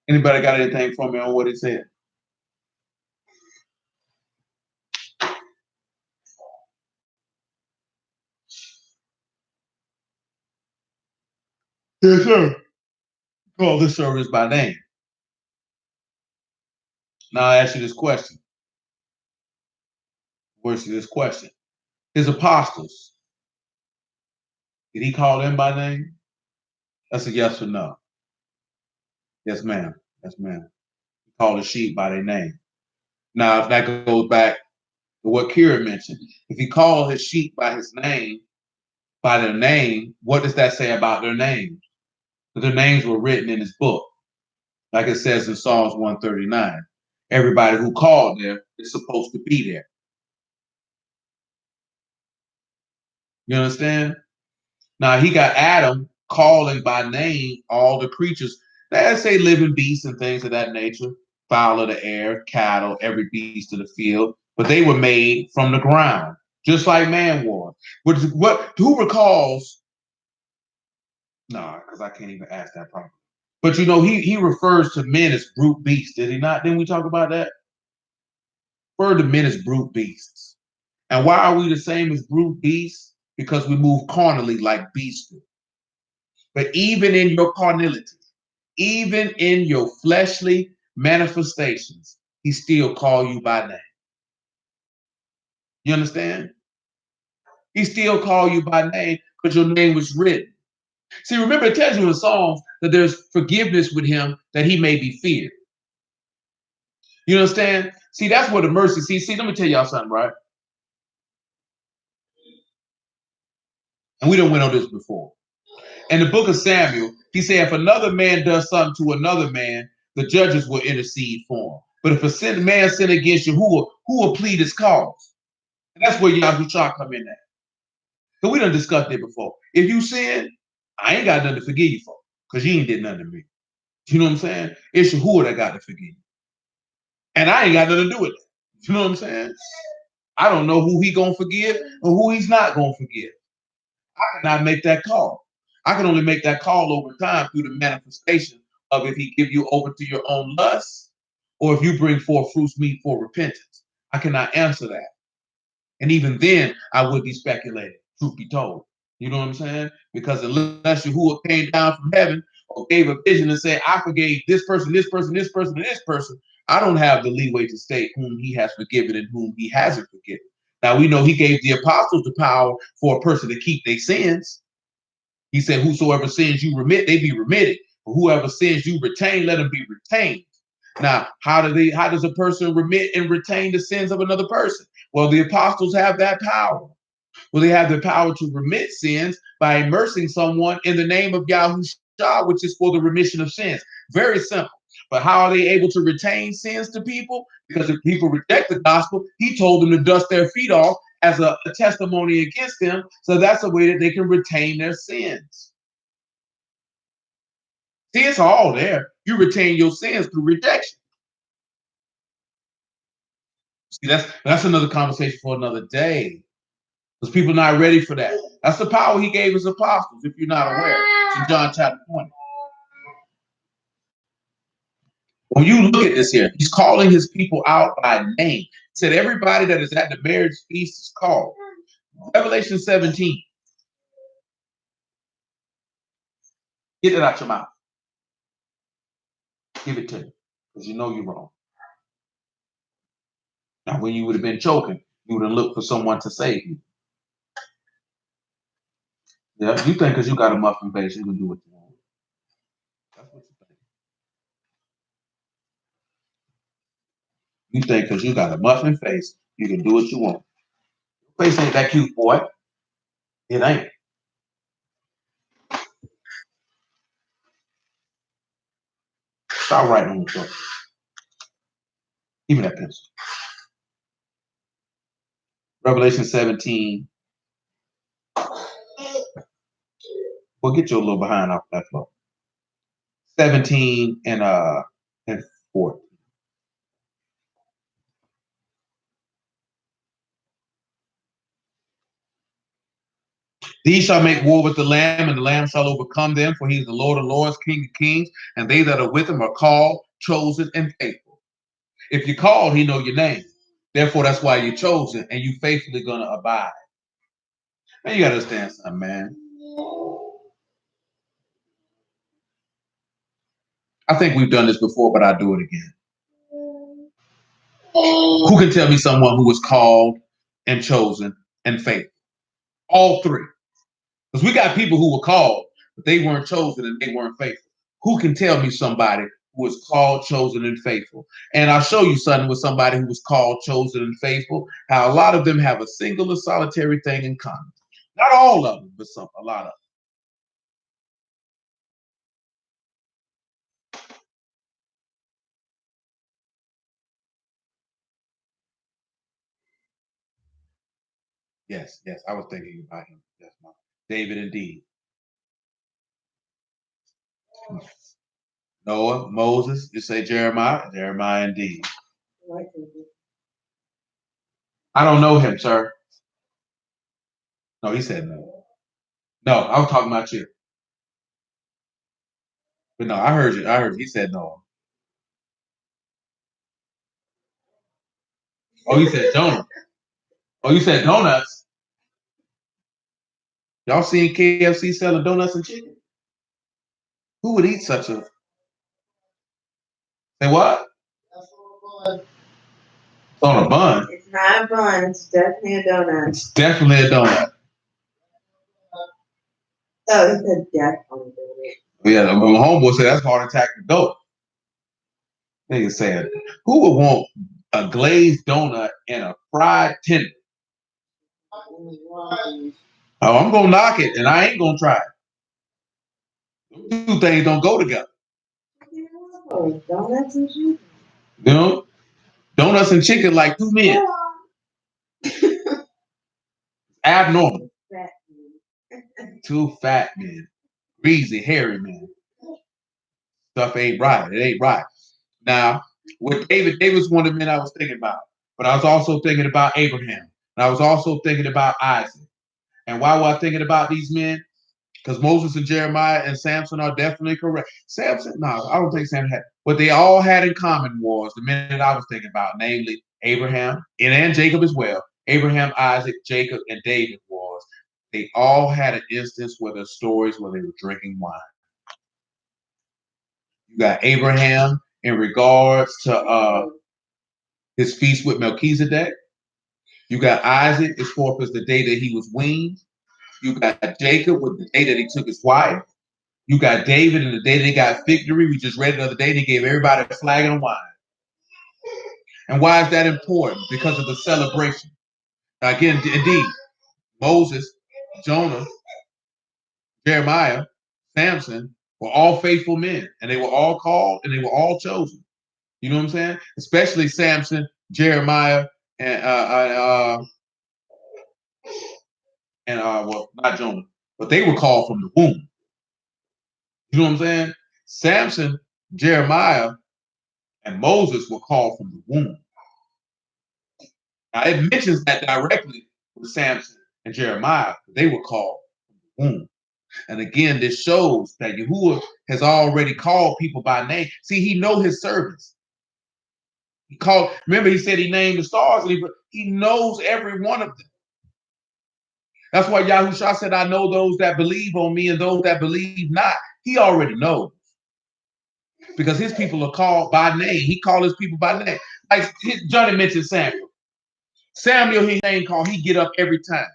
Anybody got anything for me on what he said? Yes, sir. Call this service by name. Now I ask you this question. Where's this question? His apostles, did he call them by name? That's a yes or no. Yes, ma'am. Yes, ma'am. He called the sheep by their name. Now, if that goes back to what Kira mentioned, if he called his sheep by his name, by their name, what does that say about their names? Because their names were written in his book. Like it says in Psalms 139. Everybody who called there is supposed to be there. You understand? Now he got Adam calling by name all the creatures. Let's say living beasts and things of that nature, fowl of the air, cattle, every beast of the field. But they were made from the ground, just like man was. Who recalls? Nah, because I can't even ask that properly. But you know, he refers to men as brute beasts, did he not? Didn't we talk about that? Refer to men as brute beasts. And why are we the same as brute beasts? Because we move carnally like beasts do. But even in your carnality, even in your fleshly manifestations, he still call you by name. You understand? He still call you by name because your name was written. See, remember, it tells you in Psalms that there's forgiveness with him that he may be feared. You understand? See, that's where the mercy. See, let me tell y'all something, right? And we don't went on this before. In the book of Samuel, he said, if another man does something to another man, the judges will intercede for him. But if a man sin against you, who will plead his cause? And that's where Yahushua come in at. So we done discussed it before. If you sin, I ain't got nothing to forgive you for, because you ain't did nothing to me. You know what I'm saying? It's Yahuwah that got to forgive you. And I ain't got nothing to do with it. You know what I'm saying? I don't know who he gonna forgive or who he's not gonna forgive. I cannot make that call. I can only make that call over time through the manifestation of if he give you over to your own lust or if you bring forth fruits meet for repentance. I cannot answer that. And even then, I would be speculating, truth be told. You know what I'm saying? Because unless Yahuwah came down from heaven or gave a vision and said, I forgave this person, this person, this person, and this person, I don't have the leeway to state whom he has forgiven and whom he hasn't forgiven. Now, we know he gave the apostles the power for a person to keep their sins. He said, whosoever sins you remit, they be remitted. But whoever sins you retain, let them be retained. Now, how does a person remit and retain the sins of another person? Well, the apostles have that power. Well, they have the power to remit sins by immersing someone in the name of Yahushua, which is for the remission of sins. Very simple. But how are they able to retain sins to people? Because if people reject the gospel, he told them to dust their feet off as a testimony against them. So that's a way that they can retain their sins. See, it's all there. You retain your sins through rejection. See, that's another conversation for another day. Because people are not ready for that. That's the power he gave his apostles, if you're not aware. It's in John chapter 20. When you look at this here, he's calling his people out by name. He said everybody that is at the marriage feast is called. Revelation 17. Get it out your mouth. Give it to me. Because you know you're wrong. Now, when you would have been choking, you would have looked for someone to save you. Yeah, you think because you got a muffin face, you can do what you want. That's what you think. You think because you got a muffin face, you can do what you want. Your face ain't that cute, boy. It ain't. Stop writing on the floor. Give me that pencil. Revelation 17. We'll get you a little behind off that floor. 17 and 4. These shall make war with the Lamb, and the Lamb shall overcome them, for he is the Lord of lords, King of kings, and they that are with him are called, chosen, and faithful. If you're called, he know your name. Therefore, that's why you're chosen, and you faithfully going to abide. Man, you got to understand something, man. I think we've done this before, but I'll do it again. Who can tell me someone who was called and chosen and faithful? All three. Because we got people who were called, but they weren't chosen and they weren't faithful. Who can tell me somebody who was called, chosen, and faithful? And I'll show you something with somebody who was called, chosen, and faithful, how a lot of them have a singular, solitary thing in common. Not all of them, but a lot of them. Yes, I was thinking about him. Yes, David indeed. Noah, Moses, you say Jeremiah indeed. I don't know him, sir. No, he said no. No, I was talking about you. But no, I heard you. He said no. Oh, you said Jonah. Oh, you said donuts. Y'all seen KFC selling donuts and chicken? Who would eat such a? Say what? It's on a bun. It's not a bun. It's definitely a donut. It's definitely a donut. Oh, it's a definitely donut. Yeah, my homeboy said that's heart attack to go. Nigga said, who would want a glazed donut and a fried tender? Oh, I'm gonna knock it, and I ain't gonna try it. Those two things don't go together. Donuts and chicken. You know, donuts and chicken like two men. Abnormal. Fat Two fat men, greasy, hairy men. Stuff ain't right. It ain't right. Now, with David's one of the men I was thinking about, but I was also thinking about Abraham, and I was also thinking about Isaac. And why was I thinking about these men? Because Moses and Jeremiah and Samson are definitely correct. Samson, no, I don't think Samson had. What they all had in common was the men that I was thinking about, namely Abraham and Jacob as well. Abraham, Isaac, Jacob, and David was. They all had an instance where their stories where they were drinking wine. You got Abraham in regards to his feast with Melchizedek. You got Isaac as forth as the day that he was weaned. You got Jacob with the day that he took his wife. You got David and the day they got victory. We just read it the other day. They gave everybody a flag and wine. And why is that important? Because of the celebration. Now again, indeed, Moses, Jonah, Jeremiah, Samson were all faithful men, and they were all called and they were all chosen. You know what I'm saying? Especially Samson, Jeremiah, and well, not Jonah, but they were called from the womb. You know what I'm saying? Samson, Jeremiah, and Moses were called from the womb. Now it mentions that directly with Samson and Jeremiah, they were called from the womb. And again, this shows that Yahuwah has already called people by name. See, he know his servants. He called, remember he said he named the stars, and he knows every one of them. That's why Yahushua said, I know those that believe on me and those that believe not. He already knows. Because his people are called by name. He called his people by name. Like Johnny mentioned Samuel. Samuel, his name called, he get up every time.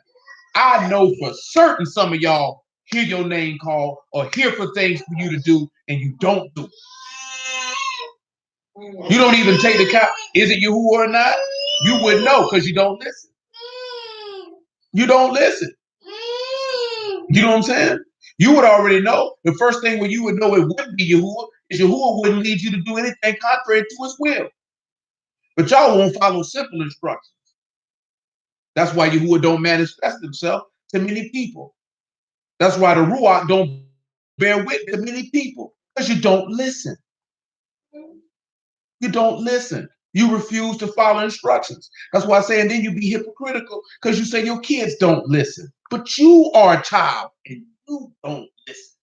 I know for certain some of y'all hear your name called or hear for things for you to do and you don't do it. You don't even take the count. Is it Yahuwah or not? You would know because you don't listen. You don't listen. You know what I'm saying? You would already know. The first thing when you would know it wouldn't be Yahuwah is Yahuwah wouldn't lead you to do anything contrary to his will. But y'all won't follow simple instructions. That's why Yahuwah don't manifest himself to many people. That's why the Ruach don't bear witness to many people, because you don't listen. You don't listen. You refuse to follow instructions. That's why I say, and then you be hypocritical because you say your kids don't listen. But you are a child and you don't listen.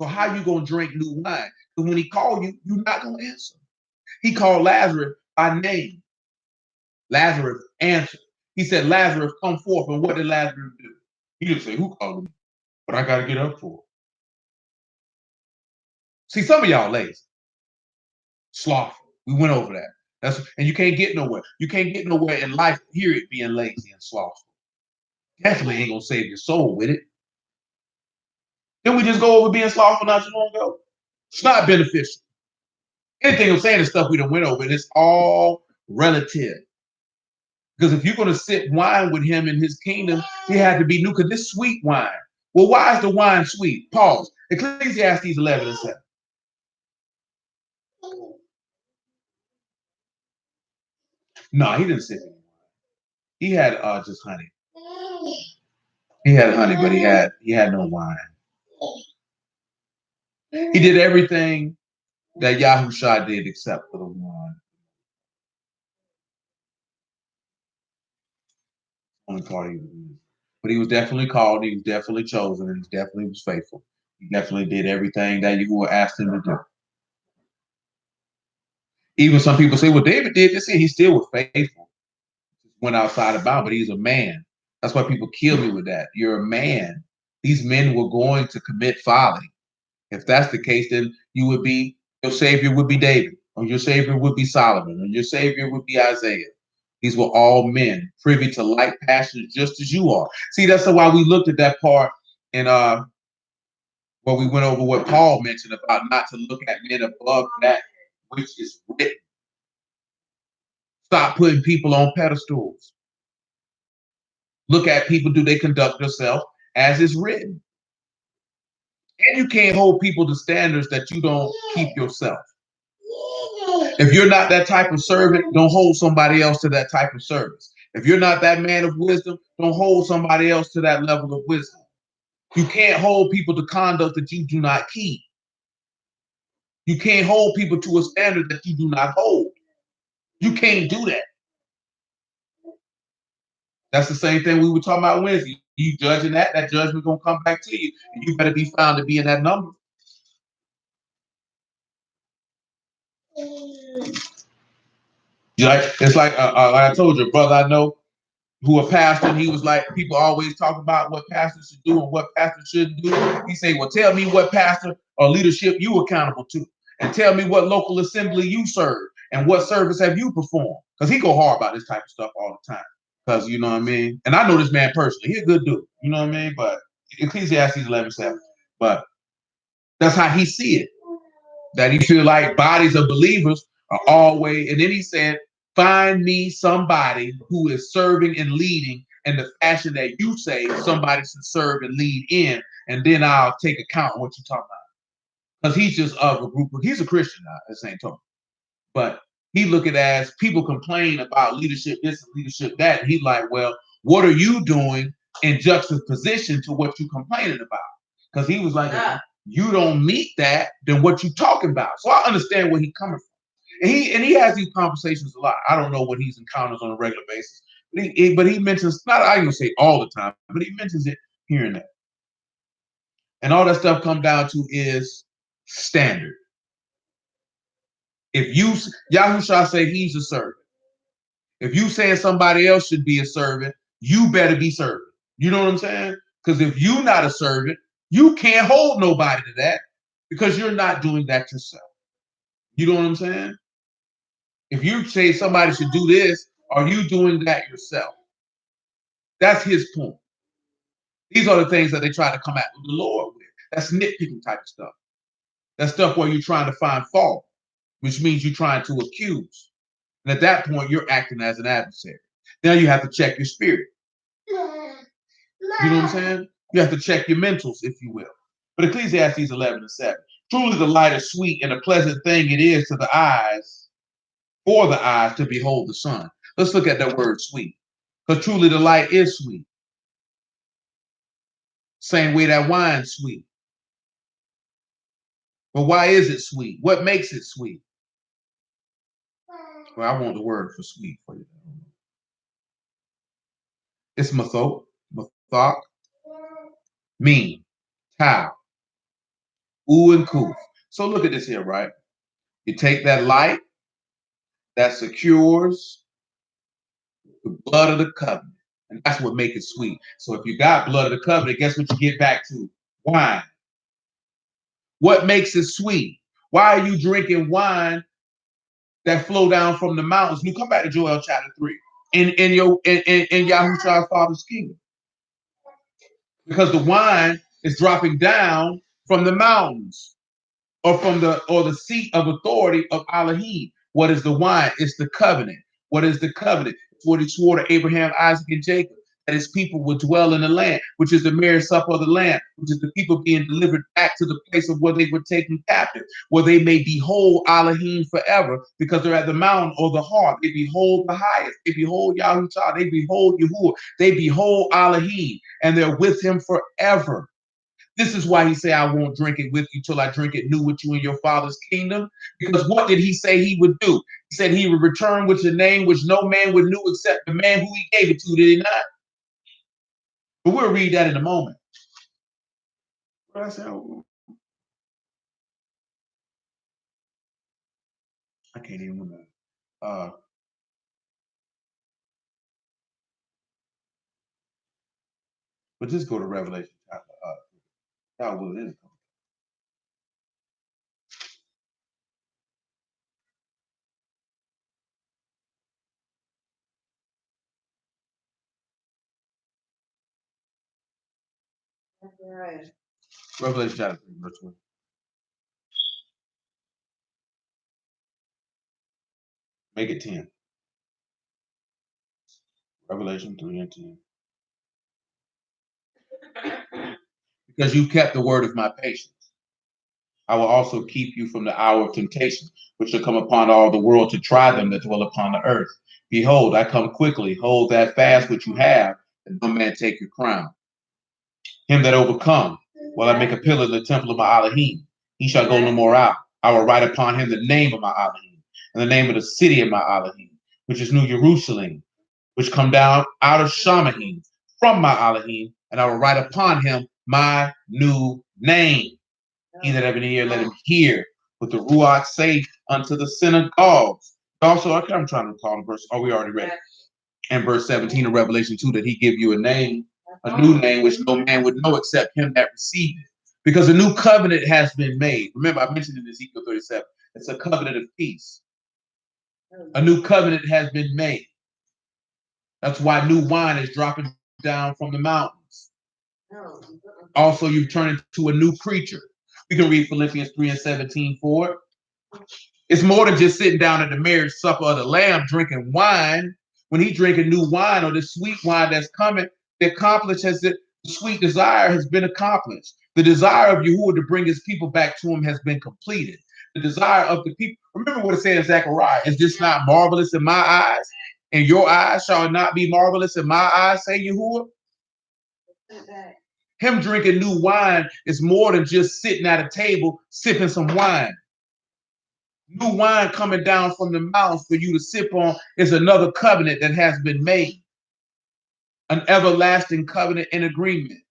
So how you going to drink new wine? Because when he called you, you're not going to answer. He called Lazarus by name. Lazarus answered. He said, Lazarus, come forth. And what did Lazarus do? He didn't say, who called me? But I got to get up for it. See, some of y'all lazy. Slothful. We went over that. And you can't get nowhere. You can't get nowhere in life, period, being lazy and slothful. Definitely ain't going to save your soul with it. Then we just go over being slothful not too long ago. It's not beneficial. Anything I'm saying is stuff we done went over, and it's all relative. Because if you're going to sit wine with him in his kingdom, he had to be new, because this sweet wine. Well, why is the wine sweet? Pause. Ecclesiastes 11 and 7. No, he didn't sip any wine. He had just honey. He had honey, but he had no wine. He did everything that Yahushua did except for the wine. Only part he was in. But he was definitely called, he was definitely chosen, and he definitely was faithful. He definitely did everything that Yahuwah asked him to do. Even some people say, well, David did this, and he still was faithful. Went outside of bounds, but he's a man. That's why people kill me with that. You're a man. These men were going to commit folly. If that's the case, then your savior would be David, or your savior would be Solomon, or your savior would be Isaiah. These were all men privy to like passions just as you are. See, that's why we looked at that part in where we went over what Paul mentioned about not to look at men above that which is written. Stop putting people on pedestals. Look at people, do they conduct themselves as is written? And you can't hold people to standards that you don't keep yourself. If you're not that type of servant, don't hold somebody else to that type of service. If you're not that man of wisdom, don't hold somebody else to that level of wisdom. You can't hold people to conduct that you do not keep. You can't hold people to a standard that you do not hold. You can't do that. That's the same thing we were talking about Wednesday. You judging that judgment gonna come back to you. And you better be found to be in that number. It's like I told you, brother I know who a pastor, and he was like, people always talk about what pastors should do and what pastors shouldn't do. He said, well, tell me what pastor or leadership you accountable to, and tell me what local assembly you serve and what service have you performed. Because he go hard about this type of stuff all the time. Because you know what I mean? And I know this man personally. He's a good dude. You know what I mean? But Ecclesiastes 11:7. But that's how he see it. That he feel like bodies of believers are always, and then he said, find me somebody who is serving and leading in the fashion that you say somebody should serve and lead in, and then I'll take account of what you're talking about. Because he's just of a group of, he's a Christian now, at the same time. But he look at it as people complain about leadership this and leadership that. And he's like, well, what are you doing in juxtaposition to what you complaining about? Because he was like, if you don't meet that, then what you talking about? So I understand where he's coming from. And he has these conversations a lot. I don't know what he's encounters on a regular basis. But he mentions, not I can say all the time, but he mentions it here and there. And all that stuff comes down to is standard. If you, Yahushua say he's a servant. If you saying somebody else should be a servant, you better be servant. You know what I'm saying? Because if you're not a servant, you can't hold nobody to that because you're not doing that yourself. You know what I'm saying? If you say somebody should do this, are you doing that yourself? That's his point. These are the things that they try to come at the Lord with. That's nitpicking type of stuff. That's stuff where you're trying to find fault, which means you're trying to accuse. And at that point, you're acting as an adversary. Now you have to check your spirit. You know what I'm saying? You have to check your mentals, if you will. But Ecclesiastes 11:7. Truly the light is sweet, and a pleasant thing it is to the eyes, for the eyes to behold the sun. Let's look at that word sweet. Because truly the light is sweet. Same way that wine's sweet. But why is it sweet? What makes it sweet? Well, I want the word for sweet for you. It's mathok, mean, tau, and kuf. So look at this here, right? You take that light that secures the blood of the covenant, and that's what makes it sweet. So if you got blood of the covenant, guess what you get back to? Wine. What makes it sweet? Why are you drinking wine that flow down from the mountains? You come back to Joel chapter 3 in Yahushua's Father's kingdom. Because the wine is dropping down from the mountains or from the seat of authority of Elohim. What is the wine? It's the covenant. What is the covenant? It's what he swore to Abraham, Isaac, and Jacob, that his people would dwell in the land, which is the marriage supper of the Lamb, which is the people being delivered back to the place of where they were taken captive, where they may behold Elohim forever, because they're at the mountain or the heart. They behold the highest. They behold Yahushua. They behold Yahuwah. They behold Elohim, and they're with him forever. This is why he said, I won't drink it with you till I drink it new with you in your Father's kingdom. Because what did he say he would do? He said he would return with a name which no man would know except the man who he gave it to, did he not? But we'll read that in a moment. I can't even remember. But just go to Revelation chapter. God will it is. Right. Revelation chapter 3, verse 1. Make it 10. Revelation 3 and 10. Because you kept the word of my patience, I will also keep you from the hour of temptation, which shall come upon all the world to try them that dwell upon the earth. Behold, I come quickly. Hold that fast which you have, and no man take your crown. Him that overcome, while I make a pillar in the temple of my Elohim, he shall go no more out. I will write upon him the name of my Elohim, and the name of the city of my Elohim, which is New Jerusalem, which come down out of Shamahim from my Elohim, and I will write upon him my new name. He that have an ear, let him hear what the Ruach say unto the synagogues. Also, I'm trying to call the verse. Oh, we already read it. And verse 17 of Revelation 2, that he give you a name, a new name, which no man would know except him that received it. Because a new covenant has been made. Remember, I mentioned in Ezekiel 37, it's a covenant of peace. A new covenant has been made. That's why new wine is dropping down from the mountains. Also, you turn into a new creature. We can read Philippians 3:17 for it. It's more than just sitting down at the marriage supper of the Lamb drinking wine. When he drinking new wine or the sweet wine that's coming, the sweet desire has been accomplished. The desire of Yahuwah to bring his people back to him has been completed. The desire of the people. Remember what it said in Zechariah. Is this not marvelous in my eyes? And your eyes shall it not be marvelous in my eyes, say Yahuwah? Him drinking new wine is more than just sitting at a table sipping some wine. New wine coming down from the mouth for you to sip on is another covenant that has been made. An everlasting covenant and agreement.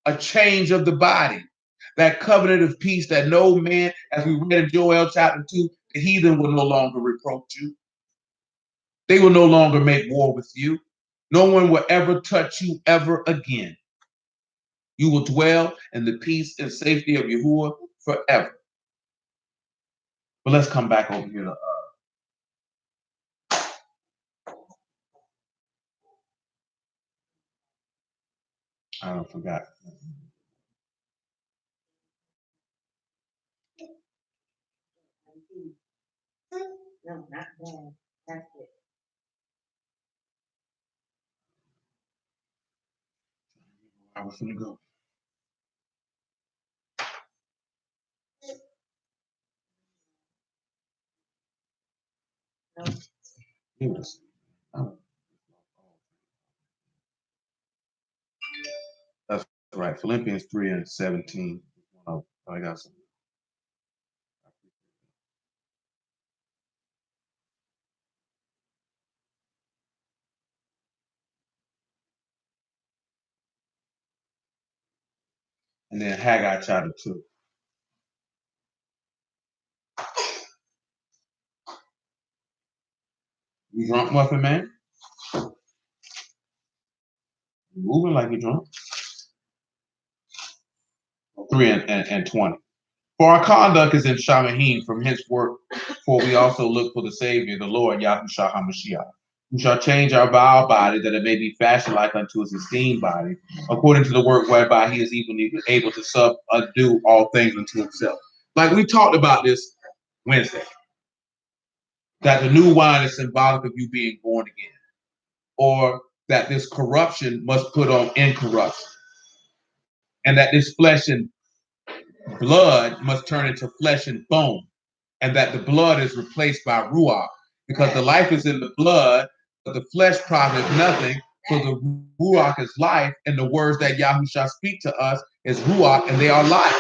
A change of the body. That covenant of peace that no man, as we read in Joel chapter 2, the heathen will no longer reproach you. They will no longer make war with you. No one will ever touch you ever again. You will dwell in the peace and safety of Yahuwah forever. But let's come back over here to I forgot. No, not that. That's it. I was gonna go. No. Yes. That's right. Philippians 3:17. Oh, I got some. And then Haggai chapter 2. You drunk, Muffin Man? You moving like you drunk. 3:20. For our conduct is in Shamahim from henceforth, for we also look for the Savior, the Lord Yahushua HaMashiach, who shall change our vile body, that it may be fashioned like unto his esteemed body, according to the work whereby he is even able to subdue all things unto himself. Like we talked about this Wednesday, that the new wine is symbolic of you being born again, or that this corruption must put on incorruption, and that this flesh and blood must turn into flesh and bone, and that the blood is replaced by ruach, because the life is in the blood, but the flesh profits nothing. For the ruach is life, and the words that Yahushua speak to us is ruach, and they are life.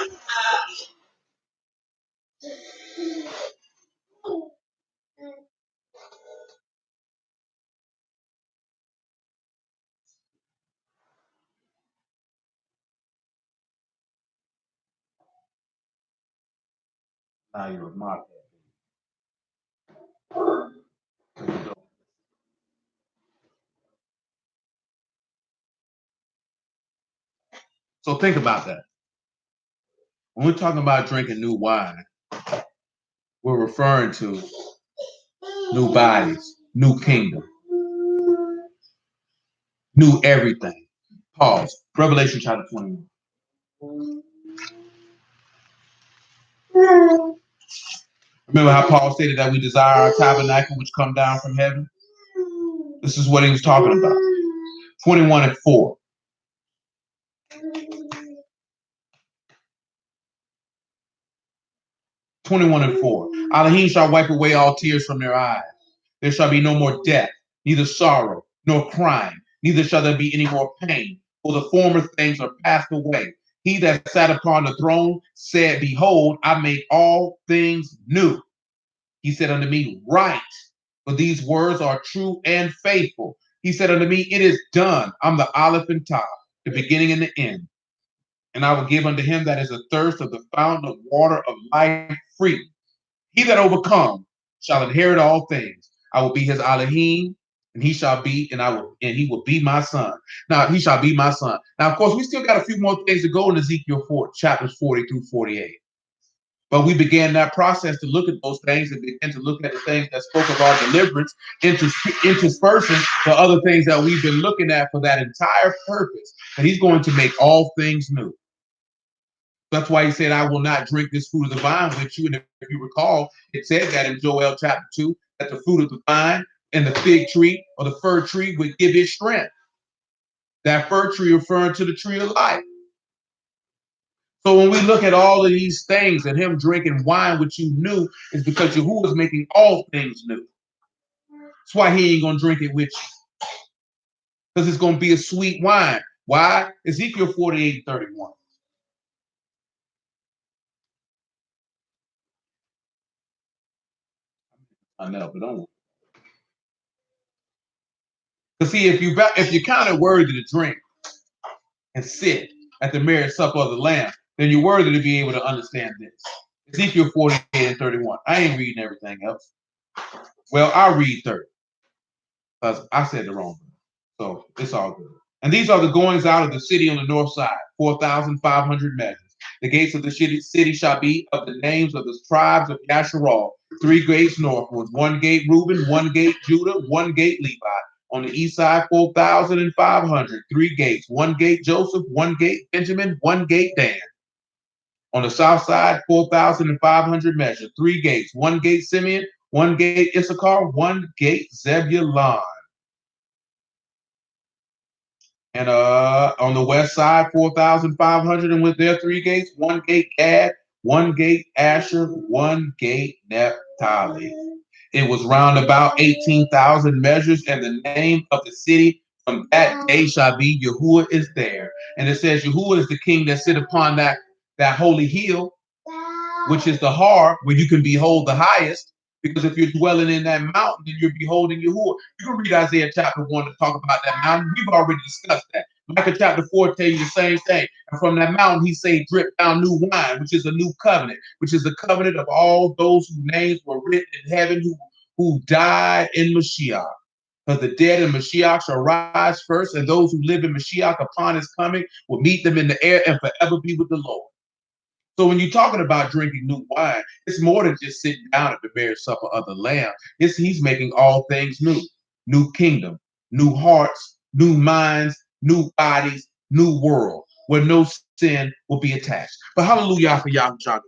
Now you're a So think about that. When we're talking about drinking new wine, we're referring to new bodies, new kingdom, new everything. Pause. Revelation chapter 21. Remember how Paul stated that we desire our tabernacle which come down from heaven? This is what he was talking about. 21:4. 21:4. Elohim shall wipe away all tears from their eyes. There shall be no more death, neither sorrow, nor crying, neither shall there be any more pain, for the former things are passed away. He that sat upon the throne said, behold, I make all things new. He said unto me, write, for these words are true and faithful. He said unto me, it is done. I'm the Aleph and Tav, the beginning and the end. And I will give unto him that is athirst of the fountain of water of life free. He that overcomes shall inherit all things. I will be his Elohim, and he shall be, and he will be my son. Now he shall be my son. Now, of course, we still got a few more things to go in Ezekiel 4, chapters 40 through 48. But we began that process to look at those things and begin to look at the things that spoke of our deliverance, interspersing the other things that we've been looking at for that entire purpose. And he's going to make all things new. That's why he said, I will not drink this fruit of the vine with you. And if you recall, it said that in Joel chapter 2, that the fruit of the vine and the fig tree or the fir tree would give it strength. That fir tree referring to the tree of life. So when we look at all of these things and him drinking wine, which you knew, is because Yahuwah is making all things new. That's why he ain't going to drink it with you. Because it's going to be a sweet wine. Why? Ezekiel 48:31. I know, but don't. Because see, if you counted worthy to drink and sit at the marriage supper of the Lamb, then you're worthy to be able to understand this. Ezekiel 48:31. I ain't reading everything else. Well, I'll read 30. Because I said the wrong thing. So it's all good. And these are the goings out of the city on the north side, 4,500 measures. The gates of the city shall be of the names of the tribes of Yasharal, 3 gates northward, 1 gate Reuben, 1 gate Judah, 1 gate Levi. On the east side, 4,500, 3 gates, 1 gate Joseph, 1 gate Benjamin, 1 gate Dan. On the south side, 4,500 measures, 3 gates, 1 gate Simeon, 1 gate Issachar, 1 gate Zebulun. And on the west side, 4,500, and with their 3 gates, 1 gate Gad, 1 gate Asher, 1 gate Naphtali. It was round about 18,000 measures, and the name of the city from that day shall be Yahuwah is there. And it says Yahuwah is the king that sit upon that holy hill, which is the Har, where you can behold the highest. Because if you're dwelling in that mountain, then you're beholding Yahuwah. You can read Isaiah chapter 1 to talk about that mountain. We've already discussed that. Micah chapter 4 tell you the same thing. And from that mountain, he say, drip down new wine, which is a new covenant, which is the covenant of all those whose names were written in heaven who died in Mashiach. Because the dead in Mashiach shall rise first, and those who live in Mashiach upon his coming will meet them in the air and forever be with the Lord. So when you're talking about drinking new wine, it's more than just sitting down at the marriage supper of the Lamb. He's making all things new. New kingdom, new hearts, new minds, new bodies, new world, where no sin will be attached. But hallelujah for Yahweh.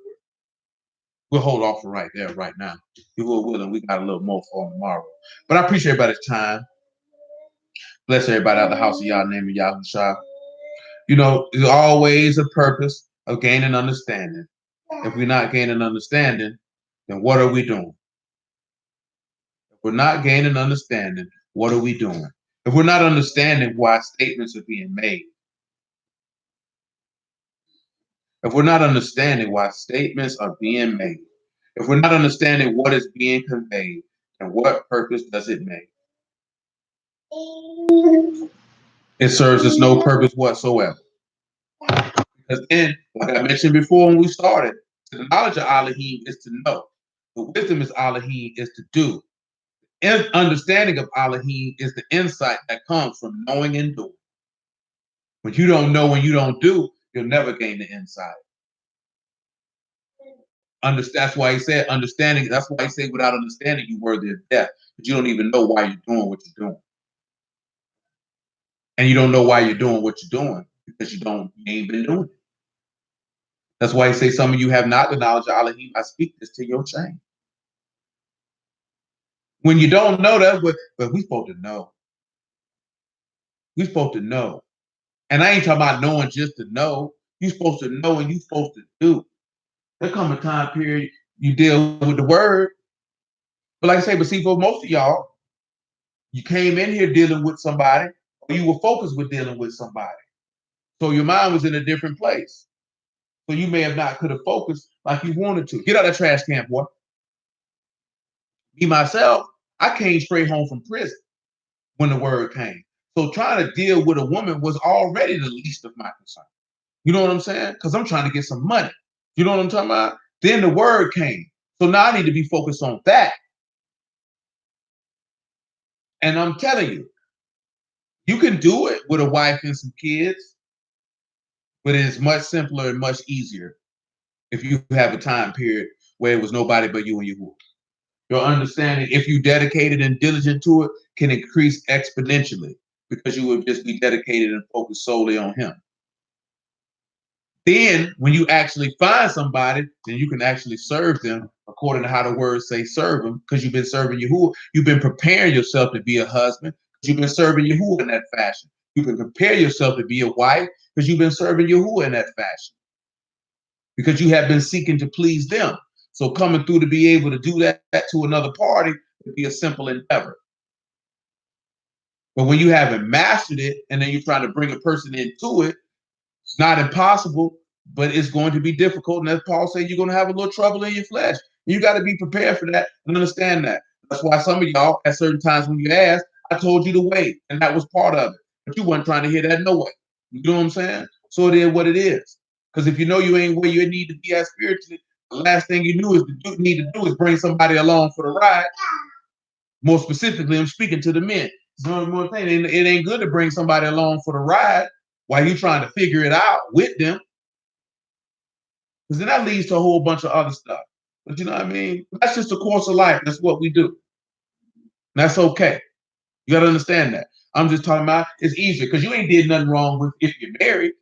We'll hold off for right there, right now. If we're willing, we got a little more for tomorrow. But I appreciate everybody's time. Bless everybody out of the house of Yah, name of Yahushua. You know, there's always a purpose of gaining understanding. If we're not gaining understanding, then what are we doing? If we're not gaining understanding, what are we doing? If we're not understanding why statements are being made, if we're not understanding why statements are being made, if we're not understanding what is being conveyed, then what purpose does it make? It serves us no purpose whatsoever. Because then, like I mentioned before when we started, the knowledge of Elohim is to know. The wisdom is Elohim is to do. And understanding of Elohim is the insight that comes from knowing and doing. When you don't know and you don't do, you'll never gain the insight. That's why he said understanding. That's why he said without understanding, you're worthy of death. But you don't even know why you're doing what you're doing. And you don't know why you're doing what you're doing because you ain't been doing it. That's why he says some of you have not the knowledge of Elohim. I speak this to your shame. When you don't know, that's what, but we supposed to know. We supposed to know. And I ain't talking about knowing just to know. You're supposed to know and you're supposed to do. There come a time period you deal with the word. But like I say, but see, for most of y'all, you came in here dealing with somebody, or you were focused with dealing with somebody. So your mind was in a different place. So you may have not could have focused like you wanted to. Get out of the trash can, boy. Me, myself, I came straight home from prison when the word came. So trying to deal with a woman was already the least of my concern. You know what I'm saying? Because I'm trying to get some money. You know what I'm talking about? Then the word came. So now I need to be focused on that. And I'm telling you, you can do it with a wife and some kids, but it is much simpler and much easier if you have a time period where it was nobody but you and Yahuwah. Your understanding, if you dedicated and diligent to it, can increase exponentially because you would just be dedicated and focused solely on him. Then when you actually find somebody, then you can actually serve them according to how the words say serve them, because you've been serving Yahuwah. You've been preparing yourself to be a husband because you've been serving Yahuwah in that fashion. You can prepare yourself to be a wife because you've been serving Yahuwah in that fashion. Because you have been seeking to please them. So coming through to be able to do that to another party would be a simple endeavor. But when you haven't mastered it and then you're trying to bring a person into it, it's not impossible, but it's going to be difficult. And as Paul said, you're going to have a little trouble in your flesh. You got to be prepared for that and understand that. That's why some of y'all, at certain times when you ask, I told you to wait, and that was part of it. But you weren't trying to hear that no way. You know what I'm saying? So it is what it is. Because if you know you ain't where you need to be at spiritually, the last thing you need to do is bring somebody along for the ride. More specifically, I'm speaking to the men. One more thing, it ain't good to bring somebody along for the ride while you're trying to figure it out with them. Because then that leads to a whole bunch of other stuff. But you know what I mean? That's just the course of life. That's what we do. And that's okay. You got to understand that. I'm just talking about it's easier because you ain't did nothing wrong with if you're married.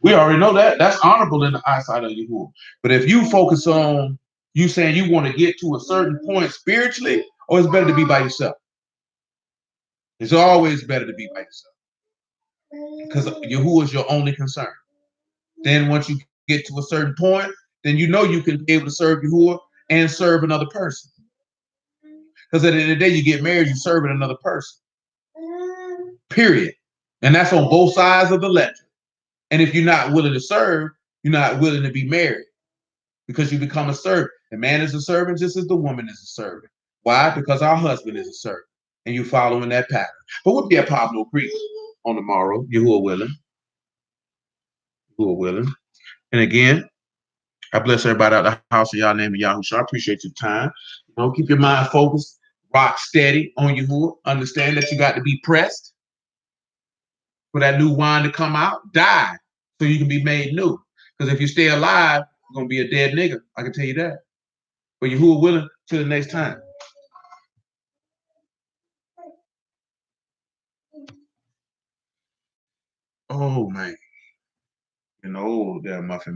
We already know that. That's honorable in the eyesight of Yahuwah. But if you focus on you saying you want to get to a certain point spiritually, or it's better to be by yourself. It's always better to be by yourself. Because Yahuwah is your only concern. Then once you get to a certain point, then you know you can be able to serve Yahuwah and serve another person. Because at the end of the day, you get married, you're serving another person. Period. And that's on both sides of the ledger. And if you're not willing to serve, you're not willing to be married. Because you become a servant. The man is a servant just as the woman is a servant. Why? Because our husband is a servant. And you're following that pattern. But we'll be at Pablo Creek on the morrow, Yahuwah willing. Yahuwah willing. And again, I bless everybody out the house in y'all name of Yahushua. I appreciate your time. Keep your mind focused, rock steady on Yahuwah. Understand that you got to be pressed for that new wine to come out. Die so you can be made new. Because if you stay alive, you're going to be a dead nigga. I can tell you that. But Yahuwah willing, till the next time. Oh, man. That muffin.